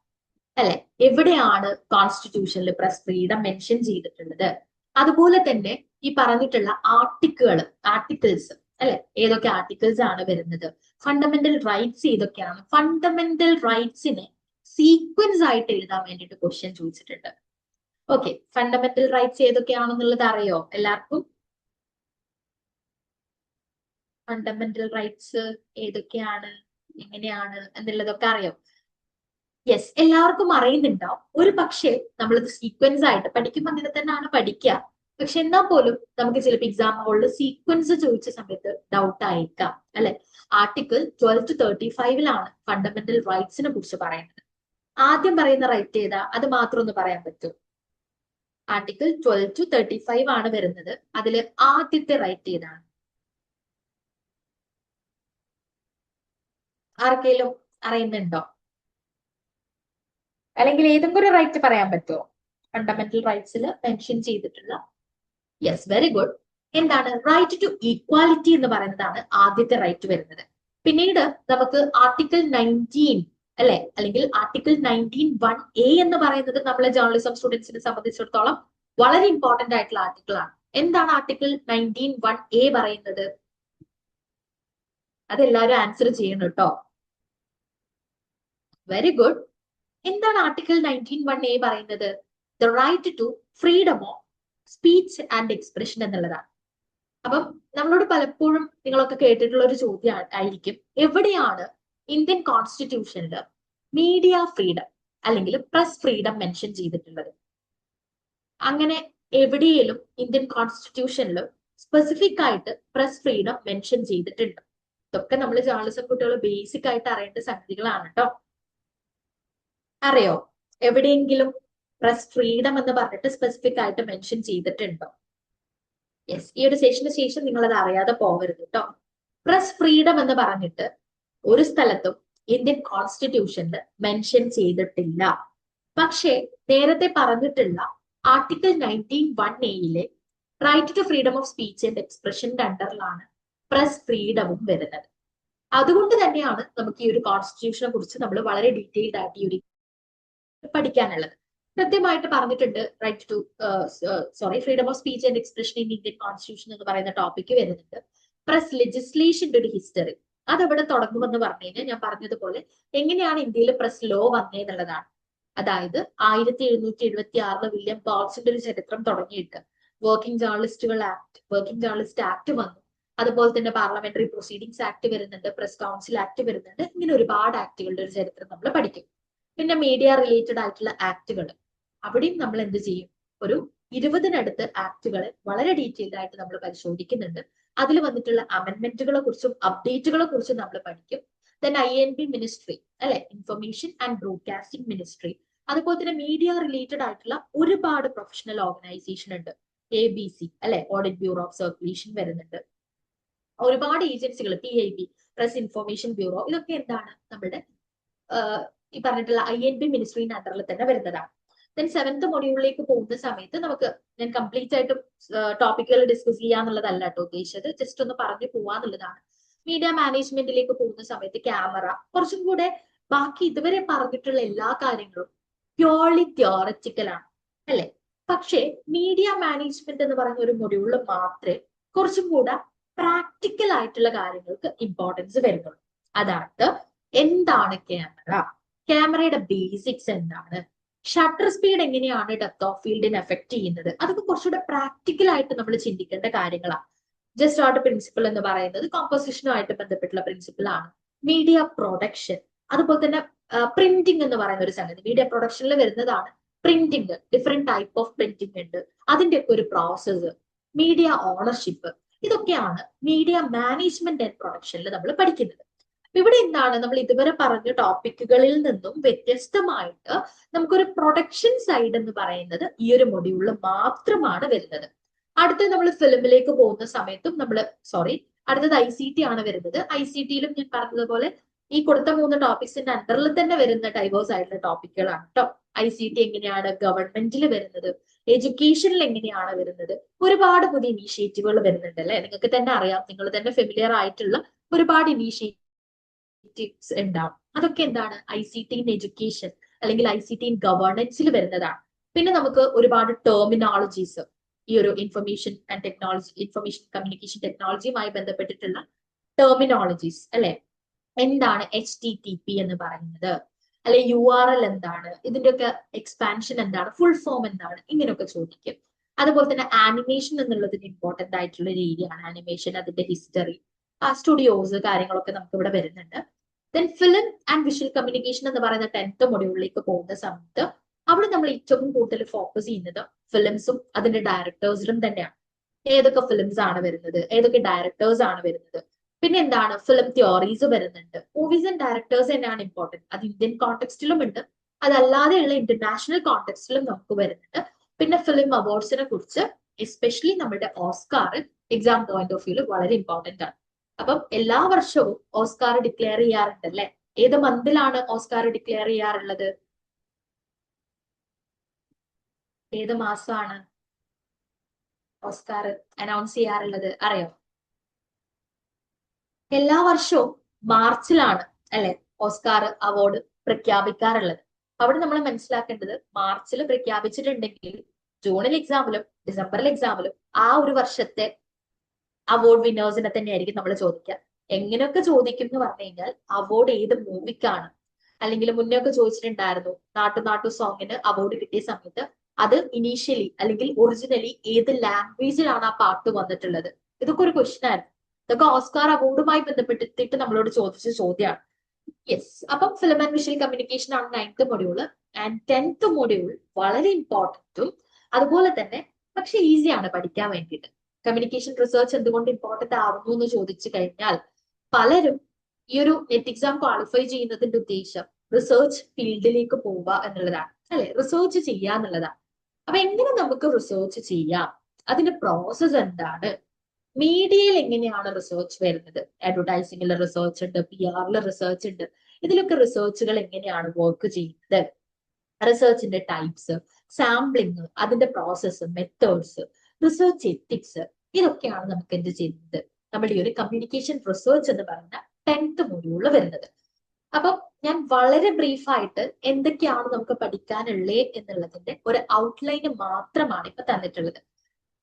അല്ലെ. എവിടെയാണ് കോൺസ്റ്റിറ്റ്യൂഷനിൽ പ്രസ് ഫ്രീഡം മെൻഷൻ ചെയ്തിട്ടുള്ളത്, അതുപോലെ തന്നെ ഈ പറഞ്ഞിട്ടുള്ള ആർട്ടിക്കിൾസ് അല്ലെ, ഏതൊക്കെ ആർട്ടിക്കിൾസ് ആണ് വരുന്നത്, ഫണ്ടമെന്റൽ റൈറ്റ്സ് ഏതൊക്കെയാണ്. ഫണ്ടമെന്റൽ റൈറ്റ്സിനെ സീക്വൻസ് ആയിട്ട് എഴുതാൻ വേണ്ടിയിട്ട് ക്വസ്റ്റ്യൻ ചോദിച്ചിട്ടുണ്ട്. ഓക്കെ, ഫണ്ടമെന്റൽ റൈറ്റ്സ് ഏതൊക്കെയാണെന്നുള്ളത് അറിയോ എല്ലാവർക്കും? ഫണ്ടമെന്റൽ റൈറ്റ്സ് ഏതൊക്കെയാണ്, എങ്ങനെയാണ് എന്നുള്ളതൊക്കെ അറിയാം. യെസ്, എല്ലാവർക്കും അറിയുന്നുണ്ടാവും. ഒരു പക്ഷേ നമ്മളിത് സീക്വൻസ് ആയിട്ട് പഠിക്കുമ്പോൾ അങ്ങനെ തന്നെയാണ് പഠിക്കുക. പക്ഷെ എന്നാൽ പോലും നമുക്ക് ചിലപ്പോൾ എക്സാം ഹോളിൽ സീക്വൻസ് ചോദിച്ച സമയത്ത് ഡൗട്ട് ആയിരിക്കാം അല്ലെ. ആർട്ടിക്കിൾ 12 to 35 ഫണ്ടമെന്റൽ റൈറ്റ്സിനെ കുറിച്ച് പറയുന്നത്. ആദ്യം പറയുന്ന റൈറ്റ് ഏതാ, അത് മാത്രം ഒന്ന് പറയാൻ പറ്റും? ആർട്ടിക്കിൾ 12 to 35 വരുന്നത്. അതിൽ ആദ്യത്തെ റൈറ്റ് ഏതാണ്? ആർക്കെങ്കിലും അറിയുന്നുണ്ടോ? അല്ലെങ്കിൽ ഏതെങ്കിലും ഒരു റൈറ്റ് പറയാൻ പറ്റുമോ ഫണ്ടമെന്റൽ റൈറ്റ്സിൽ മെൻഷൻ ചെയ്തിട്ടുള്ള? Yes, very good. എന്താണ്? റൈറ്റ് ടു ഈക്വാലിറ്റി എന്ന് പറയുന്നതാണ് ആദ്യത്തെ റൈറ്റ് വരുന്നത്. പിന്നീട് നമുക്ക് ആർട്ടിക്കിൾ 19 അല്ലെ, അല്ലെങ്കിൽ ആർട്ടിക്കിൾ 19(1)(a) എന്ന് പറയുന്നത് നമ്മളെ ജേർണലിസം സ്റ്റുഡൻസിനെ സംബന്ധിച്ചിടത്തോളം വളരെ ഇമ്പോർട്ടന്റ് ആയിട്ടുള്ള ആർട്ടിക്കിൾ ആണ്. എന്താണ് ആർട്ടിക്കിൾ 19(1)(a) പറയുന്നത്? അതെല്ലാവരും ആൻസർ ചെയ്യണം കേട്ടോ. Very good. എന്താണ് ആർട്ടിക്കിൾ 19(1)(a) പറയുന്നത്? The right to freedom of speech and expression എന്നുള്ളതാണ്. അപ്പം നമ്മളോട് പലപ്പോഴും നിങ്ങളൊക്കെ കേട്ടിട്ടുള്ള ഒരു ചോദ്യം ആയിരിക്കും, എവിടെയാണ് ഇന്ത്യൻ കോൺസ്റ്റിറ്റ്യൂഷനിൽ മീഡിയ ഫ്രീഡം അല്ലെങ്കിൽ പ്രസ് ഫ്രീഡം മെൻഷൻ ചെയ്തിട്ടുള്ളത്? അങ്ങനെ എവിടെയെങ്കിലും ഇന്ത്യൻ കോൺസ്റ്റിറ്റ്യൂഷനിൽ സ്പെസിഫിക് ആയിട്ട് പ്രസ് ഫ്രീഡം മെൻഷൻ ചെയ്തിട്ടുണ്ട്? ഇതൊക്കെ നമ്മൾ ജേർണലിസം കുട്ടികൾ ബേസിക് ആയിട്ട് അറിയേണ്ട സംഗതികളാണ് കേട്ടോ. അറിയോ എവിടെയെങ്കിലും പ്രസ് ഫ്രീഡം എന്ന് പറഞ്ഞിട്ട് സ്പെസിഫിക് ആയിട്ട് മെൻഷൻ ചെയ്തിട്ടുണ്ടോ? യെസ്, ഈ ഒരു സെഷന് ശേഷം നിങ്ങൾ അത് അറിയാതെ പോകരുത് കേട്ടോ. പ്രസ് ഫ്രീഡം എന്ന് പറഞ്ഞിട്ട് ഒരു സ്ഥലത്തും ഇന്ത്യൻ കോൺസ്റ്റിറ്റ്യൂഷനിൽ മെൻഷൻ ചെയ്തിട്ടില്ല. പക്ഷേ നേരത്തെ പറഞ്ഞിട്ടുള്ള article 19(1)(a) right to freedom of speech and എക്സ്പ്രഷന്റെ അണ്ടറിലാണ് പ്രസ് ഫ്രീഡവും വരുന്നത്. അതുകൊണ്ട് തന്നെയാണ് നമുക്ക് ഈ ഒരു കോൺസ്റ്റിറ്റ്യൂഷനെ കുറിച്ച് നമ്മൾ വളരെ ഡീറ്റെയിൽഡ് ആയിട്ട് ഈ ഒരു പഠിക്കാനുള്ളത്. കൃത്യമായിട്ട് പറഞ്ഞിട്ടുണ്ട് right to freedom of speech and expression in Indian constitution എന്ന് പറയുന്ന ടോപ്പിക്ക് വരുന്നുണ്ട്. പ്രസ് ലെജിസ്ലേഷന്റെ ഒരു ഹിസ്റ്ററി അതെവിടെ തുടങ്ങുമെന്ന് പറഞ്ഞു കഴിഞ്ഞാൽ ഞാൻ പറഞ്ഞതുപോലെ എങ്ങനെയാണ് ഇന്ത്യയിൽ പ്രസ് ലോ വന്നേന്നുള്ളതാണ്. അതായത് 1776 വില്യം ബോൾസിന്റെ ഒരു ചരിത്രം തുടങ്ങിയിട്ട് വർക്കിംഗ് ജേർണലിസ്റ്റുകൾ ആക്ട്, വർക്കിംഗ് ജേർണലിസ്റ്റ് ആക്ട് വന്നു. അതുപോലെ തന്നെ പാർലമെന്ററി പ്രൊസീഡിങ്സ് ആക്ട് വരുന്നുണ്ട്, പ്രസ് കൗൺസിൽ ആക്ട് വരുന്നുണ്ട്. ഇങ്ങനെ ഒരുപാട് ആക്ടുകളുടെ ഒരു ചരിത്രം നമ്മൾ പഠിക്കും. പിന്നെ മീഡിയ റിലേറ്റഡ് ആയിട്ടുള്ള ആക്ടുകൾ, അവിടെയും നമ്മൾ എന്ത് ചെയ്യും, ഒരു 20-നടുത്ത് ആക്ടുകളെ വളരെ ഡീറ്റെയിൽഡ് ആയിട്ട് നമ്മൾ പരിശോധിക്കുന്നുണ്ട്. അതിൽ വന്നിട്ടുള്ള അമെന്റ്മെന്റുകളെ കുറിച്ചും അപ്ഡേറ്റുകളെ കുറിച്ചും നമ്മൾ പഠിക്കും. ദെൻ INB മിനിസ്ട്രി അല്ലെ, ഇൻഫർമേഷൻ ആൻഡ് ബ്രോഡ്കാസ്റ്റിംഗ് മിനിസ്ട്രി. അതുപോലെ തന്നെ മീഡിയ റിലേറ്റഡ് ആയിട്ടുള്ള ഒരുപാട് പ്രൊഫഷണൽ ഓർഗനൈസേഷൻ ഉണ്ട്. ABC അല്ലെ, ഓഡിറ്റ് ബ്യൂറോ ഓഫ് സർക്കുലേഷൻ വരുന്നുണ്ട്. ഒരുപാട് ഏജൻസികൾ, PIB പ്രസ് ഇൻഫർമേഷൻ ബ്യൂറോ, ഇതൊക്കെ എന്താണ് നമ്മുടെ ഈ പറഞ്ഞിട്ടുള്ള INB മിനിസ്ട്രീന്റെ അണ്ടറിൽ തന്നെ വരുന്നതാണ്. ദെൻ 7th മൊഡ്യൂളിലേക്ക് പോകുന്ന സമയത്ത് നമുക്ക്, ഞാൻ കംപ്ലീറ്റ് ആയിട്ടും ടോപ്പിക്കുകൾ ഡിസ്കസ് ചെയ്യാന്നുള്ളതല്ല കേട്ടോ ഉദ്ദേശിച്ചത്, ജസ്റ്റ് ഒന്ന് പറഞ്ഞു പോവാന്നുള്ളതാണ്. മീഡിയ മാനേജ്മെന്റിലേക്ക് പോകുന്ന സമയത്ത് ക്യാമറ, കുറച്ചും കൂടെ ബാക്കി ഇതുവരെ പറഞ്ഞിട്ടുള്ള എല്ലാ കാര്യങ്ങളും പ്യോർലി തിയോററ്റിക്കൽ ആണ് അല്ലെ. പക്ഷേ മീഡിയ മാനേജ്മെന്റ് എന്ന് പറയുന്ന ഒരു മൊഡ്യൂളിൽ മാത്രമേ കുറച്ചും കൂടെ പ്രാക്ടിക്കൽ ആയിട്ടുള്ള കാര്യങ്ങൾക്ക് ഇമ്പോർട്ടൻസ് വരുന്നുള്ളൂ. അതായത് എന്താണ് ക്യാമറ, ക്യാമറയുടെ ബേസിക്സ് എന്താണ്, ഷട്ടർ സ്പീഡ് എങ്ങനെയാണ് ഡെപ്ത് ഓഫ് ഫീൽഡിനെ എഫക്ട് ചെയ്യുന്നത്, അതൊക്കെ കുറച്ചുകൂടെ പ്രാക്ടിക്കൽ ആയിട്ട് നമ്മൾ ചിന്തിക്കേണ്ട കാര്യങ്ങളാണ്. ജസ്റ്റ് ആർട്ട് പ്രിൻസിപ്പിൾ എന്ന് പറയുന്നത് കോമ്പോസിഷനുമായിട്ട് ബന്ധപ്പെട്ടുള്ള പ്രിൻസിപ്പിൾ ആണ്. മീഡിയ പ്രൊഡക്ഷൻ, അതുപോലെ തന്നെ പ്രിന്റിംഗ് എന്ന് പറയുന്ന ഒരു സംഗതി മീഡിയ പ്രൊഡക്ഷനിൽ വരുന്നതാണ്. Printing, different type of printing ഉണ്ട്, അതിന്റെയൊക്കെ ഒരു പ്രോസസ്സ്, മീഡിയ ഓണർഷിപ്പ്, ഇതൊക്കെയാണ് മീഡിയ മാനേജ്മെന്റ് ആൻഡ് പ്രൊഡക്ഷനിൽ നമ്മൾ പഠിക്കുന്നത്. ഇവിടെ എന്താണ്, നമ്മൾ ഇതുവരെ പറഞ്ഞ ടോപ്പിക്കുകളിൽ നിന്നും വ്യത്യസ്തമായിട്ട് നമുക്കൊരു പ്രൊഡക്ഷൻ സൈഡ് എന്ന് പറയുന്നത് ഈ ഒരു മൊഡ്യൂളിൽ മാത്രമാണ് വരുന്നത്. അടുത്ത നമ്മൾ ഫിലിമിലേക്ക് പോകുന്ന സമയത്തും അടുത്തത് ICT ആണ് വരുന്നത്. ICTയിലും ഞാൻ പറഞ്ഞതുപോലെ ഈ കൊടുത്ത 3 ടോപ്പിക്സിന്റെ അണ്ടറിൽ തന്നെ വരുന്ന ഡൈവേഴ്സ് ആയിട്ടുള്ള ടോപ്പിക്കുകളാണ് കേട്ടോ. ICT എങ്ങനെയാണ് ഗവൺമെന്റിൽ വരുന്നത്, എഡ്യൂക്കേഷനിൽ എങ്ങനെയാണ് വരുന്നത്, ഒരുപാട് പുതിയ ഇനീഷ്യേറ്റീവുകൾ വരുന്നുണ്ട് അല്ലെ. നിങ്ങൾക്ക് തന്നെ അറിയാം, നിങ്ങൾ തന്നെ ഫെമിലിയർ ആയിട്ടുള്ള ഒരുപാട് ഇനീഷ്യേറ്റീവ്സ് ഉണ്ടാവും. അതൊക്കെ എന്താണ്, ICT ഇൻ എഡ്യൂക്കേഷൻ അല്ലെങ്കിൽ ICT ഇൻ ഗവേണൻസിൽ വരുന്നതാണ്. പിന്നെ നമുക്ക് ഒരുപാട് ടെർമിനോളജീസ്, ഈ ഒരു information and technology, information communication ടെക്നോളജിയുമായി ബന്ധപ്പെട്ടിട്ടുള്ള ടെർമിനോളജീസ് അല്ലെ. എന്താണ് HTTP എന്ന് പറയുന്നത്, അല്ലെ URL എന്താണ്, ഇതിന്റെയൊക്കെ എക്സ്പാൻഷൻ എന്താണ്, ഫുൾ ഫോം എന്താണ്, ഇങ്ങനെയൊക്കെ ചോദിക്കും. അതുപോലെ തന്നെ ആനിമേഷൻ എന്നുള്ളതിന് ഇമ്പോർട്ടന്റ് ആയിട്ടുള്ള ഒരു ഏരിയ ആണ് ആനിമേഷൻ, അതിന്റെ ഹിസ്റ്ററി, സ്റ്റുഡിയോസ്, കാര്യങ്ങളൊക്കെ നമുക്ക് ഇവിടെ വരുന്നുണ്ട്. Then film and visual communication എന്ന് പറയുന്ന 10th മൊഡ്യൂളിലേക്ക് പോകുന്ന സമയത്ത് അവിടെ നമ്മൾ ഏറ്റവും കൂടുതൽ ഫോക്കസ് ചെയ്യുന്നത് ഫിലിംസും അതിന്റെ ഡയറക്ടേഴ്സിലും തന്നെയാണ്. ഏതൊക്കെ ഫിലിംസ് ആണ് വരുന്നത്, ഏതൊക്കെ ഡയറക്ടേഴ്സ് ആണ് വരുന്നത്, പിന്നെ എന്താണ് ഫിലിം തിയോറീസ് വരുന്നുണ്ട്. മൂവീസ് ആൻഡ് ഡയറക്ടേഴ്സ് തന്നെയാണ് ഇമ്പോർട്ടന്റ്. അത് ഇന്ത്യൻ കോണ്ടെക്സ്റ്റിലും ഉണ്ട്, അതല്ലാതെയുള്ള ഇന്റർനാഷണൽ കോണ്ടെക്സ്റ്റിലും നമുക്ക് വരുന്നുണ്ട്. പിന്നെ ഫിലിം അവാർഡ്സിനെ കുറിച്ച്, എസ്പെഷ്യലി നമ്മുടെ ഓസ്കാർ എക്സാം പോയിന്റ് ഓഫ് വ്യൂല് വളരെ ഇമ്പോർട്ടന്റ് ആണ്. അപ്പം എല്ലാ വർഷവും ഓസ്കാർ ഡിക്ലെയർ ചെയ്യാറുണ്ട് അല്ലെ. ഏത് മന്തിലാണ് ഓസ്കാർ ഡിക്ലെയർ ചെയ്യാറുള്ളത്, ഏത് മാസമാണ് ഓസ്കാർ അനൗൺസ് ചെയ്യാറുള്ളത് അറിയോ? എല്ലാ വർഷവും മാർച്ചിലാണ് അല്ലെ ഓസ്കാർ അവാർഡ് പ്രഖ്യാപിക്കാറുള്ളത്. അവിടെ നമ്മൾ മനസ്സിലാക്കേണ്ടത്, മാർച്ചിൽ പ്രഖ്യാപിച്ചിട്ടുണ്ടെങ്കിൽ ജൂണിൽ എക്സാമിലും ഡിസംബറിൽ എക്സാമിലും ആ ഒരു വർഷത്തെ അവാർഡ് വിന്നേഴ്സിനെ തന്നെയായിരിക്കും നമ്മൾ ചോദിക്കുക. എങ്ങനെയൊക്കെ ചോദിക്കും എന്ന് പറഞ്ഞു കഴിഞ്ഞാൽ, അവാർഡ് ഏത് മൂവിക്കാണ്, അല്ലെങ്കിൽ മുന്നേ ഒക്കെ ചോദിച്ചിട്ടുണ്ടായിരുന്നു നാട്ടു സോങ്ങിന് അവാർഡ് കിട്ടിയ സമയത്ത് അത് ഇനീഷ്യലി അല്ലെങ്കിൽ ഒറിജിനലി ഏത് ലാംഗ്വേജിലാണ് ആ പാട്ട് വന്നിട്ടുള്ളത്. ഇതൊക്കെ ഒരു ക്വസ്റ്റ്യൻ ആയിരുന്നു. ഇതൊക്കെ ഓസ്കാർ അവാർഡുമായി ബന്ധപ്പെട്ടിട്ട് നമ്മളോട് ചോദിച്ച ചോദ്യമാണ്. യെസ്, അപ്പം ഫിലിം ആൻഡ് വിഷ്വൽ കമ്മ്യൂണിക്കേഷൻ ആണ് 9th module. And 10th module വളരെ ഇമ്പോർട്ടന്റും അതുപോലെ തന്നെ പക്ഷെ ഈസിയാണ് പഠിക്കാൻ വേണ്ടിയിട്ട്. കമ്മ്യൂണിക്കേഷൻ റിസർച്ച് എന്തുകൊണ്ട് ഇമ്പോർട്ടന്റ് ആവുന്നു എന്ന് ചോദിച്ചു കഴിഞ്ഞാൽ, പലരും ഈ ഒരു നെറ്റ് എക്സാം ക്വാളിഫൈ ചെയ്യുന്നതിന്റെ ഉദ്ദേശം റിസർച്ച് ഫീൽഡിലേക്ക് പോവുക എന്നുള്ളതാണ് അല്ലെ, റിസർച്ച് ചെയ്യുക എന്നുള്ളതാണ്. അപ്പൊ എങ്ങനെ നമുക്ക് റിസർച്ച് ചെയ്യാം, അതിന്റെ പ്രോസസ് എന്താണ്, മീഡിയയിൽ എങ്ങനെയാണ് റിസർച്ച് വരുന്നത്, അഡ്വർടൈസിംഗിൽ റിസർച്ച് ഉണ്ട്, PR റിസർച്ച് ഉണ്ട്, ഇതിലൊക്കെ റിസർച്ചുകൾ എങ്ങനെയാണ് വർക്ക് ചെയ്യുന്നത്, റിസർച്ചിന്റെ ടൈപ്സ്, സാമ്പിളിങ്, അതിന്റെ പ്രോസസ്സ്, മെത്തേഡ്സ്, റിസർച്ച് എത്തിക്സ്, ഇതൊക്കെയാണ് നമുക്ക് എന്ത് ചെയ്യുന്നത് നമ്മുടെ ഈ ഒരു കമ്മ്യൂണിക്കേഷൻ റിസർച്ച് എന്ന് പറയുന്ന 10th മൊഡ്യൂളിൽ വരുന്നത്. അപ്പം ഞാൻ വളരെ ബ്രീഫായിട്ട് എന്തൊക്കെയാണ് നമുക്ക് പഠിക്കാനുള്ളത് എന്നുള്ളതിന്റെ ഒരു ഔട്ട്ലൈന് മാത്രമാണ് ഇപ്പൊ തന്നിട്ടുള്ളത്.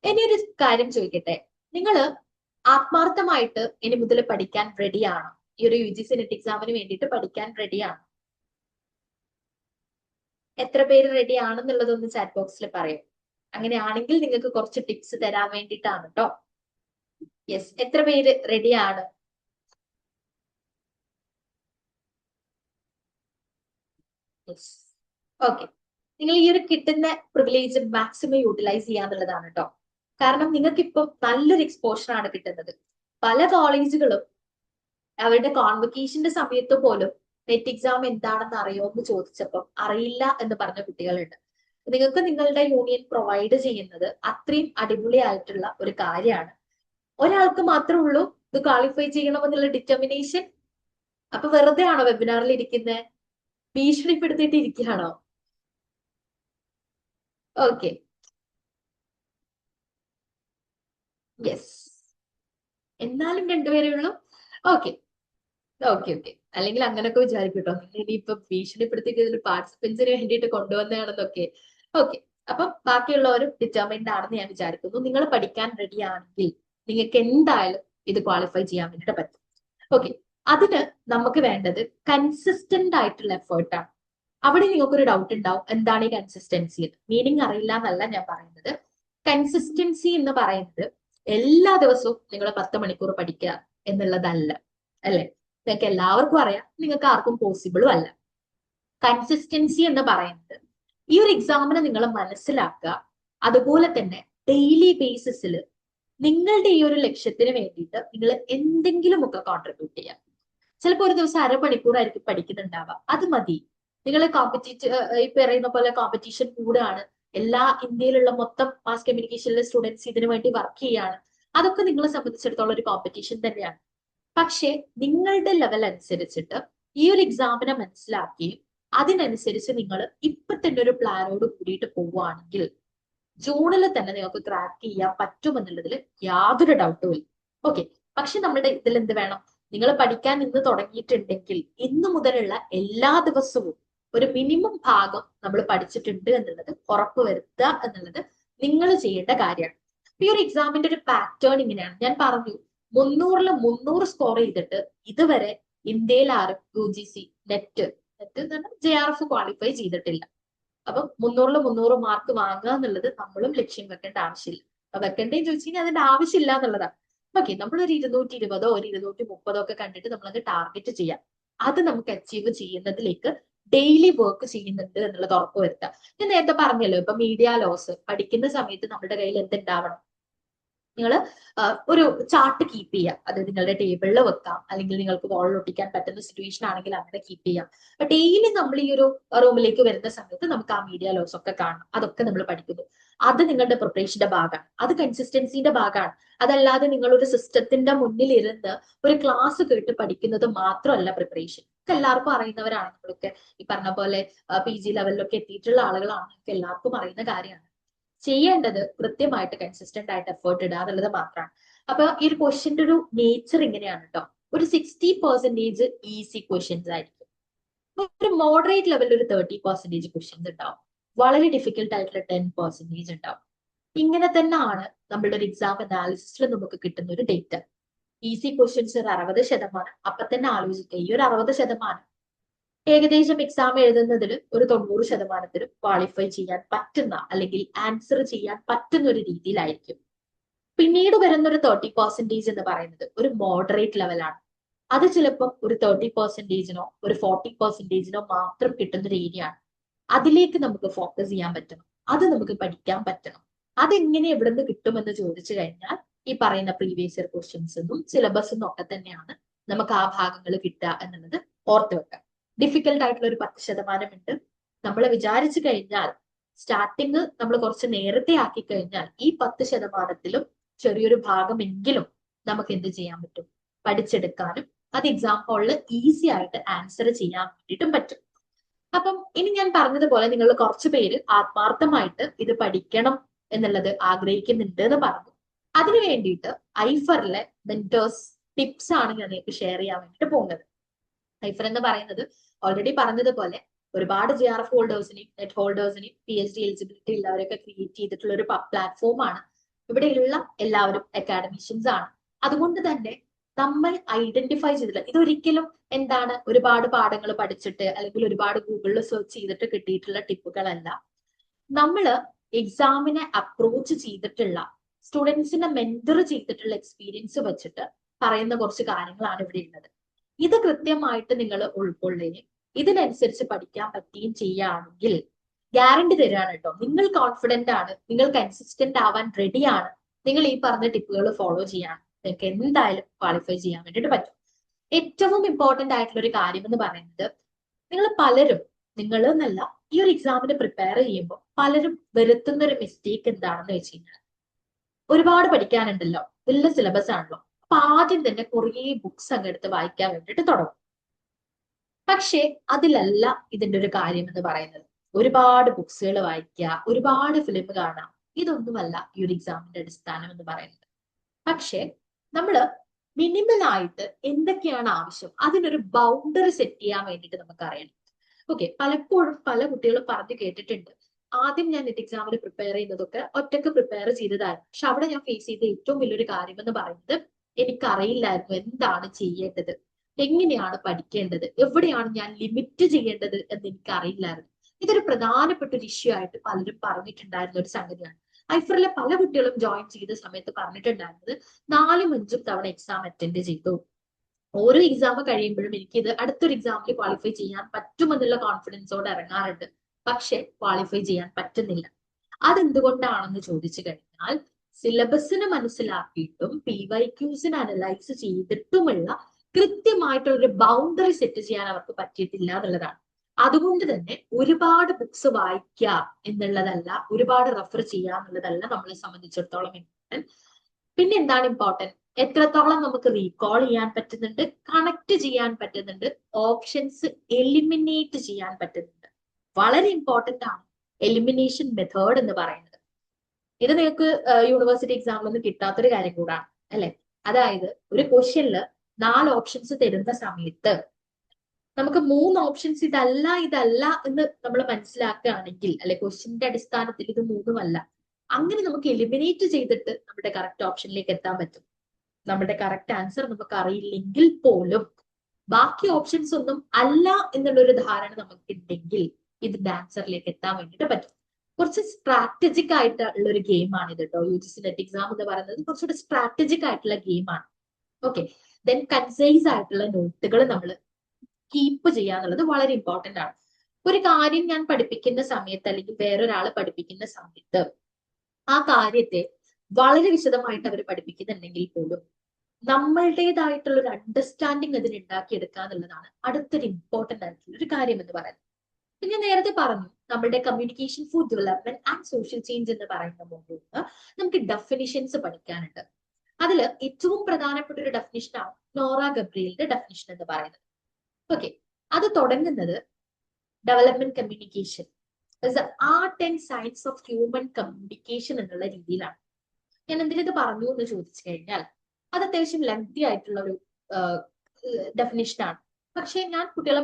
ഇനി ഒരു കാര്യം ചോദിക്കട്ടെ, നിങ്ങൾ ആത്മാർത്ഥമായിട്ട് ഇനി മുതൽ പഠിക്കാൻ റെഡിയാണോ? ഈ ഒരു UGC നെറ്റ് എക്സാമിന് വേണ്ടിയിട്ട് പഠിക്കാൻ റെഡിയാണോ? എത്ര പേര് റെഡി ആണെന്നുള്ളതൊന്ന് ചാറ്റ് ബോക്സിൽ പറയും. അങ്ങനെയാണെങ്കിൽ നിങ്ങൾക്ക് കുറച്ച് ടിപ്സ് തരാൻ വേണ്ടിയിട്ടാണ് കേട്ടോ. യെസ്, എത്ര പേര് റെഡിയാണ്? Yes, okay. നിങ്ങൾ ഈ ഒരു കിട്ടുന്ന പ്രിവിലേജ് മാക്സിമം യൂട്ടിലൈസ് ചെയ്യാന്നുള്ളതാണ് കേട്ടോ. കാരണം നിങ്ങൾക്ക് ഇപ്പം നല്ലൊരു എക്സ്പോഷർ ആണ് കിട്ടുന്നത്. പല കോളേജുകളും അവരുടെ കോൺവൊക്കേഷന്റെ സമയത്ത് പോലും നെറ്റ് എക്സാം എന്താണെന്ന് അറിയോ എന്ന് ചോദിച്ചപ്പോൾ അറിയില്ല എന്ന് പറഞ്ഞ കുട്ടികളുണ്ട്. നിങ്ങൾക്ക് നിങ്ങളുടെ യൂണിയൻ പ്രൊവൈഡ് ചെയ്യുന്നത് അത്രയും അടിപൊളിയായിട്ടുള്ള ഒരു കാര്യമാണ്. ഒരാൾക്ക് മാത്രമേ ഉള്ളൂ ഇത് ക്വാളിഫൈ ചെയ്യണമെന്നുള്ള ഡിറ്റർമിനേഷൻ. അപ്പൊ വെറുതെ ആണോ വെബിനാറിൽ ഇരിക്കുന്നത്? ഭീഷണിപ്പെടുത്തിയിട്ട് ഇരിക്കുകയാണോ? ഓക്കെ, യെസ്, എന്നാലും രണ്ടുപേരേ ഉള്ളൂ. Okay okay okay. അല്ലെങ്കിൽ അങ്ങനൊക്കെ വിചാരിക്കും കേട്ടോ, ഇനിയിപ്പൊ ഭീഷണിപ്പെടുത്തിയിട്ട് ഇതിൽ പാർട്ടിസിപ്പൻസിന് വേണ്ടിയിട്ട് കൊണ്ടുവന്നതാണെന്നൊക്കെ. ഓക്കെ, അപ്പം ബാക്കിയുള്ളവരും ഡിറ്റർമിൻഡ് ആണെന്ന് ഞാൻ വിചാരിക്കുന്നു. നിങ്ങൾ പഠിക്കാൻ റെഡി ആണെങ്കിൽ നിങ്ങൾക്ക് എന്തായാലും ഇത് ക്വാളിഫൈ ചെയ്യാൻ വേണ്ടിയിട്ട് പറ്റും. ഓക്കെ, അതിന് നമുക്ക് വേണ്ടത് കൺസിസ്റ്റന്റ് ആയിട്ടുള്ള എഫേർട്ടാണ്. അവിടെ നിങ്ങൾക്കൊരു ഡൗട്ട് ഉണ്ടാവും, എന്താണ് ഈ കൺസിസ്റ്റൻസി എന്ന്. മീനിങ് അറിയില്ല എന്നല്ല ഞാൻ പറയുന്നത്. കൺസിസ്റ്റൻസി എന്ന് പറയുന്നത് എല്ലാ ദിവസവും നിങ്ങൾ 10 മണിക്കൂർ പഠിക്കുക എന്നുള്ളതല്ല, അല്ലെ? നിങ്ങൾക്ക് എല്ലാവർക്കും അറിയാം, നിങ്ങൾക്ക് ആർക്കും പോസിബിളും അല്ല. കൺസിസ്റ്റൻസി എന്ന് പറയുന്നത് ഈ ഒരു എക്സാമിനെ നിങ്ങൾ മനസ്സിലാക്കുക, അതുപോലെ തന്നെ ഡെയിലി ബേസിസിൽ നിങ്ങളുടെ ഈ ഒരു ലക്ഷ്യത്തിന് വേണ്ടിയിട്ട് നിങ്ങൾ എന്തെങ്കിലുമൊക്കെ കോൺട്രിബ്യൂട്ട് ചെയ്യാം. ചിലപ്പോൾ ഒരു ദിവസം അരമണിക്കൂറായിരിക്കും പഠിക്കുന്നുണ്ടാവുക, അത് മതി. നിങ്ങൾ ഈ പറയുന്ന പോലെ കോമ്പറ്റീഷൻ കൂടാണ്, എല്ലാ ഇന്ത്യയിലുള്ള മൊത്തം മാസ് കമ്മ്യൂണിക്കേഷനിലെ സ്റ്റുഡൻസ് ഇതിനു വേണ്ടി വർക്ക് ചെയ്യാണ്. അതൊക്കെ നിങ്ങളെ സംബന്ധിച്ചിടത്തോളം ഒരു കോമ്പറ്റീഷൻ തന്നെയാണ്. പക്ഷെ നിങ്ങളുടെ ലെവൽ അനുസരിച്ചിട്ട് ഈ ഒരു എക്സാമിനെ മനസ്സിലാക്കുകയും അതിനനുസരിച്ച് നിങ്ങൾ ഇപ്പൊ തന്നെ ഒരു പ്ലാനോട് കൂടിയിട്ട് പോവുകയാണെങ്കിൽ ജൂണിൽ തന്നെ നിങ്ങൾക്ക് ക്രാക്ക് ചെയ്യാൻ പറ്റുമെന്നുള്ളതിൽ യാതൊരു ഡൗട്ടും ഇല്ല. ഓക്കെ, പക്ഷെ നമ്മുടെ ഇതിൽ എന്ത് വേണം? നിങ്ങൾ പഠിക്കാൻ ഇന്ന് തുടങ്ങിയിട്ടുണ്ടെങ്കിൽ ഇന്നു മുതലുള്ള എല്ലാ ദിവസവും ഒരു മിനിമം ഭാഗം നമ്മൾ പഠിച്ചിട്ടുണ്ട് എന്നുള്ളത് ഉറപ്പുവരുത്തുക എന്നുള്ളത് നിങ്ങൾ ചെയ്യേണ്ട കാര്യമാണ്. ഈ ഒരു എക്സാമിന്റെ ഒരു പാറ്റേൺ ഇങ്ങനെയാണ്. ഞാൻ പറഞ്ഞു, 300-ൽ 300 സ്കോർ ചെയ്തിട്ട് ഇതുവരെ ഇന്ത്യയിൽ ആരും UGC നെറ്റ് JRF ക്വാളിഫൈ ചെയ്തിട്ടില്ല. അപ്പം 300-ൽ 300 മാർക്ക് വാങ്ങുക എന്നുള്ളത് നമ്മളും ലക്ഷ്യം വെക്കേണ്ട ആവശ്യമില്ല. അപ്പൊ വെക്കേണ്ടേന്ന് ചോദിച്ചു കഴിഞ്ഞാൽ അതിന്റെ ആവശ്യമില്ല എന്നുള്ളതാണ്. ഓക്കെ, നമ്മളൊരു 220 ഒരു 230 ഒക്കെ കണ്ടിട്ട് നമ്മളത് ടാർഗറ്റ് ചെയ്യാം. അത് നമുക്ക് അച്ചീവ് ചെയ്യുന്നതിലേക്ക് ഡെയിലി വർക്ക് ചെയ്യുന്നുണ്ട് എന്നുള്ളത് ഉറപ്പുവരുത്താം. ഞാൻ നേരത്തെ പറഞ്ഞല്ലോ, ഇപ്പൊ മീഡിയ ലോസ് പഠിക്കുന്ന സമയത്ത് നമ്മുടെ കയ്യിൽ എന്തുണ്ടാവണം? നിങ്ങൾ ഒരു ചാർട്ട് കീപ്പ് ചെയ്യുക. അത് നിങ്ങളുടെ ടേബിളിൽ വെക്കാം, അല്ലെങ്കിൽ നിങ്ങൾക്ക് വാളിൽ ഒട്ടിക്കാൻ പറ്റുന്ന സിറ്റുവേഷൻ ആണെങ്കിൽ അങ്ങനെ കീപ്പ് ചെയ്യാം. അപ്പൊ ഡെയിലി നമ്മൾ ഈ ഒരു റൂമിലേക്ക് വരുന്ന സമയത്ത് നമുക്ക് ആ മീഡിയ ലോസ് ഒക്കെ കാണണം. അതൊക്കെ നമ്മൾ പഠിക്കുന്നു. അത് നിങ്ങളുടെ പ്രിപ്പറേഷന്റെ ഭാഗമാണ്, അത് കൺസിസ്റ്റൻസിന്റെ ഭാഗമാണ്. അതല്ലാതെ നിങ്ങൾ ഒരു സിസ്റ്റത്തിന്റെ മുന്നിൽ ഇരുന്ന് ഒരു ക്ലാസ് കേട്ട് പഠിക്കുന്നത് മാത്രമല്ല പ്രിപ്പറേഷൻ. എല്ലാവർക്കും അറിയുന്നവരാണ് നമ്മളൊക്കെ. ഈ പറഞ്ഞ പോലെ PG ലെവലിലൊക്കെ എത്തിയിട്ടുള്ള ആളുകളാണ്, എല്ലാവർക്കും അറിയുന്ന കാര്യമാണ്. ചെയ്യേണ്ടത് കൃത്യമായിട്ട് കൺസിസ്റ്റന്റ് ആയിട്ട് എഫേർട്ട് ഇടുക എന്നുള്ളത് മാത്രമാണ്. അപ്പൊ ഈ ഒരു ക്വസ്റ്റ്യന്റെ ഒരു നേച്ചർ ഇങ്ങനെയാണ് കേട്ടോ. ഒരു 60% ഈസി ക്വസ്റ്റ്യൻസ് ആയിരിക്കും. ഒരു മോഡറേറ്റ് ലെവലിൽ ഒരു 30% ക്വസ്റ്റ്യൻസ് ഉണ്ടാവും. വളരെ ഡിഫിക്കൽട്ട് ആയിട്ടുള്ള 10% ഉണ്ടാവും. ഇങ്ങനെ തന്നെയാണ് നമ്മളുടെ ഒരു എക്സാം അനാലിസിസിൽ നമുക്ക് കിട്ടുന്ന ഒരു ഡേറ്റ. ഈസി ക്വസ്റ്റ്യൻസ് ഒരു 60%. അപ്പൊ തന്നെ ആലോചിക്കുക, ഈ ഒരു 60% ഏകദേശം എക്സാം എഴുതുന്നതിൽ ഒരു 90% ക്വാളിഫൈ ചെയ്യാൻ പറ്റുന്ന, അല്ലെങ്കിൽ ആൻസർ ചെയ്യാൻ പറ്റുന്ന ഒരു രീതിയിലായിരിക്കും. പിന്നീട് വരുന്ന ഒരു 30% എന്ന് പറയുന്നത് ഒരു മോഡറേറ്റ് ലെവലാണ്. അത് ചിലപ്പോൾ ഒരു 30%-നോ ഒരു 40%-നോ മാത്രം കിട്ടുന്ന ഒരു ഏരിയ ആണ്. അതിലേക്ക് നമുക്ക് ഫോക്കസ് ചെയ്യാൻ പറ്റണം, അത് നമുക്ക് പഠിക്കാൻ പറ്റണം. അതെങ്ങനെ എവിടെ നിന്ന് കിട്ടുമെന്ന് ചോദിച്ചു കഴിഞ്ഞാൽ ഈ പറയുന്ന പ്രീവിയസ് ഇയർ ക്വസ്റ്റ്യൻസും സിലബസും ഒക്കെ തന്നെയാണ് നമുക്ക് ആ ഭാഗങ്ങൾ കിട്ടുക എന്നുള്ളത് ഓർത്ത് വെക്കാം. ഡിഫിക്കൽട്ട് ആയിട്ടുള്ള ഒരു 10% ഉണ്ട്. നമ്മൾ വിചാരിച്ചു കഴിഞ്ഞാൽ സ്റ്റാർട്ടിങ് നമ്മൾ കുറച്ച് നേരത്തെ ആക്കി കഴിഞ്ഞാൽ ഈ 10%-ലും ചെറിയൊരു ഭാഗമെങ്കിലും നമുക്ക് എന്ത് ചെയ്യാൻ പറ്റും? പഠിച്ചെടുക്കാനും അത് എക്സാം ഹോളിൽ ഈസി ആയിട്ട് ആൻസർ ചെയ്യാൻ വേണ്ടിയിട്ടും പറ്റും. അപ്പം ഇനി ഞാൻ പറഞ്ഞതുപോലെ നിങ്ങൾ കുറച്ചു പേര് ആത്മാർത്ഥമായിട്ട് ഇത് പഠിക്കണം എന്നുള്ളത് ആഗ്രഹിക്കുന്നുണ്ട് എന്ന് പറഞ്ഞു. അതിനു വേണ്ടിയിട്ട് ഐഫറിലെ മെന്റേഴ്സ് ടിപ്സ് ആണ് ഞാൻ നിങ്ങൾക്ക് ഷെയർ ചെയ്യാൻ വേണ്ടിയിട്ട് പോകുന്നത്. ഐഫർ എന്ന് പറയുന്നത് ഓൾറെഡി പറഞ്ഞതുപോലെ ഒരുപാട് JRF ഹോൾഡേഴ്സിനെയും നെറ്റ് ഹോൾഡേഴ്സിനെയും PhD എലിജിബിലിറ്റി ഉള്ളവരൊക്കെ ക്രിയേറ്റ് ചെയ്തിട്ടുള്ള ഒരു പ്ലാറ്റ്ഫോമാണ്. ഇവിടെയുള്ള എല്ലാവരും അക്കാഡമിഷ്യൻസ് ആണ്. അതുകൊണ്ട് തന്നെ നമ്മൾ ഐഡന്റിഫൈ ചെയ്തില്ല. ഇതൊരിക്കലും എന്താണ് ഒരുപാട് പാഠങ്ങൾ പഠിച്ചിട്ട് അല്ലെങ്കിൽ ഒരുപാട് ഗൂഗിളിൽ സെർച്ച് ചെയ്തിട്ട് കിട്ടിയിട്ടുള്ള ടിപ്പുകളല്ല. നമ്മള് എക്സാമിനെ അപ്രോച്ച് ചെയ്തിട്ടുള്ള സ്റ്റുഡൻസിനെ മെന്റർ ചെയ്തിട്ടുള്ള എക്സ്പീരിയൻസ് വെച്ചിട്ട് പറയുന്ന കുറച്ച് കാര്യങ്ങളാണ് ഇവിടെ ഉള്ളത്. ഇത് കൃത്യമായിട്ട് നിങ്ങൾ ഉൾക്കൊള്ളുകയും ഇതിനനുസരിച്ച് പഠിക്കാൻ പറ്റുകയും ചെയ്യുകയാണെങ്കിൽ ഗ്യാരണ്ടി തരാണ് കേട്ടോ, നിങ്ങൾ കോൺഫിഡന്റ് ആണ്, നിങ്ങൾ കൺസിസ്റ്റന്റ് ആവാൻ റെഡിയാണ്, നിങ്ങൾ ഈ പറഞ്ഞ ടിപ്പുകൾ ഫോളോ ചെയ്യാണ്, നിങ്ങൾക്ക് എന്തായാലും ക്വാളിഫൈ ചെയ്യാൻ വേണ്ടിയിട്ട് പറ്റും. ഏറ്റവും ഇമ്പോർട്ടന്റ് ആയിട്ടുള്ള ഒരു കാര്യം എന്ന് പറയുന്നത്, നിങ്ങൾ പലരും, നിങ്ങൾ എന്നല്ല, ഈ ഒരു എക്സാമിന് പ്രിപ്പയർ ചെയ്യുമ്പോൾ പലരും വരുത്തുന്ന ഒരു മിസ്റ്റേക്ക് എന്താണെന്ന് വെച്ച് കഴിഞ്ഞാൽ, ഒരുപാട് പഠിക്കാനുണ്ടല്ലോ, വലിയ സിലബസ് ആണല്ലോ, അപ്പൊ ആദ്യം തന്നെ കുറേ ബുക്സ് അങ്ങ് എടുത്ത് വായിക്കാൻ വേണ്ടിയിട്ട് തുടങ്ങും. പക്ഷെ അതിലല്ല ഇതിന്റെ ഒരു കാര്യം എന്ന് പറയുന്നത്. ഒരുപാട് ബുക്സുകൾ വായിക്കുക, ഒരുപാട് ഫിലിം കാണാം, ഇതൊന്നുമല്ല ഈ ഒരു എക്സാമിന്റെ അടിസ്ഥാനം എന്ന് പറയുന്നത്. പക്ഷെ നമ്മള് മിനിമൽ ആയിട്ട് എന്തൊക്കെയാണ് ആവശ്യം, അതിനൊരു ബൗണ്ടറി സെറ്റ് ചെയ്യാൻ വേണ്ടിയിട്ട് നമുക്ക് അറിയണം. ഓക്കെ, പലപ്പോഴും പല കുട്ടികളും പറഞ്ഞു കേട്ടിട്ടുണ്ട്, ആദ്യം ഞാൻ നെറ്റ് എക്സാമിന് പ്രിപ്പയർ ചെയ്യുന്നതൊക്കെ ഒറ്റക്ക് പ്രിപ്പയർ ചെയ്തതായിരുന്നു. പക്ഷെ അവിടെ ഞാൻ ഫേസ് ചെയ്ത ഏറ്റവും വലിയൊരു കാര്യം എന്ന് പറയുന്നത്, എനിക്കറിയില്ലായിരുന്നു എന്താണ് ചെയ്യേണ്ടത്, എങ്ങനെയാണ് പഠിക്കേണ്ടത്, എവിടെയാണ് ഞാൻ ലിമിറ്റ് ചെയ്യേണ്ടത് എന്ന് എനിക്കറിയില്ലായിരുന്നു. ഇതൊരു പ്രധാനപ്പെട്ട ഒരു ഇഷ്യൂ ആയിട്ട് പലരും പറഞ്ഞിട്ടുണ്ടായിരുന്ന ഒരു സംഗതിയാണ്. ഐഫറിലെ പല കുട്ടികളും ജോയിൻ ചെയ്ത സമയത്ത് പറഞ്ഞിട്ടുണ്ടായിരുന്നത്, 4-5 തവണ എക്സാം അറ്റൻഡ് ചെയ്തു, ഓരോ എക്സാം കഴിയുമ്പോഴും എനിക്കിത് അടുത്തൊരു എക്സാമിൽ ക്വാളിഫൈ ചെയ്യാൻ പറ്റുമെന്നുള്ള കോൺഫിഡൻസോടെ ഇറങ്ങാറുണ്ട്, പക്ഷെ ക്വാളിഫൈ ചെയ്യാൻ പറ്റുന്നില്ല. അതെന്തുകൊണ്ടാണെന്ന് ചോദിച്ചു കഴിഞ്ഞാൽ, സിലബസിന് മനസ്സിലാക്കിയിട്ടും PYQസിന് അനലൈസ് ചെയ്തിട്ടുമുള്ള കൃത്യമായിട്ടുള്ള ഒരു ബൗണ്ടറി സെറ്റ് ചെയ്യാൻ അവർക്ക് പറ്റിയിട്ടില്ല എന്നുള്ളതാണ്. അതുകൊണ്ട് തന്നെ ഒരുപാട് ബുക്സ് വായിക്കുക എന്നുള്ളതല്ല, ഒരുപാട് റെഫർ ചെയ്യുക എന്നുള്ളതല്ല നമ്മളെ സംബന്ധിച്ചിടത്തോളം ഇമ്പോർട്ടൻറ്റ്. പിന്നെ എന്താണ് ഇമ്പോർട്ടൻറ്റ്, എത്രത്തോളം നമുക്ക് റീകോൾ ചെയ്യാൻ പറ്റുന്നുണ്ട്, കണക്ട് ചെയ്യാൻ പറ്റുന്നുണ്ട്, ഓപ്ഷൻസ് എലിമിനേറ്റ് ചെയ്യാൻ പറ്റുന്നുണ്ട്. വളരെ ഇമ്പോർട്ടന്റ് ആണ് എലിമിനേഷൻ മെത്തേഡ് എന്ന് പറയുന്നത്. ഇത് നിങ്ങൾക്ക് യൂണിവേഴ്സിറ്റി എക്സാമിലൊന്നും കിട്ടാത്തൊരു കാര്യം കൂടാണ് അല്ലെ. അതായത് ഒരു ക്വസ്റ്റ്യനില് 4 ഓപ്ഷൻസ് തരുന്ന സമയത്ത് നമുക്ക് 3 ഓപ്ഷൻസ് ഇതല്ല എന്ന് നമ്മൾ മനസ്സിലാക്കുകയാണെങ്കിൽ, അല്ലെ ക്വസ്റ്റ്യന്റെ അടിസ്ഥാനത്തിൽ ഇത് 3ഉമല്ല, അങ്ങനെ നമുക്ക് എലിമിനേറ്റ് ചെയ്തിട്ട് നമ്മുടെ കറക്റ്റ് ഓപ്ഷനിലേക്ക് എത്താൻ പറ്റും. നമ്മുടെ കറക്റ്റ് ആൻസർ നമുക്ക് അറിയില്ലെങ്കിൽ പോലും ബാക്കി ഓപ്ഷൻസ് ഒന്നും അല്ല എന്നുള്ളൊരു ധാരണ നമുക്ക് ഉണ്ടെങ്കിൽ ഇതിന്റെ ആൻസറിലേക്ക് എത്താൻ വേണ്ടിയിട്ട് പറ്റും. കുറച്ച് സ്ട്രാറ്റജിക് ആയിട്ടുള്ള ഒരു ഗെയിമാണ് ഇത് കേട്ടോ. UGC നെറ്റ് എക്സാം എന്ന് പറയുന്നത് കുറച്ചുകൂടി സ്ട്രാറ്റജിക് ആയിട്ടുള്ള ഗെയിമാണ്. ഓക്കെ, ദെൻ കൺസൈസ് ആയിട്ടുള്ള നോട്ടുകൾ നമ്മൾ കീപ്പ് ചെയ്യുക എന്നുള്ളത് വളരെ ഇമ്പോർട്ടന്റ് ആണ്. ഒരു കാര്യം ഞാൻ പഠിപ്പിക്കുന്ന സമയത്ത് അല്ലെങ്കിൽ വേറൊരാൾ പഠിപ്പിക്കുന്ന സമയത്ത് ആ കാര്യത്തെ വളരെ വിശദമായിട്ട് അവർ പഠിപ്പിക്കുന്നുണ്ടെങ്കിൽ പോലും നമ്മളുടേതായിട്ടുള്ള ഒരു അണ്ടർസ്റ്റാൻഡിങ് അതിന് ഉണ്ടാക്കിയെടുക്കുക എന്നുള്ളതാണ് അടുത്തൊരു ഇമ്പോർട്ടന്റ് ആയിട്ടുള്ള ഒരു കാര്യം എന്ന് പറയുന്നത്. ഞാൻ നേരത്തെ പറഞ്ഞു, നമ്മുടെ communication for development and social change എന്ന് പറയുന്ന മോഡ്യൂളിൽ നമുക്ക് ഡെഫിനിഷൻസ് പഠിക്കാനുണ്ട്. അതിൽ ഏറ്റവും പ്രധാനപ്പെട്ട ഒരു ഡെഫിനിഷനാണ് നോറ ഗബ്രിയലിന്റെ ഡെഫിനിഷൻ എന്ന് പറയുന്നത്. ഓക്കെ, അത് തുടങ്ങുന്നത് development communication art and science of human communication എന്നുള്ള രീതിയിലാണ്. ഞാൻ എന്തിനത് പറഞ്ഞു എന്ന് ചോദിച്ചു കഴിഞ്ഞാൽ, അത് അത്യാവശ്യം ലെങ്തി ആയിട്ടുള്ള ഒരു ഡെഫിനിഷനാണ്. പക്ഷെ ഞാൻ കുട്ടികളെ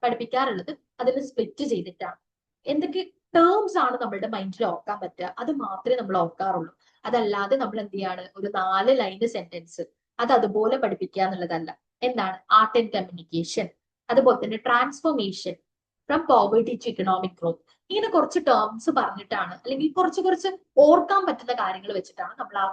പഠിപ്പിക്കാറുള്ളത് അതിന് സ്പ്ലിറ്റ് ചെയ്തിട്ടാണ്. എന്തൊക്കെ ടേംസ് ആണ് നമ്മളുടെ മൈൻഡിൽ ഓർക്കാൻ പറ്റുക, അത് മാത്രമേ നമ്മൾ ഓർക്കാറുള്ളൂ. അതല്ലാതെ നമ്മൾ എന്ത് ചെയ്യാണ്, ഒരു 4 ലൈൻ സെന്റൻസ് അത് അതുപോലെ പഠിപ്പിക്കുക എന്നുള്ളതല്ല. എന്താണ് ആർട്ട് ആൻഡ് കമ്മ്യൂണിക്കേഷൻ, അതുപോലെ തന്നെ transformation from poverty to economic growth, ഇങ്ങനെ കുറച്ച് ടേംസ് പറഞ്ഞിട്ടാണ്, അല്ലെങ്കിൽ കുറച്ച് ഓർക്കാൻ പറ്റുന്ന കാര്യങ്ങൾ വെച്ചിട്ടാണ് നമ്മൾ ആ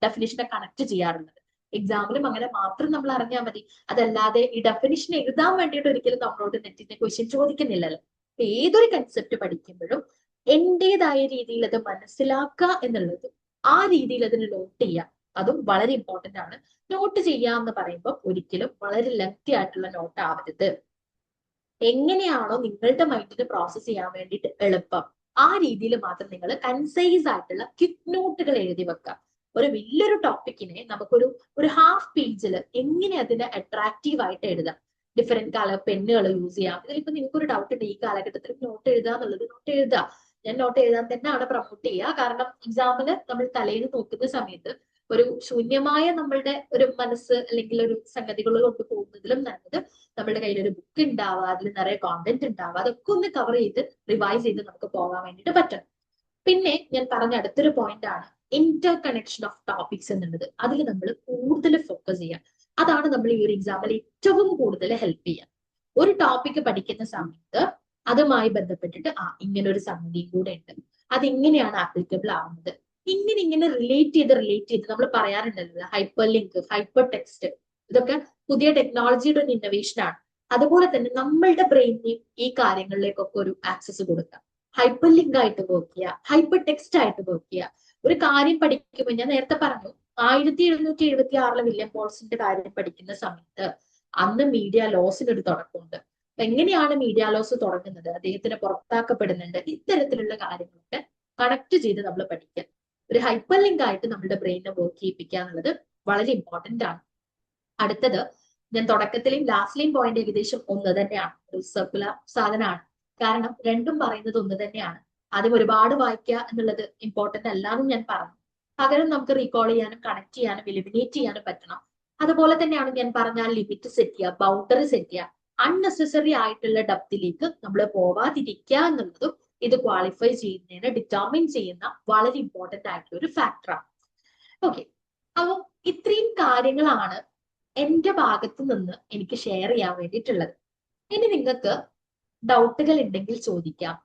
ഡെഫിനിഷനെ കണക്ട് ചെയ്യാറുള്ളത്. എക്സാമിലും അങ്ങനെ മാത്രം നമ്മൾ അറിഞ്ഞാൽ മതി. അതല്ലാതെ ഈ ഡെഫിനിഷൻ എഴുതാൻ വേണ്ടിയിട്ട് ഒരിക്കലും നമ്മളോട് നെറ്റിന്റെ ക്വസ്റ്റ്യൻ ചോദിക്കുന്നില്ലല്ലോ. ഏതൊരു കൺസെപ്റ്റ് പഠിക്കുമ്പോഴും എന്റേതായ രീതിയിൽ അത് മനസ്സിലാക്കുക എന്നുള്ളത്, ആ രീതിയിൽ അതിന് നോട്ട് ചെയ്യുക, അതും വളരെ ഇമ്പോർട്ടന്റ് ആണ്. നോട്ട് ചെയ്യാന്ന് പറയുമ്പോൾ ഒരിക്കലും വളരെ ലെങ്തി ആയിട്ടുള്ള നോട്ട് ആവരുത്. എങ്ങനെയാണോ നിങ്ങളുടെ മൈൻഡിന് പ്രോസസ് ചെയ്യാൻ വേണ്ടിയിട്ട് എളുപ്പം, ആ രീതിയിൽ മാത്രം നിങ്ങൾ കൺസൈസ് ആയിട്ടുള്ള ക്വിക്ക് നോട്ടുകൾ എഴുതി വെക്കുക. ഒരു വലിയൊരു ടോപ്പിക്കിനെ നമുക്കൊരു ഹാഫ് പേജിൽ എങ്ങനെ അതിനെ അട്രാക്റ്റീവ് ആയിട്ട് എഴുതാം, ഡിഫറെന്റ് കളർ പെന്നുകൾ യൂസ് ചെയ്യാം. ഇതിലിപ്പോ നിങ്ങൾക്ക് ഒരു ഡൗട്ട് ഉണ്ട്, ഈ കാലഘട്ടത്തിൽ നോട്ട് എഴുതുക എന്നുള്ളത്, നോട്ട് എഴുതുക. ഞാൻ നോട്ട് എഴുതാൻ തന്നെയാണ് പ്രൊമോട്ട് ചെയ്യുക. കാരണം എക്സാമിന് നമ്മൾ തലേന്ന് നോക്കുന്ന സമയത്ത് ഒരു ശൂന്യമായ നമ്മളുടെ ഒരു മനസ്സ് അല്ലെങ്കിൽ ഒരു സംഗതികൾ കൊണ്ട് പോകുന്നതിലും നല്ലത് നമ്മുടെ കയ്യിൽ ഒരു ബുക്ക് ഉണ്ടാവുക, അതിൽ നിറയെ കോണ്ടന്റ് ഉണ്ടാവുക, അതൊക്കെ ഒന്ന് കവർ ചെയ്ത് റിവൈസ് ചെയ്ത് നമുക്ക് പോകാൻ വേണ്ടിയിട്ട് പറ്റും. പിന്നെ ഞാൻ പറഞ്ഞ അടുത്തൊരു പോയിന്റ് ആണ് ഇന്റർ കണക്ഷൻ ഓഫ് ടോപ്പിക്സ് എന്നുള്ളത്. അതിൽ നമ്മൾ കൂടുതൽ ഫോക്കസ് ചെയ്യാം. അതാണ് നമ്മൾ ഈ ഒരു എക്സാമിൽ ഏറ്റവും കൂടുതൽ ഹെൽപ്പ് ചെയ്യുക. ഒരു ടോപ്പിക് പഠിക്കുന്ന സമയത്ത് അതുമായി ബന്ധപ്പെട്ടിട്ട് ഇങ്ങനെ ഒരു സംഗതിയും കൂടെ ഉണ്ട്, അത് ഇങ്ങനെയാണ് ആപ്ലിക്കബിൾ ആവുന്നത്, ഇങ്ങനെ റിലേറ്റ് ചെയ്ത് നമ്മൾ പറയാറുണ്ടല്ലോ ഹൈപ്പർ ലിങ്ക്, ഹൈപ്പർ ടെക്സ്റ്റ്, ഇതൊക്കെ പുതിയ ടെക്നോളജിയുടെ ഒരു ഇന്നോവേഷൻ ആണ്. അതുപോലെ തന്നെ നമ്മളുടെ ബ്രെയിനിന് ഈ കാര്യങ്ങളിലേക്കൊക്കെ ഒരു ആക്സസ് കൊടുക്കുക. ഹൈപ്പർ ലിങ്ക് ആയിട്ട് വർക്ക് ചെയ്യുക, ഹൈപ്പർ ടെക്സ്റ്റ് ആയിട്ട് വർക്ക് ചെയ്യുക. ഒരു കാര്യം പഠിക്കുമ്പോൾ ഞാൻ നേരത്തെ പറഞ്ഞു 1776 വില്യം പോൾസിന്റെ കാര്യം പഠിക്കുന്ന സമയത്ത് അന്ന് മീഡിയ ലോസിന് ഒരു തുടക്കമുണ്ട്. അപ്പൊ എങ്ങനെയാണ് മീഡിയ ലോസ് തുടങ്ങുന്നത്, അദ്ദേഹത്തിന് പുറത്താക്കപ്പെടുന്നുണ്ട്, ഇത്തരത്തിലുള്ള കാര്യങ്ങളൊക്കെ കണക്ട് ചെയ്ത് നമ്മൾ പഠിക്കുക. ഒരു ഹൈപ്പർ ലിങ്ക് ആയിട്ട് നമ്മുടെ ബ്രെയിനെ വർക്ക് ചെയ്യിപ്പിക്കുക എന്നുള്ളത് വളരെ ഇമ്പോർട്ടന്റ് ആണ്. അടുത്തത് ഞാൻ തുടക്കത്തിലെയും ലാസ്റ്റിലെയും പോയിന്റ് ഏകദേശം ഒന്ന് തന്നെയാണ്, ഒരു സർക്കുലർ സാധനമാണ്. കാരണം രണ്ടും പറയുന്നത് ഒന്ന് തന്നെയാണ്. ആദ്യം ഒരുപാട് വായിക്കുക എന്നുള്ളത് ഇമ്പോർട്ടന്റ് അല്ലാന്നും ഞാൻ പറഞ്ഞു. പകരം നമുക്ക് റീകോൾ ചെയ്യാനും കണക്ട് ചെയ്യാനും എലിമിനേറ്റ് ചെയ്യാനും പറ്റണം. അതുപോലെ തന്നെയാണ് ഞാൻ പറഞ്ഞ ലിമിറ്റ് സെറ്റ് ചെയ്യുക, ബൗണ്ടറി സെറ്റ് ചെയ്യുക. അൺനെസസറി ആയിട്ടുള്ള ഡെപ്തിലേക്ക് നമ്മൾ പോവാതിരിക്കുക എന്നുള്ളതും ഇത് ക്വാളിഫൈ ചെയ്യുന്നതിന് ഡിറ്റർമിൻ ചെയ്യുന്ന വളരെ ഇമ്പോർട്ടന്റ് ആയിട്ടുള്ള ഒരു ഫാക്ടറാണ്. ഓക്കെ, അപ്പൊ ഇത്രയും കാര്യങ്ങളാണ് എന്റെ ഭാഗത്ത് നിന്ന് എനിക്ക് ഷെയർ ചെയ്യാൻ വേണ്ടിയിട്ടുള്ളത്. ഇനി നിങ്ങൾക്ക് ഡൗട്ടുകൾ ഉണ്ടെങ്കിൽ ചോദിക്കാം.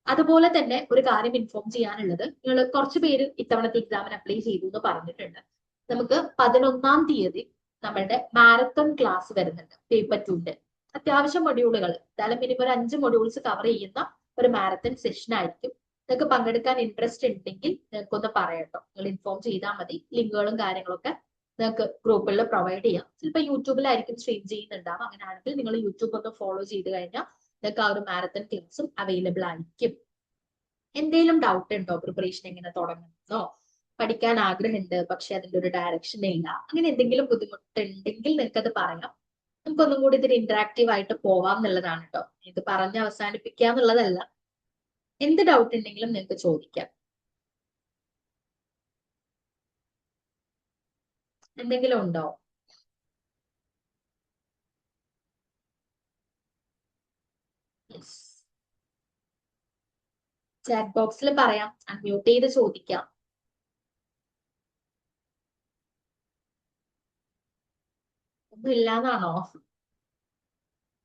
അതുപോലെ തന്നെ ഒരു കാര്യം ഇൻഫോം ചെയ്യാനുള്ളത്, നിങ്ങൾ കുറച്ച് പേര് ഇത്തവണത്തെ എക്സാമിന് അപ്ലൈ ചെയ്തു എന്ന് പറഞ്ഞിട്ടുണ്ട്. നമുക്ക് 11-ാം തീയതി നമ്മളുടെ മാരത്തൺ ക്ലാസ് വരുന്നുണ്ട് പേപ്പർ 2ന്റെ. അത്യാവശ്യം മൊഡ്യൂളുകൾ, എന്തായാലും മിനിമം ഒരു 5 മൊഡ്യൂൾസ് കവർ ചെയ്യുന്ന ഒരു മാരത്തൺ സെഷൻ ആയിരിക്കും. നിങ്ങൾക്ക് പങ്കെടുക്കാൻ ഇൻട്രസ്റ്റ് ഉണ്ടെങ്കിൽ നിങ്ങൾക്കൊന്ന് പറയട്ടോ, നിങ്ങൾ ഇൻഫോം ചെയ്താൽ മതി. ലിങ്കുകളും കാര്യങ്ങളൊക്കെ നിങ്ങൾക്ക് ഗ്രൂപ്പിൽ പ്രൊവൈഡ് ചെയ്യാം. ചിലപ്പോൾ യൂട്യൂബിലായിരിക്കും സ്ട്രീം ചെയ്യുന്നുണ്ടാവും. അങ്ങനെയാണെങ്കിൽ നിങ്ങൾ യൂട്യൂബ് ഒന്ന് ഫോളോ ചെയ്ത് കഴിഞ്ഞാൽ നിങ്ങൾക്ക് ആ ഒരു മാരത്തൺ ക്ലാസ്സും അവൈലബിൾ ആയിരിക്കും. എന്തെങ്കിലും ഡൗട്ട് ഉണ്ടോ, പ്രിപ്പറേഷൻ എങ്ങനെ തുടങ്ങുന്നോ, പഠിക്കാൻ ആഗ്രഹമുണ്ട് പക്ഷെ അതിന്റെ ഒരു ഡയറക്ഷൻ ഇല്ല, അങ്ങനെ എന്തെങ്കിലും ബുദ്ധിമുട്ടുണ്ടെങ്കിൽ നിങ്ങൾക്കത് പറയാം. നമുക്കൊന്നും കൂടി ഇതിൽ ഇന്ററാക്റ്റീവ് ആയിട്ട് പോവാം എന്നുള്ളതാണ് കേട്ടോ. ഇത് പറഞ്ഞ് അവസാനിപ്പിക്കുക എന്നുള്ളതല്ല. എന്ത് ഡൗട്ട് ഉണ്ടെങ്കിലും നിങ്ങൾക്ക് ചോദിക്കാം. എന്തെങ്കിലും ഉണ്ടോ? ചാറ്റ് ബോക്സിൽ പറയാം, അൺമ്യൂട്ട് ചെയ്ത് ചോദിക്കാം. ഒന്നും ഇല്ലാന്നാണോ?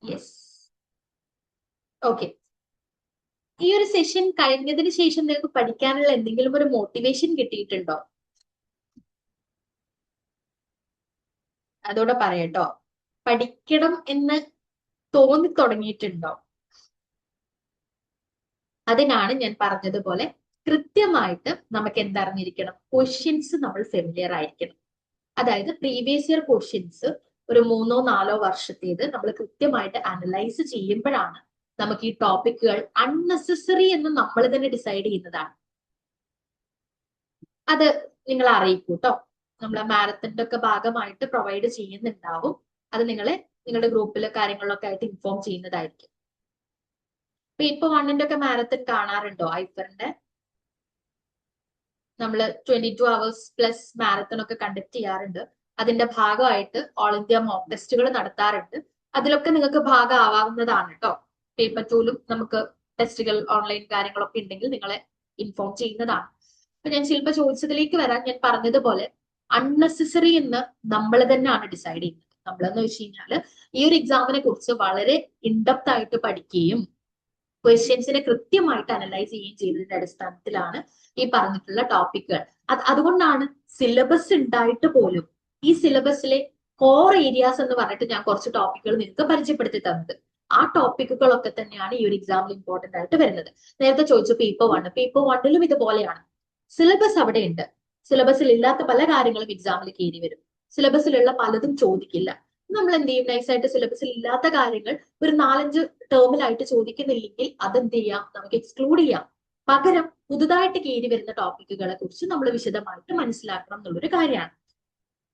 Yes, okay. ഈ ഒരു സെഷൻ കഴിഞ്ഞതിന് ശേഷം നിങ്ങൾക്ക് പഠിക്കാനുള്ള എന്തെങ്കിലും ഒരു മോട്ടിവേഷൻ കിട്ടിയിട്ടുണ്ടോ? അതോടെ പറയട്ടോ. പഠിക്കണം എന്ന് തോന്നി തുടങ്ങിയിട്ടുണ്ടോ? അതിനാണ് ഞാൻ പറഞ്ഞതുപോലെ കൃത്യമായിട്ട് നമുക്ക് എന്തറിഞ്ഞിരിക്കണം, ക്വസ്റ്റ്യൻസ് നമ്മൾ ഫെമിലിയർ ആയിരിക്കണം. അതായത് പ്രീവിയസ് ഇയർ ക്വസ്റ്റ്യൻസ് ഒരു 3-4 വർഷത്തേത് നമ്മൾ കൃത്യമായിട്ട് അനലൈസ് ചെയ്യുമ്പോഴാണ് നമുക്ക് ഈ ടോപ്പിക്കുകൾ അൺനെസസറി എന്ന് നമ്മൾ തന്നെ ഡിസൈഡ് ചെയ്യുന്നതാണ്. അത് നിങ്ങൾ അറിയിക്കൂ കേട്ടോ. നമ്മളെ മാരത്തന്റെ ഒക്കെ ഭാഗമായിട്ട് പ്രൊവൈഡ് ചെയ്യുന്നുണ്ടാവും. അത് നിങ്ങളുടെ ഗ്രൂപ്പിലെ കാര്യങ്ങളിലൊക്കെ ആയിട്ട് ഇൻഫോം ചെയ്യുന്നതായിരിക്കും. പേപ്പർ 1ന്റെ ഒക്കെ മാരത്തൺ കാണാറുണ്ടോ? ഐഫറിന്റെ നമ്മൾ 22 hours പ്ലസ് മാരത്തൺ ഒക്കെ കണ്ടക്ട് ചെയ്യാറുണ്ട്. അതിന്റെ ഭാഗമായിട്ട് ഓൾ ഇന്ത്യ മോക്ക് ടെസ്റ്റുകൾ നടത്താറുണ്ട്. അതിലൊക്കെ നിങ്ങൾക്ക് ഭാഗമാവാവുന്നതാണ് കേട്ടോ. പേപ്പർ 2ലും നമുക്ക് ടെസ്റ്റുകൾ ഓൺലൈൻ കാര്യങ്ങളൊക്കെ ഉണ്ടെങ്കിൽ നിങ്ങളെ ഇൻഫോം ചെയ്യുന്നതാണ്. അപ്പൊ ഞാൻ ശില്പ ചോദിച്ചതിലേക്ക് വരാൻ, ഞാൻ പറഞ്ഞതുപോലെ അൺനെസസറി എന്ന് നമ്മൾ തന്നെയാണ് ഡിസൈഡ് ചെയ്യുന്നത്. നമ്മളെന്ന് വെച്ച് കഴിഞ്ഞാല് ഈ ഒരു എക്സാമിനെ കുറിച്ച് വളരെ ഇൻഡെപ്ത് ആയിട്ട് പഠിക്കുകയും ക്വസ്റ്റ്യൻസിനെ കൃത്യമായിട്ട് അനലൈസ് ചെയ്യുകയും ചെയ്തതിന്റെ അടിസ്ഥാനത്തിലാണ് ഈ പറഞ്ഞിട്ടുള്ള ടോപ്പിക്കുകൾ. അതുകൊണ്ടാണ് സിലബസ് ഉണ്ടായിട്ട് പോലും ഈ സിലബസിലെ കോർ ഏരിയാസ് എന്ന് പറഞ്ഞിട്ട് ഞാൻ കുറച്ച് ടോപ്പിക്കുകൾ നിങ്ങൾക്ക് പരിചയപ്പെടുത്തി തന്നത്. ആ ടോപ്പിക്കുകളൊക്കെ തന്നെയാണ് ഈ ഒരു എക്സാമിൽ ഇമ്പോർട്ടന്റ് ആയിട്ട് വരുന്നത്. നേരത്തെ ചോദിച്ചു പേപ്പർ 1, പേപ്പർ 1ലും ഇതുപോലെയാണ്. സിലബസ് അവിടെ ഉണ്ട്. സിലബസിൽ ഇല്ലാത്ത പല കാര്യങ്ങളും എക്സാമിൽ കയറി വരും. സിലബസിലുള്ള പലതും ചോദിക്കില്ല. നമ്മൾ എന്ത് ചെയ്യും, നൈസായിട്ട് സിലബസിൽ ഇല്ലാത്ത കാര്യങ്ങൾ ഒരു 4-5 ടേമിലായിട്ട് ചോദിക്കുന്നില്ലെങ്കിൽ അതെന്ത് ചെയ്യാം, നമുക്ക് എക്സ്ക്ലൂഡ് ചെയ്യാം. പകരം പുതുതായിട്ട് കയറി വരുന്ന ടോപ്പിക്കുകളെ കുറിച്ച് നമ്മൾ വിശദമായിട്ട് മനസ്സിലാക്കണം എന്നുള്ളൊരു കാര്യമാണ്.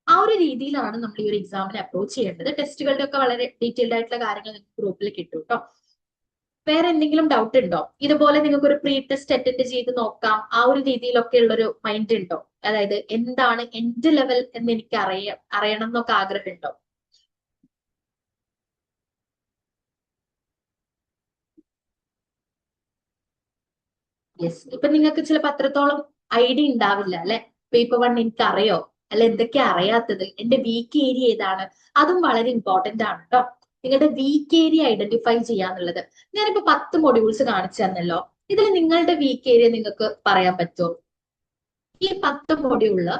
ആ ഒരു രീതിയിലാണ് നമ്മൾ ഈ ഒരു എക്സാമിനെ അപ്രോച്ച് ചെയ്യേണ്ടത്. ടെസ്റ്റുകളുടെ ഒക്കെ വളരെ ഡീറ്റെയിൽഡ് ആയിട്ടുള്ള കാര്യങ്ങൾ നിങ്ങൾക്ക് ഗ്രൂപ്പിൽ കിട്ടും കേട്ടോ. വേറെ എന്തെങ്കിലും ഡൗട്ട് ഉണ്ടോ? ഇതുപോലെ നിങ്ങൾക്ക് ഒരു പ്രീ ടെസ്റ്റ് അറ്റൻഡ് ചെയ്ത് നോക്കാം, ആ ഒരു രീതിയിലൊക്കെ ഉള്ളൊരു മൈൻഡ് ഉണ്ടോ? അതായത് എന്താണ് എൻഡ് ലെവൽ എന്ന് എനിക്ക് അറിയണം എന്നൊക്കെ ആഗ്രഹമുണ്ടോ? യെസ്, ഇപ്പൊ നിങ്ങൾക്ക് ചിലപ്പോൾ അത്രത്തോളം ഐഡിയ ഉണ്ടാവില്ല അല്ലെ. പേപ്പർ 1 എനിക്ക് അറിയോ, അല്ല എന്തൊക്കെയാ അറിയാത്തത്, എന്റെ വീക്ക് ഏരിയ ഏതാണ്, അതും വളരെ ഇമ്പോർട്ടന്റ് ആണ് കേട്ടോ. നിങ്ങളുടെ വീക്ക് ഏരിയ ഐഡന്റിഫൈ ചെയ്യാന്നുള്ളത്. ഞാനിപ്പോ 10 മൊഡ്യൂൾസ് കാണിച്ചു തന്നല്ലോ. ഇതിൽ നിങ്ങളുടെ വീക്ക് ഏരിയ നിങ്ങൾക്ക് പറയാൻ പറ്റുമോ? ഈ 10 മൊഡ്യൂളില്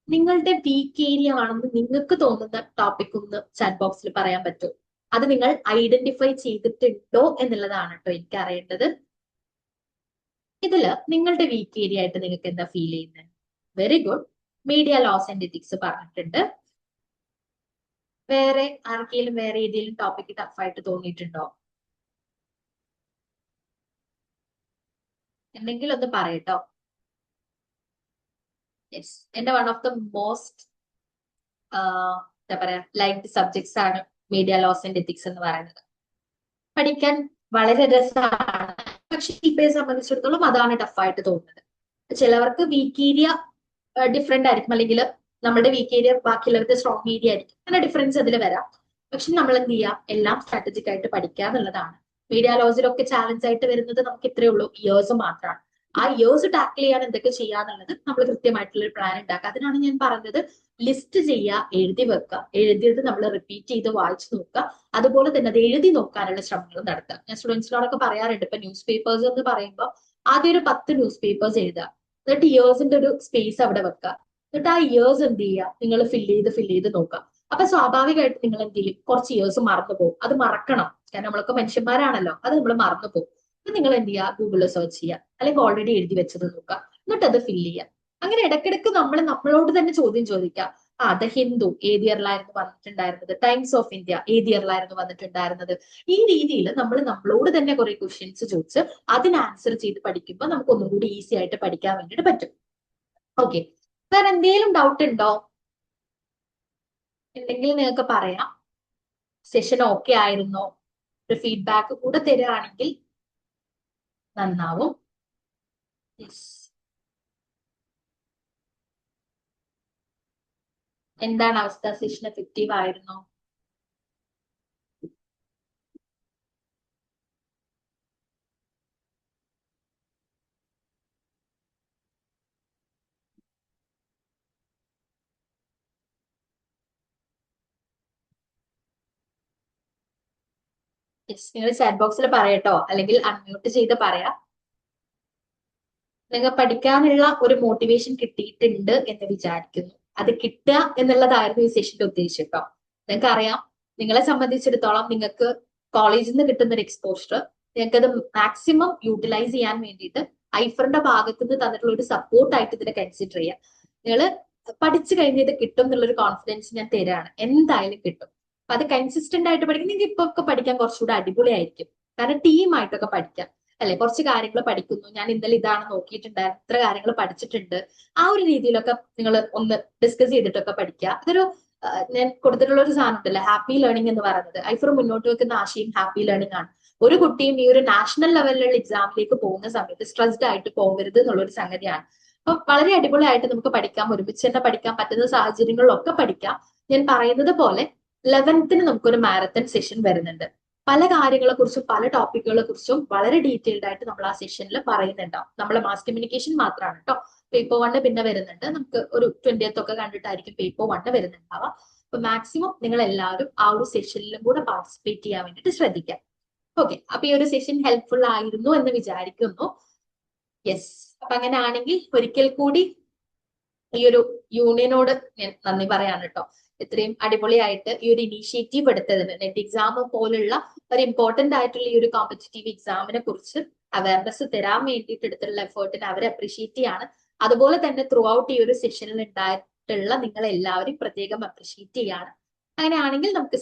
നിങ്ങളുടെ വീക്ക് ഏരിയ ആണെന്ന് നിങ്ങൾക്ക് തോന്നുന്ന ടോപ്പിക് ഒന്ന് ചാറ്റ് ബോക്സിൽ പറയാൻ പറ്റുമോ? അത് നിങ്ങൾ ഐഡന്റിഫൈ ചെയ്തിട്ടുണ്ടോ എന്നുള്ളതാണ് കേട്ടോ എനിക്ക് അറിയേണ്ടത്. ഇതില് നിങ്ങളുടെ വീക്ക് ഏരിയ ആയിട്ട് നിങ്ങൾക്ക് എന്താ ഫീൽ ചെയ്യുന്നത്? Very good. Media laws and ethics പറഞ്ഞിട്ടുണ്ട്. വേറെ ആർക്കെങ്കിലും വേറെ ഏതെങ്കിലും ടോപ്പിക് ടഫായിട്ട് തോന്നിയിട്ടുണ്ടോ? എന്തെങ്കിലും ഒന്ന് പറയട്ടോ. യെസ്, എന്റെ വൺ ഓഫ് ദ മോസ്റ്റ് എന്താ പറയാ ലൈക്ഡ് സബ്ജക്ട്സ് ആണ് മീഡിയ ലോസ് ആൻഡ് എത്തിക്സ് എന്ന് പറയുന്നത്. പഠിക്കാൻ വളരെ രസമാണ്, പക്ഷെ ഇപ്പയെ സംബന്ധിച്ചിടത്തോളം അതാണ് ടഫായിട്ട് തോന്നുന്നത്. ചിലവർക്ക് വീക്ക് ഏരിയ ഡിഫറെന്റ് ആയിരിക്കും, അല്ലെങ്കിൽ നമ്മുടെ വീക്ക് ഏരിയ ബാക്കിയുള്ളവരുടെ സ്ട്രോങ് ഏരിയ ആയിരിക്കും. അങ്ങനെ ഡിഫറൻസ് അതിൽ വരാം. പക്ഷെ നമ്മൾ എന്ത് ചെയ്യാം, എല്ലാം സ്ട്രാറ്റജിക് ആയിട്ട് പഠിക്കുക എന്നുള്ളതാണ്. മീഡിയ ലോസിലൊക്കെ ചാലഞ്ച് ആയിട്ട് വരുന്നത് നമുക്ക് ഇത്രയേ ഉള്ളൂ, ഇയേഴ്സ് മാത്രമാണ്. ആ ഇയേഴ്സ് ടാക്കിൾ ചെയ്യാൻ എന്തൊക്കെ ചെയ്യാന്നുള്ളത് നമ്മൾ കൃത്യമായിട്ടുള്ള ഒരു പ്ലാൻ ഉണ്ടാക്കുക. അതിനാണ് ഞാൻ പറഞ്ഞത്, ലിസ്റ്റ് ചെയ്യുക, എഴുതി വെക്കുക, എഴുതിയത് നമ്മൾ റിപ്പീറ്റ് ചെയ്ത് വായിച്ചു നോക്കുക. അതുപോലെ തന്നെ അത് എഴുതി നോക്കാനുള്ള ശ്രമങ്ങൾ നടത്തുക. ഞാൻ സ്റ്റുഡൻസിനോടൊക്കെ പറയാറുണ്ട്, ഇപ്പൊ ന്യൂസ് പേപ്പേഴ്സ് എന്ന് പറയുമ്പോൾ ആദ്യം ഒരു 10 ന്യൂസ് പേപ്പേഴ്സ് എഴുതുക, എന്നിട്ട് ഇയേഴ്സിന്റെ ഒരു സ്പേസ് അവിടെ വെക്കുക. എന്നിട്ട് ആ ഇയേഴ്സ് എന്ത് ചെയ്യുക, നിങ്ങൾ ഫില്ല് ചെയ്ത് നോക്കുക. അപ്പൊ സ്വാഭാവികമായിട്ട് നിങ്ങൾ എന്ത് ചെയ്യും, കുറച്ച് ഇയേഴ്സ് മറന്നു പോകും. അത് മറക്കണം, കാരണം നമ്മളൊക്കെ മനുഷ്യന്മാരാണല്ലോ, അത് നമ്മൾ മറന്നു പോകും. അപ്പൊ നിങ്ങൾ എന്ത് ചെയ്യുക, ഗൂഗിളിൽ സെർച്ച് ചെയ്യുക, അല്ലെങ്കിൽ ഓൾറെഡി എഴുതി വെച്ചത് നോക്കുക, എന്നിട്ട് അത് ഫില്ല് ചെയ്യുക. അങ്ങനെ ഇടയ്ക്കിടയ്ക്ക് നമ്മൾ നമ്മളോട് തന്നെ ചോദ്യം ചോദിക്കുക. ദ ഹിന്ദു ഏത് ഇയറിലായിരുന്നു വന്നിട്ടുണ്ടായിരുന്നത്, ടൈംസ് ഓഫ് ഇന്ത്യ ഏത് ഇയറിലായിരുന്നു വന്നിട്ടുണ്ടായിരുന്നത്. ഈ രീതിയിൽ നമ്മൾ നമ്മളോട് തന്നെ കുറെ ക്വസ്റ്റ്യൻസ് ചോദിച്ച് അതിന് ആൻസർ ചെയ്ത് പഠിക്കുമ്പോൾ നമുക്ക് ഒന്നും കൂടി ഈസി ആയിട്ട് പഠിക്കാൻ വേണ്ടിയിട്ട് പറ്റും. ഓക്കെ, വേറെ എന്തെങ്കിലും ഡൗട്ട് ഉണ്ടോ? എന്തെങ്കിലും നിങ്ങൾക്ക് പറയാം. സെഷൻ ഓക്കെ ആയിരുന്നോ? ഒരു ഫീഡ്ബാക്ക് കൂടെ തരികയാണെങ്കിൽ നന്നാവും. യെസ്, എന്താണ് അവസ്ഥ? സെഷൻ എഫക്റ്റീവ് ആയിരുന്നോ? യെസ്, നിങ്ങൾ ചാറ്റ് ബോക്സിൽ പറയട്ടോ, അല്ലെങ്കിൽ അൺമ്യൂട്ട് ചെയ്ത് പറയാം. നിങ്ങൾ പഠിക്കാനുള്ള ഒരു മോട്ടിവേഷൻ കിട്ടിയിട്ടുണ്ട് എന്ന് വിചാരിക്കുന്നു. അത് കിട്ടുക എന്നുള്ളതായിരുന്നു ഈ സെഷന്റെ ഉദ്ദേശം കേട്ടോ. നിങ്ങൾക്ക് അറിയാം, നിങ്ങളെ സംബന്ധിച്ചിടത്തോളം നിങ്ങൾക്ക് കോളേജിൽ നിന്ന് കിട്ടുന്ന ഒരു എക്സ്പോഷർ നിങ്ങൾക്ക് അത് മാക്സിമം യൂട്ടിലൈസ് ചെയ്യാൻ വേണ്ടിയിട്ട് ഐഫറിന്റെ ഭാഗത്ത് നിന്ന് തന്നിട്ടുള്ള ഒരു സപ്പോർട്ടായിട്ട് ഇതിനെ കൺസിഡർ ചെയ്യാം. നിങ്ങൾ പഠിച്ചു കഴിഞ്ഞത് കിട്ടും എന്നുള്ളൊരു കോൺഫിഡൻസ് ഞാൻ തരാണ്. എന്തായാലും കിട്ടും. അപ്പൊ അത് കൺസിസ്റ്റന്റ് ആയിട്ട് പഠിക്കും. നിങ്ങൾക്ക് ഇപ്പൊ ഒക്കെ പഠിക്കാൻ കുറച്ചുകൂടെ അടിപൊളിയായിരിക്കും, കാരണം ടീമായിട്ടൊക്കെ പഠിക്കാം അല്ലെ. കുറച്ച് കാര്യങ്ങൾ പഠിക്കുന്നു, ഞാൻ ഇന്നലെ ഇതാണ് നോക്കിയിട്ടുണ്ടായിരുന്നു, ഇത്ര കാര്യങ്ങൾ പഠിച്ചിട്ടുണ്ട്, ആ ഒരു രീതിയിലൊക്കെ നിങ്ങൾ ഒന്ന് ഡിസ്കസ് ചെയ്തിട്ടൊക്കെ പഠിക്കുക. അതൊരു ഞാൻ കൊടുത്തിട്ടുള്ള ഒരു സാധനം ഉണ്ടല്ലോ, ഹാപ്പി ലേണിംഗ് എന്ന് പറയുന്നത്. ഐഫർ മുന്നോട്ട് വെക്കുന്ന ആശയം ഹാപ്പി ലേണിംഗ് ആണ്. ഒരു കുട്ടിയും ഈ ഒരു നാഷണൽ ലെവലിലുള്ള എക്സാമിലേക്ക് പോകുന്ന സമയത്ത് സ്ട്രെസ്ഡ് ആയിട്ട് പോകരുത് എന്നുള്ളൊരു സംഗതിയാണ്. അപ്പൊ വളരെ അടിപൊളിയായിട്ട് നമുക്ക് പഠിക്കാം, ഒരുമിച്ച് തന്നെ പഠിക്കാൻ പറ്റുന്ന സാഹചര്യങ്ങളിലൊക്കെ പഠിക്കാം. ഞാൻ പറയുന്നത് പോലെ 11th നമുക്കൊരു മാരത്തൺ സെഷൻ വരുന്നുണ്ട്. പല കാര്യങ്ങളെ കുറിച്ചും പല ടോപ്പിക്കുകളെ കുറിച്ചും വളരെ ഡീറ്റെയിൽഡ് ആയിട്ട് നമ്മൾ ആ സെഷനിൽ പറയുന്നുണ്ടാവും. നമ്മളെ മാസ് കമ്മ്യൂണിക്കേഷൻ മാത്രമാണ് കേട്ടോ. പേപ്പർ 1 പിന്നെ വരുന്നുണ്ട്, നമുക്ക് ഒരു 20th ഒക്കെ കണ്ടിട്ടായിരിക്കും പേപ്പർ 1 വരുന്നുണ്ടാവുക. അപ്പൊ മാക്സിമം നിങ്ങൾ എല്ലാവരും ആ ഒരു സെഷനിലും കൂടെ പാർട്ടിസിപ്പേറ്റ് ചെയ്യാൻ വേണ്ടിയിട്ട് ശ്രദ്ധിക്കാം. ഓക്കെ, അപ്പൊ ഈ ഒരു സെഷൻ ഹെൽപ്ഫുൾ ആയിരുന്നു എന്ന് വിചാരിക്കുന്നു. യെസ്, അപ്പൊ അങ്ങനെ ആണെങ്കിൽ ഒരിക്കൽ കൂടി ഈ ഒരു യൂണിയനോട് ഞാൻ നന്ദി പറയാണ് കേട്ടോ. ഇത്രയും അടിപൊളിയായിട്ട് ഈ ഒരു ഇനീഷ്യേറ്റീവ് എടുത്തതിന്, നെറ്റ് എക്സാം പോലുള്ള ഒരു ഇമ്പോർട്ടന്റ് ആയിട്ടുള്ള ഈ ഒരു കോമ്പറ്റേറ്റീവ് എക്സാമിനെ കുറിച്ച് അവയർനെസ് തരാൻ വേണ്ടിയിട്ട് എടുത്തുള്ള എഫേർട്ടിന് അവരെ അപ്രീഷിയേറ്റ് ചെയ്യാണ്. അതുപോലെ തന്നെ ത്രൂ ഔട്ട് ഈ ഒരു സെഷനിൽ ഉണ്ടായിട്ടുള്ള നിങ്ങൾ എല്ലാവരും പ്രത്യേകം അപ്രീഷിയേറ്റ് ചെയ്യാണ്. അങ്ങനെയാണെങ്കിൽ നമുക്ക്